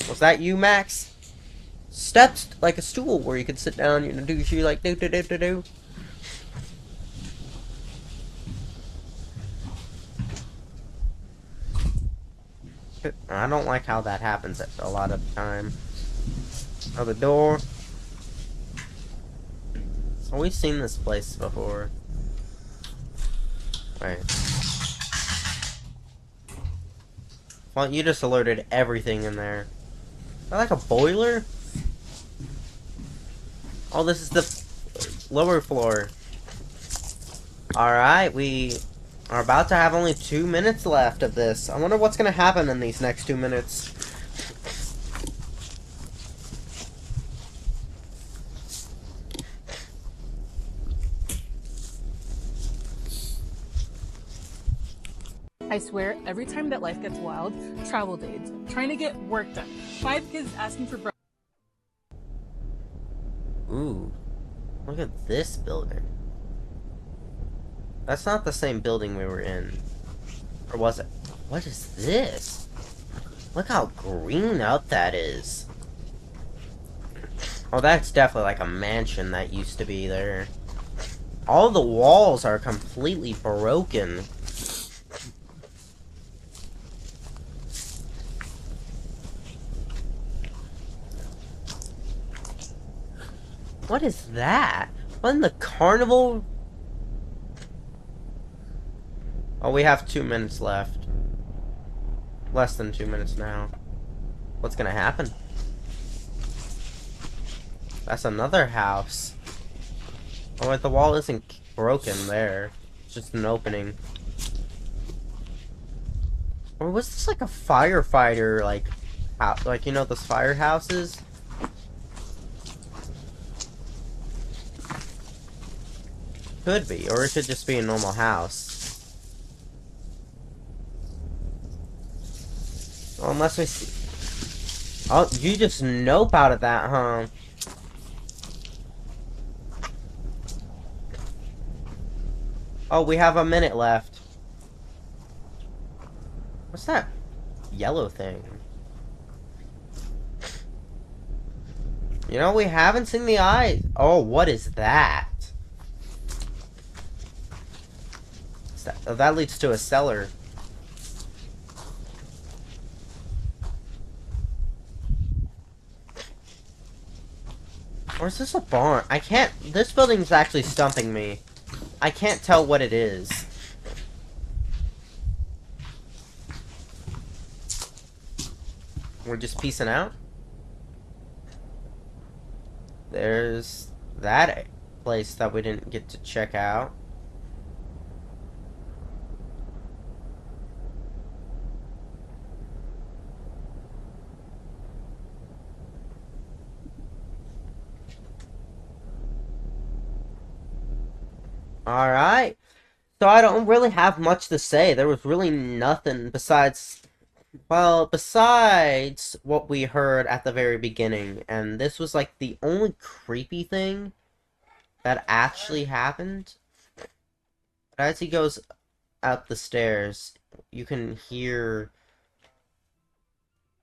Was that you, Max? Steps like a stool where you could sit down, you know, do like do. I don't like how that happens a lot of the time. Oh, the door. Oh, we've seen this place before. Right. Well, you just alerted everything in there. Is that like a boiler? Oh, this is the lower floor. Alright, we are about to have only 2 minutes left of this. I wonder what's going to happen in these next 2 minutes. I swear, every time that life gets wild, travel dates, trying to get work done, 5 kids asking for breakfast. Ooh, look at this building. That's not the same building we were in. Or was it? What is this? Look how green up that is. Oh, that's definitely like a mansion that used to be there. All the walls are completely broken. What is that? What in the carnival? Oh, we have 2 minutes left. Less than 2 minutes now. What's gonna happen? That's another house. Oh, wait, the wall isn't broken there. It's just an opening. Or was this like a firefighter, like, like, you know, those firehouses? Could be, or it could just be a normal house. Well, unless we see... Oh, you just nope out of that, huh? Oh, we have a minute left. What's that yellow thing? You know, we haven't seen the eyes. Oh, what is that? Oh, that leads to a cellar. Or is this a barn? I can't... This building's actually stumping me. I can't tell what it is. We're just peacing out? There's that place that we didn't get to check out. Alright. So I don't really have much to say. There was really nothing besides... Well, besides what we heard at the very beginning. And this was like the only creepy thing that actually happened. But as he goes up the stairs, you can hear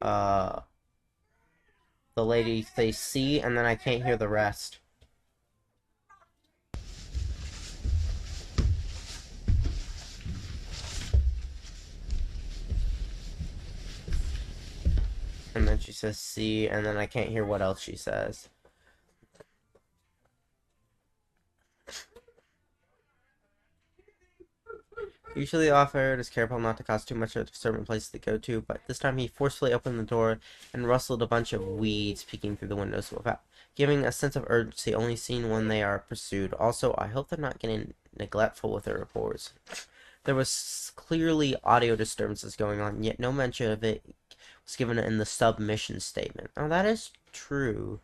the lady say "see," and then I can't hear the rest. And then she says "see," and then I can't hear what else she says. Usually the offer is careful not to cause too much of a disturbing place to go to, but this time he forcefully opened the door and rustled a bunch of weeds peeking through the windows without giving a sense of urgency only seen when they are pursued. Also, I hope they're not getting neglectful with their reports. There was clearly audio disturbances going on, yet no mention of it was given in the submission statement. Oh, that is true.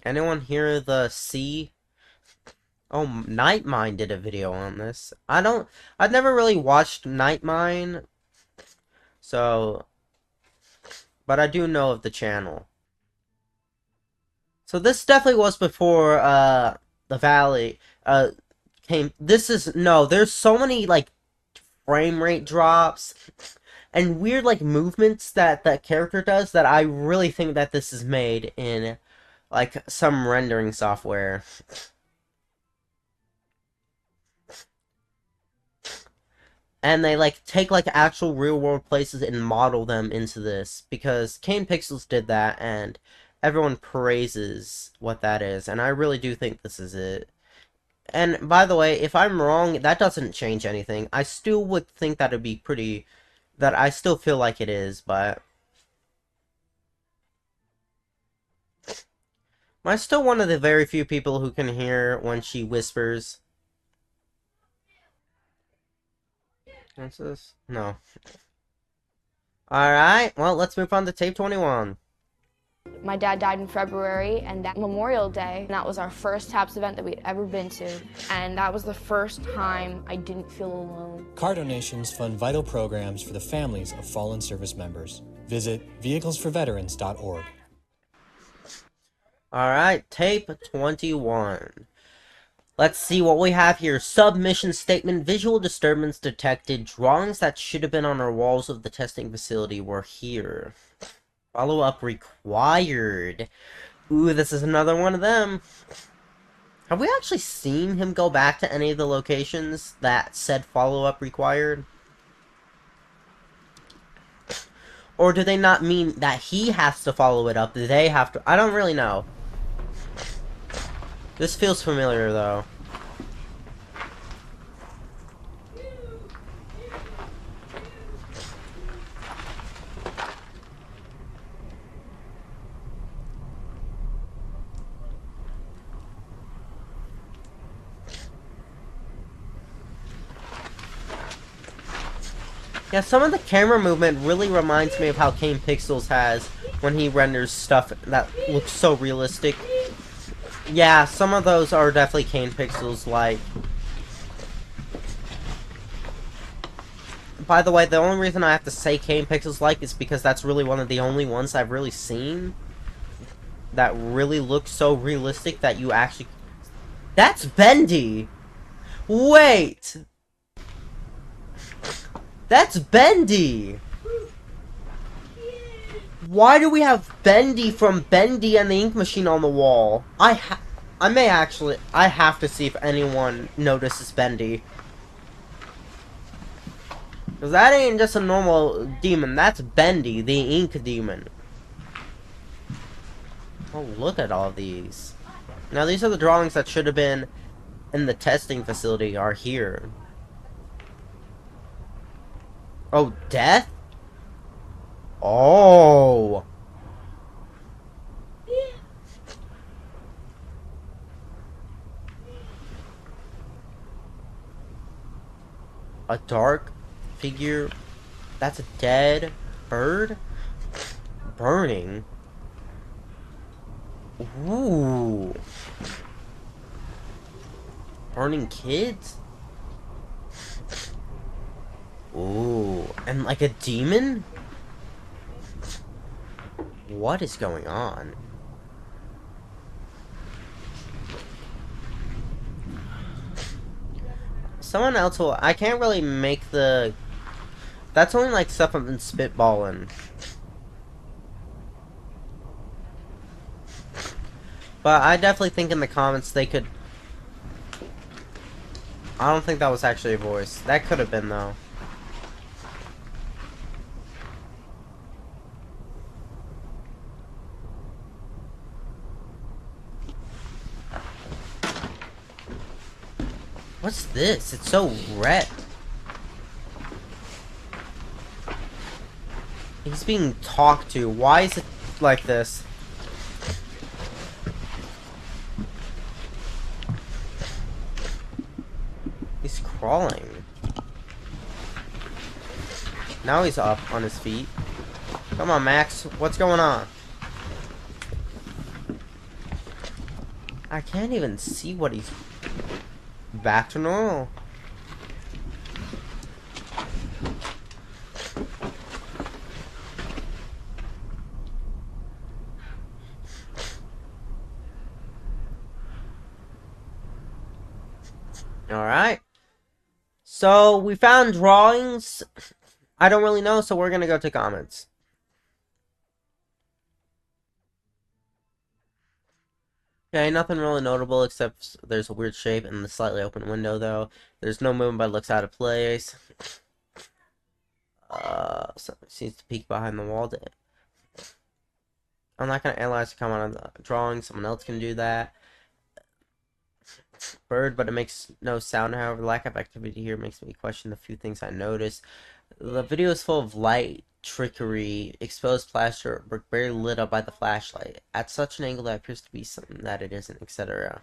Anyone hear the "see"? Oh, Nightmine did a video on this. I've never really watched Nightmine, so, but I do know of the channel. So this definitely was before, the Valley, came, there's so many, like, frame rate drops, and weird, like, movements that that character does that I really think that this is made in, like, some rendering software. And they, like, take, like, actual real-world places and model them into this. Because Kane Pixels did that, and everyone praises what that is. And I really do think this is it. And, by the way, if I'm wrong, that doesn't change anything. I still would think that it'd be pretty... That I still feel like it is, but... I'm still one of the very few people who can hear when she whispers. What's this? No. Alright, well, let's move on to tape 21. My dad died in February, and that Memorial Day, that was our first TAPS event that we'd ever been to, and that was the first time I didn't feel alone. Car donations fund vital programs for the families of fallen service members. Visit vehiclesforveterans.org. Alright, tape 21. Let's see what we have here. Submission statement. Visual disturbance detected. Drawings that should have been on our walls of the testing facility were here. Follow-up required. Ooh, this is another one of them. Have we actually seen him go back to any of the locations that said follow-up required? Or do they not mean that he has to follow it up? They have to... I don't really know. This feels familiar, though. Yeah, some of the camera movement really reminds me of how Kane Pixels has when he renders stuff that looks so realistic. Yeah, some of those are definitely Kane Pixels like. By the way, the only reason I have to say Kane Pixels like is because that's really one of the only ones I've really seen that really looks so realistic that you actually... That's Bendy! Wait! That's Bendy! Why do we have Bendy from Bendy and the Ink Machine on the wall? I have to see if anyone notices Bendy. Because that ain't just a normal demon, that's Bendy, the ink demon. Oh, look at all these. Now, these are the drawings that should have been in the testing facility are here. Oh, death? Oh! A dark figure? That's a dead bird? Burning? Ooh. Burning kids? Ooh. And like a demon? What is going on? Someone else will... I can't really make the... That's only like stuff I've been spitballing. But I definitely think in the comments they could... I don't think that was actually a voice. That could have been, though. What's this? It's so red. He's being talked to. Why is it like this? He's crawling. Now he's up on his feet. Come on, Max. What's going on? I can't even see what he's... Back to normal. Alright. So, we found drawings. I don't really know, so we're gonna go to comments. Okay, nothing really notable except there's a weird shape in the slightly open window, though. There's no movement, but it looks out of place. Something seems to peek behind the wall. I'm not gonna analyze the comment on the drawing. Someone else can do that. Bird, but it makes no sound. However, the lack of activity here makes me question the few things I noticed. The video is full of light trickery, exposed plaster, brick barely lit up by the flashlight at such an angle that appears to be something that it isn't, etc.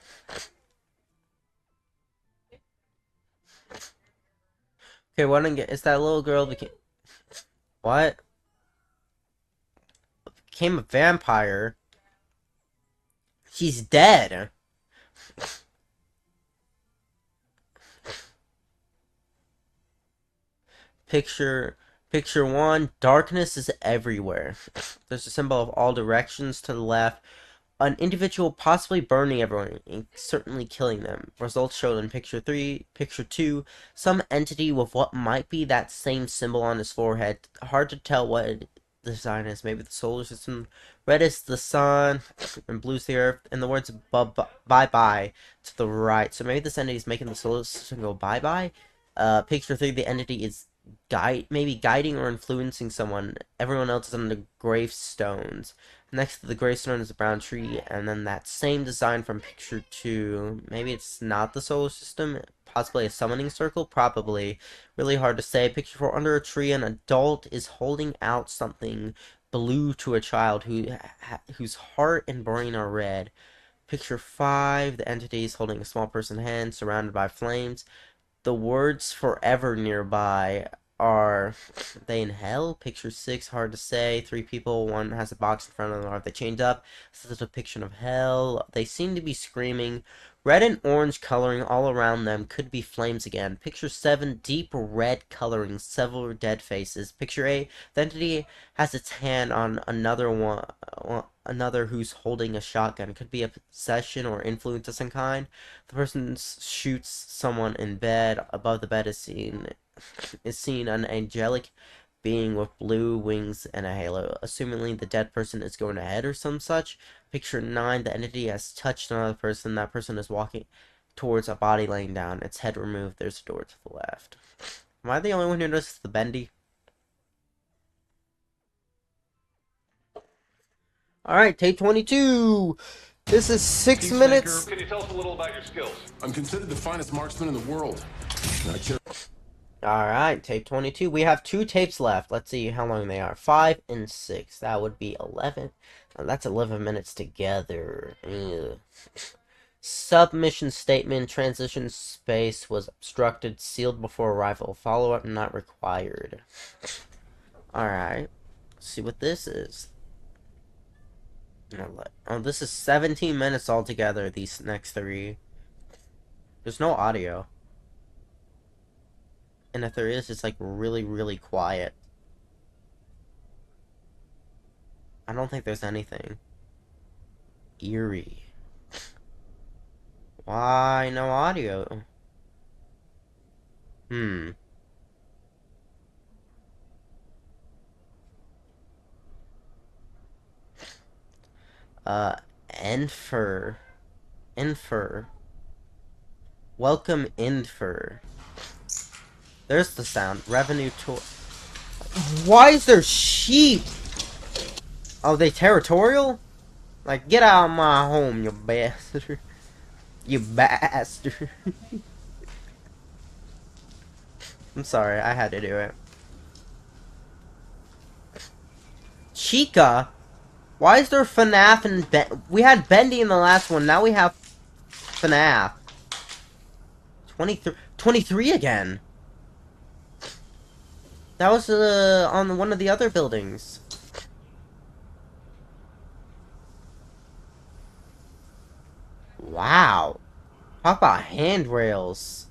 Okay, what is that little girl became... What? Became a vampire? She's dead. Picture 1, darkness is everywhere. There's a symbol of all directions to the left. An individual possibly burning everyone, and certainly killing them. Results showed in picture 3. Picture 2, some entity with what might be that same symbol on his forehead. Hard to tell what the sign is. Maybe the solar system. Red is the sun, and blue is the earth. And the words bye-bye to the right. So maybe this entity is making the solar system go bye-bye. Picture 3, the entity is maybe guiding or influencing someone. Everyone else is on the gravestones. Next to the gravestone is a brown tree, and then that same design from picture 2. Maybe it's not the solar system, possibly a summoning circle, probably. Really hard to say. Picture 4, under a tree, an adult is holding out something blue to a child whose heart and brain are red. Picture 5, the entity is holding a small person's hand surrounded by flames. The words forever nearby Are they in hell? Picture 6, hard to say. 3 people, one has a box in front of them. Are they chained up? This is a depiction of hell. They seem to be screaming. Red and orange coloring all around them. Could be flames again. Picture 7, deep red coloring. Several dead faces. Picture 8, the entity has its hand on another who's holding a shotgun. Could be a possession or influence of some kind. The person shoots someone in bed. Above the bed is seen an angelic being with blue wings and a halo. Assumingly the dead person is going ahead or some such. Picture 9, the entity has touched another person. That person is walking towards a body laying down. Its head removed. There's a door to the left. Am I the only one who noticed the bendy? Alright, tape 22! This is 6 minutes. Can you tell us a little about your skills? I'm considered the finest marksman in the world. Alright, tape 22. We have 2 tapes left. Let's see how long they are. 5 and 6. That would be 11. That's 11 minutes together. Ugh. Submission statement. Transition space was obstructed. Sealed before arrival. Follow-up not required. Alright. Let's see what this is. Oh, this is 17 minutes altogether, these next 3. There's no audio. And if there is, it's like really, really quiet. I don't think there's anything. Eerie. Why no audio? Enfer. Welcome, Enfer. There's the sound. Revenue tour. Why is there sheep? Oh, they territorial? Like, get out of my home, you bastard. You bastard. I'm sorry, I had to do it. Chica? Why is there FNAF and we had Bendy in the last one, now we have FNAF. 23 again. That was on one of the other buildings. Wow. Talk about handrails.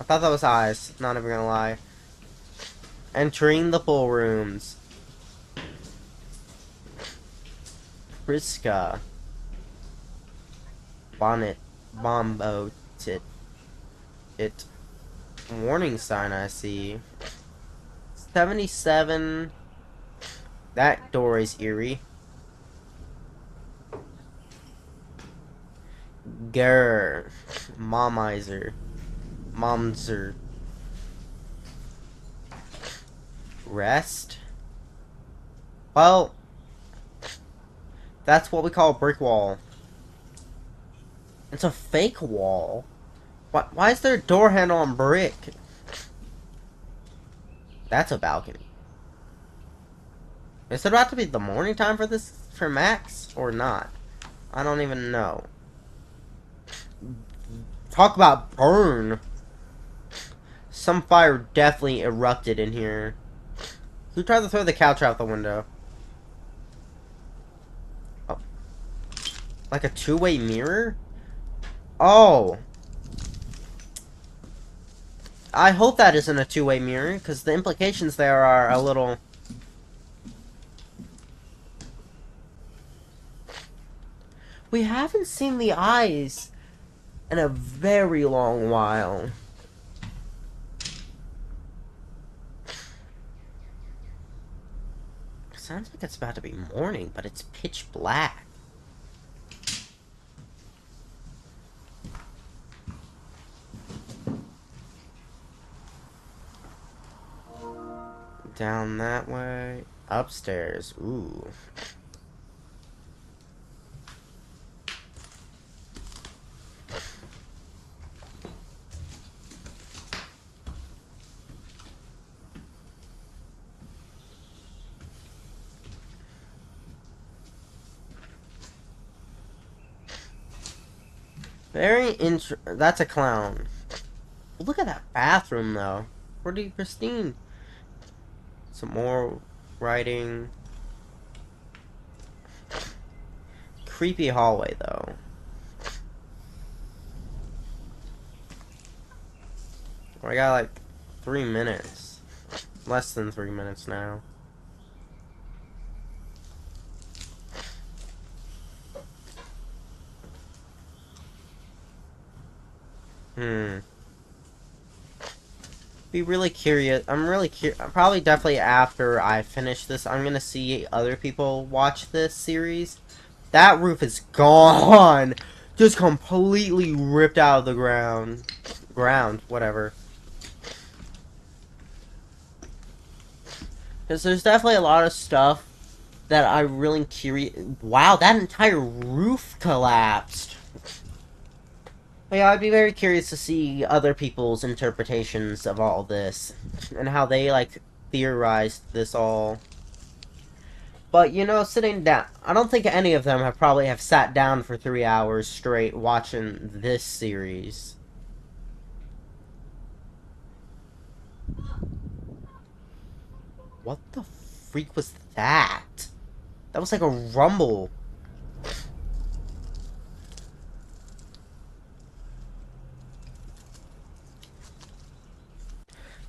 I thought that was eyes, not even gonna lie. Entering the ballrooms. Briscoe. Bonnet. Bombo. It. Warning sign I see. 77. That door is eerie. Grr. Momizer. Momser. Rest. Well, that's what we call a brick wall. It's a fake wall. Why is there a door handle on brick? That's a balcony. Is it about to be the morning time for this, for Max, or not? I don't even know. Talk about burn. Some fire definitely erupted in here. Who tried to throw the couch out the window? Oh. Like a two-way mirror? Oh. I hope that isn't a two-way mirror, because the implications there are a little... We haven't seen the eyes in a very long while. Sounds like it's about to be morning, but it's pitch black. Down that way. Upstairs. Ooh. That's a clown. Look at that bathroom, though. Pretty pristine. Some more writing. Creepy hallway, though. I got like 3 minutes. Less than 3 minutes now. Be really curious. I'm really curious. Probably definitely after I finish this, I'm gonna see other people watch this series. That roof is gone! Just completely ripped out of the ground. Whatever. Because there's definitely a lot of stuff that I'm really curious. Wow, that entire roof collapsed. But yeah, I'd be very curious to see other people's interpretations of all this. And how they, like, theorized this all. But, you know, sitting down, I don't think any of them probably have sat down for 3 hours straight watching this series. What the freak was that? That was like a rumble.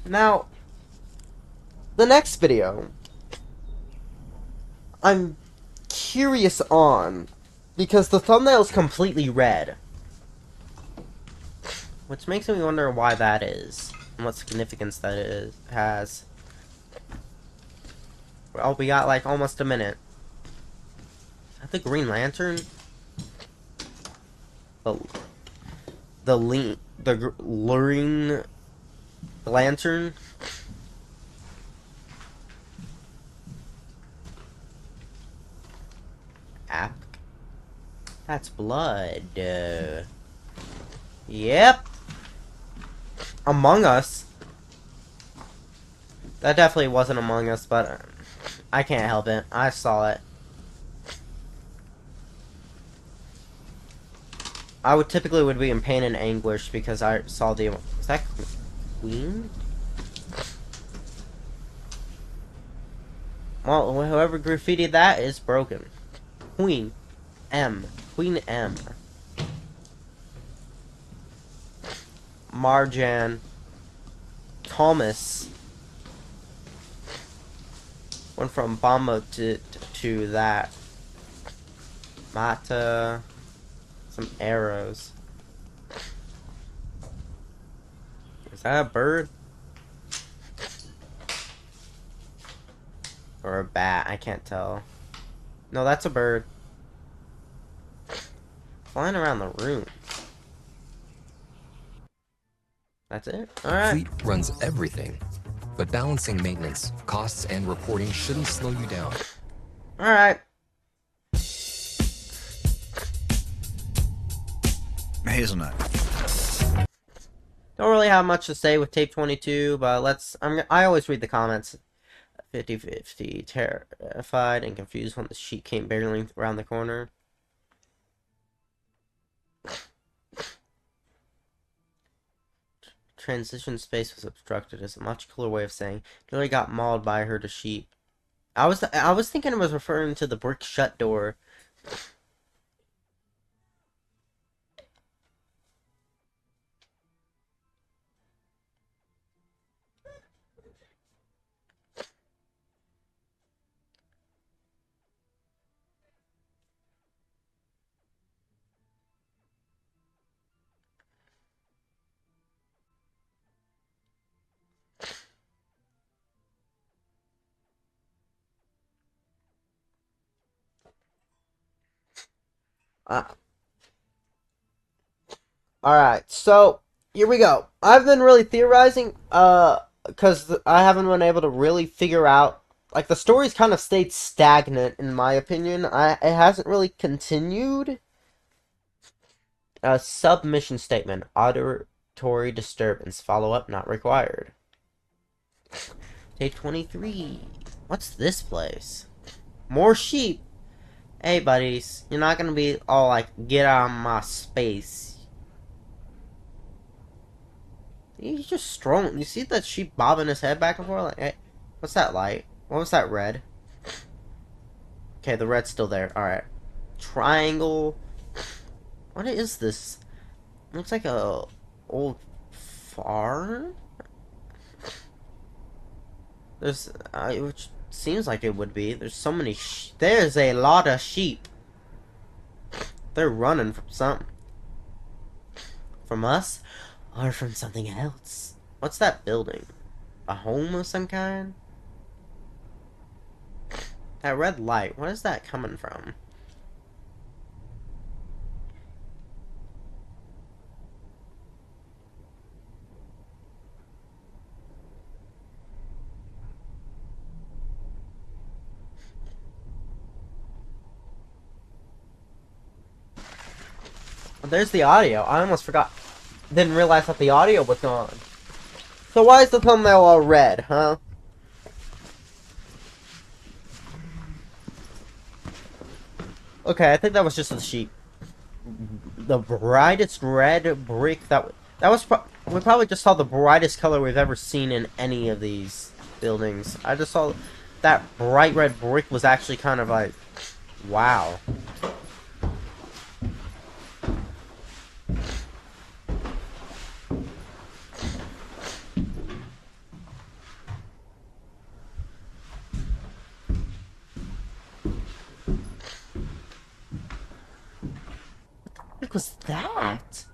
Now, the next video, I'm curious on, because the thumbnail is completely red. Which makes me wonder why that is, and what significance that has. Well, we got like almost a minute. Is that the Green Lantern? The luring lantern? App. That's blood. Yep. Among Us. That definitely wasn't Among Us, but I can't help it. I saw it. I would typically be in pain and anguish because I saw the... Is that Queen? Well, whoever graffitied that is broken. Queen M. Queen M. Marjan. Thomas. Went from Bomba to that. Mata. Some arrows. Is that a bird? Or a bat? I can't tell. No, that's a bird. Flying around the room. That's it? Alright. Fleet runs everything, but balancing maintenance, costs, and reporting shouldn't slow you down. Alright. Hazelnut. Don't really have much to say with tape 22, but I always read the comments. 50-50, terrified and confused when the sheet came barreling around the corner. Transition space was obstructed is a much cooler way of saying nearly got mauled by a herd of sheep. I was thinking it was referring to the brick shut door. Alright, so here we go. I've been really theorizing, because I haven't been able to really figure out, like, the story's kind of stayed stagnant, in my opinion. It hasn't really continued. Submission statement. Auditory disturbance. Follow-up not required. Day 23. What's this place? More sheep. Hey, buddies. You're not gonna be all like, get out of my space. He's just strolling. You see that sheep bobbing his head back and forth? Like, hey, What's that light? What was that red? Okay, the red's still there. Alright. Triangle. What is this? Looks like a old farm? There's, which seems like it would be. There's so many there's a lot of sheep. They're running from something. From us? Or from something else? What's that building? A home of some kind? That red light, what is that coming from? Well, there's the audio. I almost forgot. Didn't realize that the audio was on. So why is the thumbnail all red, huh? Okay, I think that was just the sheep. The brightest red brick that was we probably just saw the brightest color we've ever seen in any of these buildings. I just saw that bright red brick was actually kind of like, wow. What was that?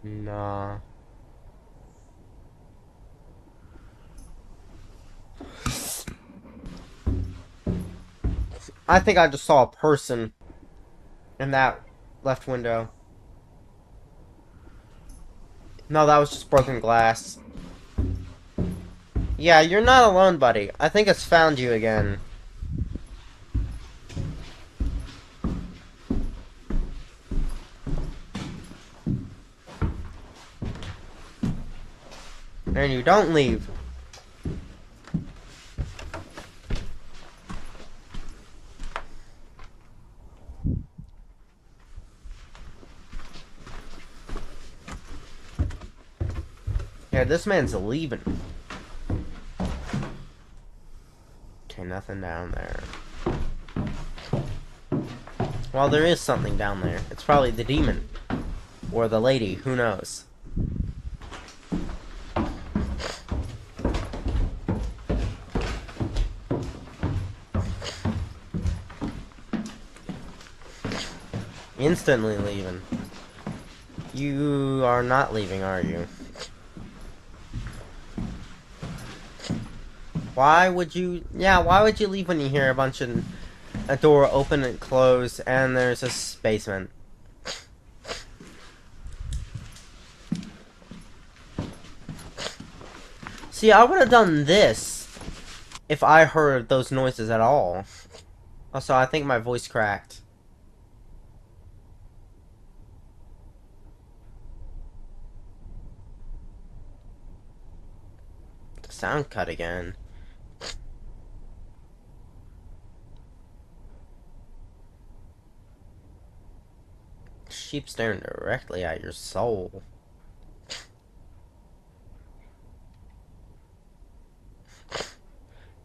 Nah. I think I just saw a person in that left window. No, that was just broken glass. Yeah, you're not alone, buddy. I think it's found you again. And you don't leave. Yeah, this man's leaving. Okay, nothing down there. Well, there is something down there. It's probably the demon. Or the lady, who knows. Instantly leaving. You are not leaving, are you? Why would you... Yeah, why would you leave when you hear a door open and close and there's a basement? See, I would have done this if I heard those noises at all. Also, I think my voice cracked. Sound cut again. Sheep staring directly at your soul.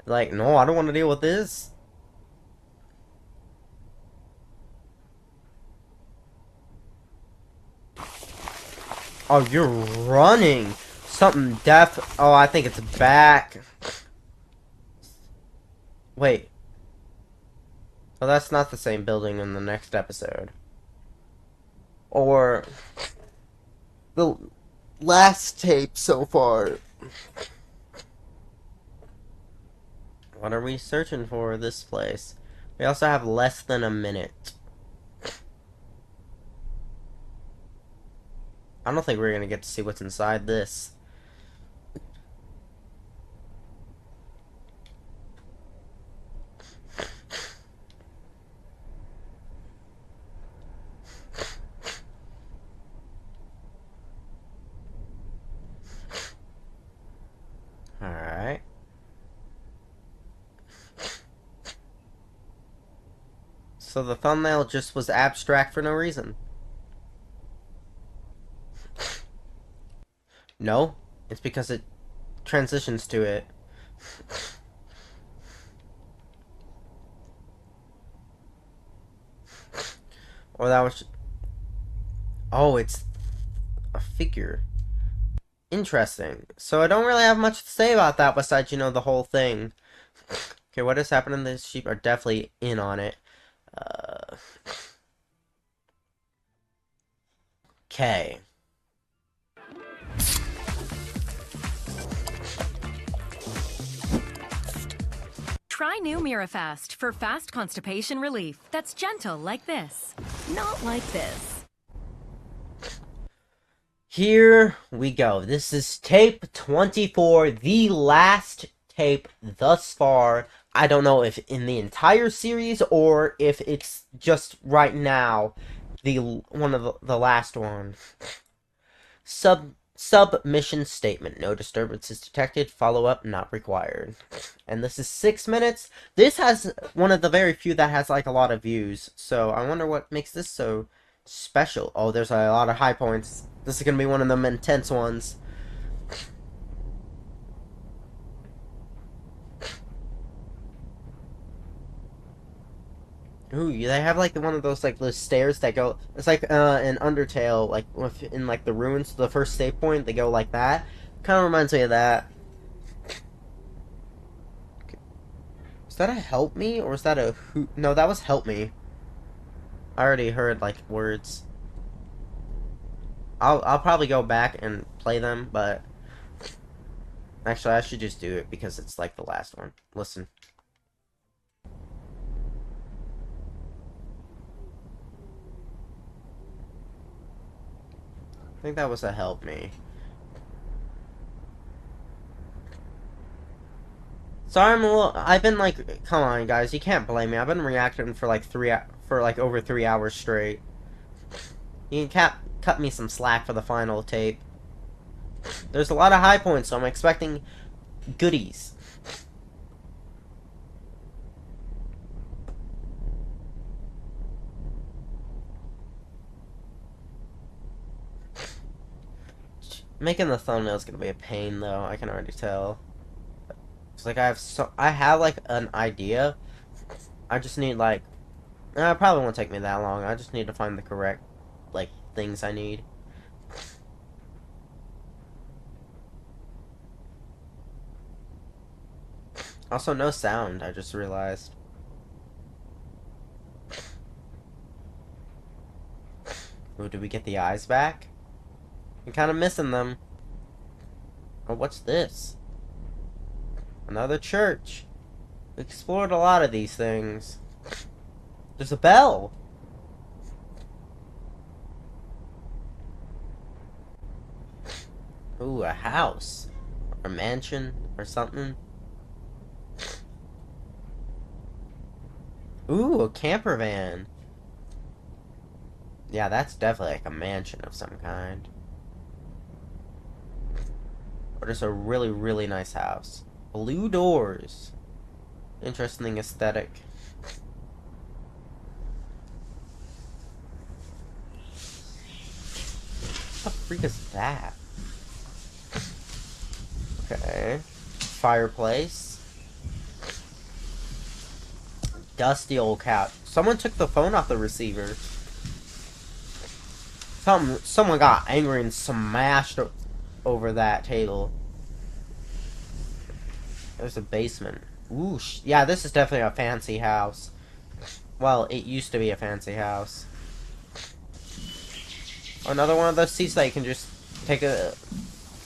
Like, no, I don't want to deal with this. Oh, you're running. Something deaf. Oh, I think it's back. Wait. Oh, that's not the same building in the next episode. Or the last tape so far. What are we searching for this place? We also have less than a minute. I don't think we're gonna get to see what's inside this. So the thumbnail just was abstract for no reason. No, it's because it transitions to it. Or that was... Oh, it's a figure. Interesting. So I don't really have much to say about that besides, you know, the whole thing. Okay, what has happened? The sheep are definitely in on it. Okay. Try new Mirafast for fast constipation relief that's gentle like this, not like this. Here we go. This is tape 24, the last tape thus far. I don't know if in the entire series or if it's just right now, one of the last one. Submission statement. No disturbances detected. Follow-up not required. And this is 6 minutes. This has one of the very few that has like a lot of views. So I wonder what makes this so special. Oh, there's a lot of high points. This is gonna be one of them intense ones. Ooh, they have like one of those like those stairs that go. It's like an Undertale, like in like the ruins. The first save point, they go like that. Kind of reminds me of that. Is that a help me or is that a who? No, that was help me. I already heard like words. I'll probably go back and play them, but actually I should just do it because it's like the last one. Listen. I think that was a help me. Sorry, I've been like, come on, guys, you can't blame me. I've been reacting for like over 3 hours straight. You can cut me some slack for the final tape. There's a lot of high points, so I'm expecting goodies. Making the thumbnail is gonna be a pain, though. I can already tell. It's like I have like an idea. I just need like, it probably won't take me that long. I just need to find the correct like things I need. Also, no sound. I just realized. Ooh, did we get the eyes back? I'm kind of missing them. Oh, what's this? Another church. We explored a lot of these things. There's a bell. Ooh, a house. Or a mansion. Or something. Ooh, a camper van. Yeah, that's definitely like a mansion of some kind. Or just a really, really nice house. Blue doors. Interesting aesthetic. What the freak is that? Okay. Fireplace. Dusty old couch. Someone took the phone off the receiver. Someone got angry and smashed over that table. There's a basement. Ooh, yeah, this is definitely a fancy house. Well, it used to be a fancy house. Another one of those seats that you can just take a...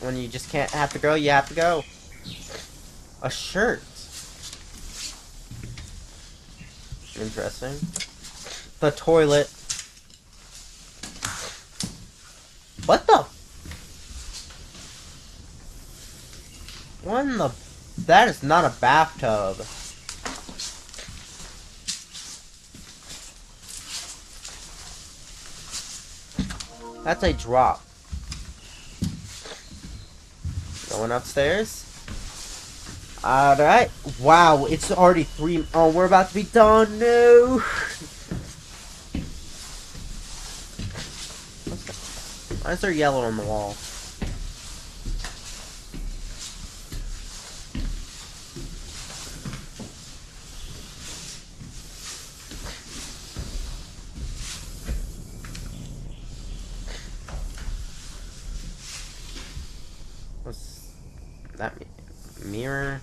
When you just can't have to go, you have to go. A shirt. Interesting. The toilet. What the... What in the... That is not a bathtub. That's a drop. Going upstairs. Alright. Wow, it's already 3... Oh, we're about to be done. No. Why is there yellow on the wall? What's that mirror?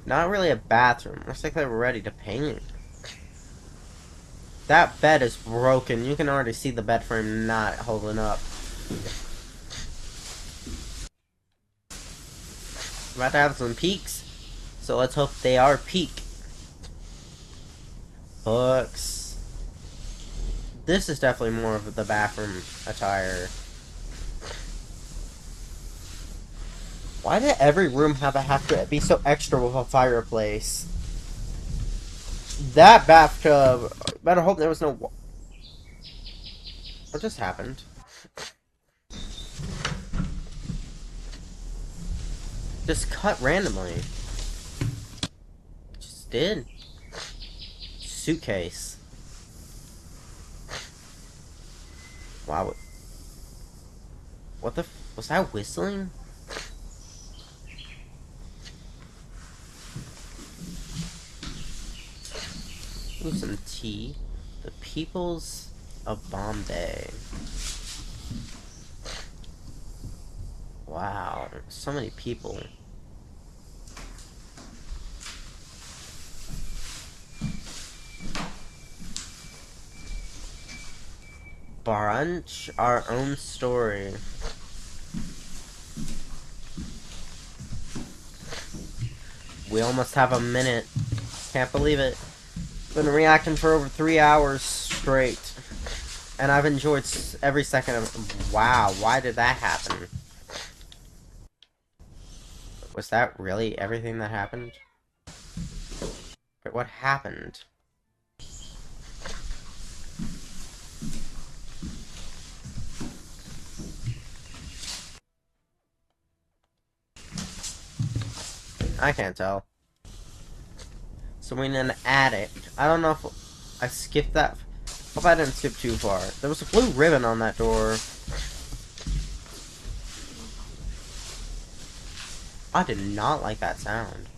Not really a bathroom. Looks like they were ready to paint. That bed is broken. You can already see the bed frame not holding up. About to have some peaks, so let's hope they are peak. Books. This is definitely more of the bathroom attire. Why did every room have to be so extra with a fireplace? That bathtub. Better hope there was no. What just happened? Just cut randomly. Just did. Suitcase. Wow. What the? Was that whistling? Ooh, some tea. The Peoples of Bombay. Wow, so many people. Brunch, our own story. We almost have a minute. Can't believe it. Been reacting for over 3 hours straight. And I've enjoyed every second of it. Wow, why did that happen? Was that really everything that happened? But what happened? I can't tell. So we're in an attic. I don't know if I skipped that. Hope I didn't skip too far. There was a blue ribbon on that door. I did not like that sound.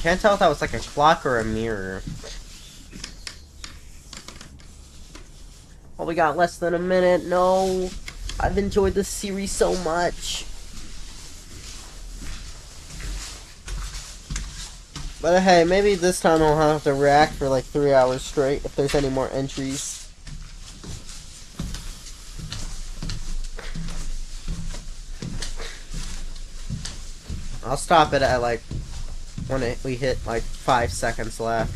Can't tell if that was like a clock or a mirror. Well, we got less than a minute. No. I've enjoyed this series so much. But hey, maybe this time I'll have to react for like 3 hours straight if there's any more entries. I'll stop it at like when we hit like 5 seconds left.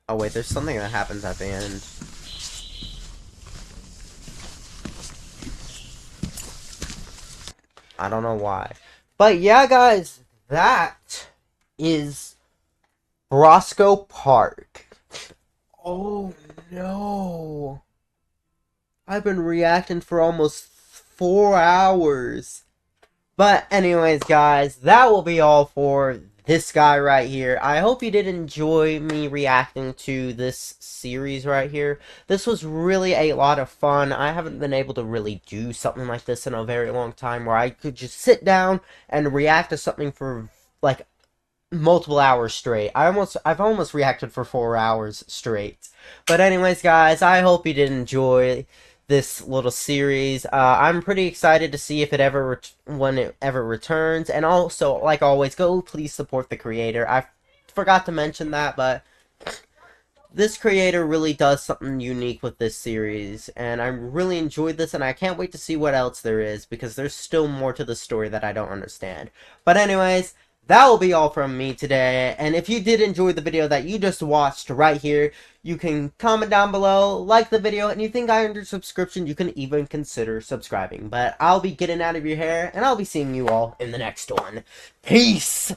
Oh wait, there's something that happens at the end. I don't know why. But yeah, guys, that is Briscoe Park. Oh no. I've been reacting for almost 4 hours. But anyways, guys, that will be all for this guy right here. I hope you did enjoy me reacting to this series right here. This was really a lot of fun. I haven't been able to really do something like this in a very long time where I could just sit down and react to something for like multiple hours straight. I've almost reacted for 4 hours straight. But anyways, guys, I hope you did enjoy this little series. I'm pretty excited to see if it when it ever returns. And also, like always, go please support the creator. I forgot to mention that, but this creator really does something unique with this series, and I really enjoyed this, and I can't wait to see what else there is, because there's still more to the story that I don't understand. But anyways, that will be all from me today, and if you did enjoy the video that you just watched right here, you can comment down below, like the video, and you think I earned your subscription, you can even consider subscribing. But I'll be getting out of your hair, and I'll be seeing you all in the next one. Peace!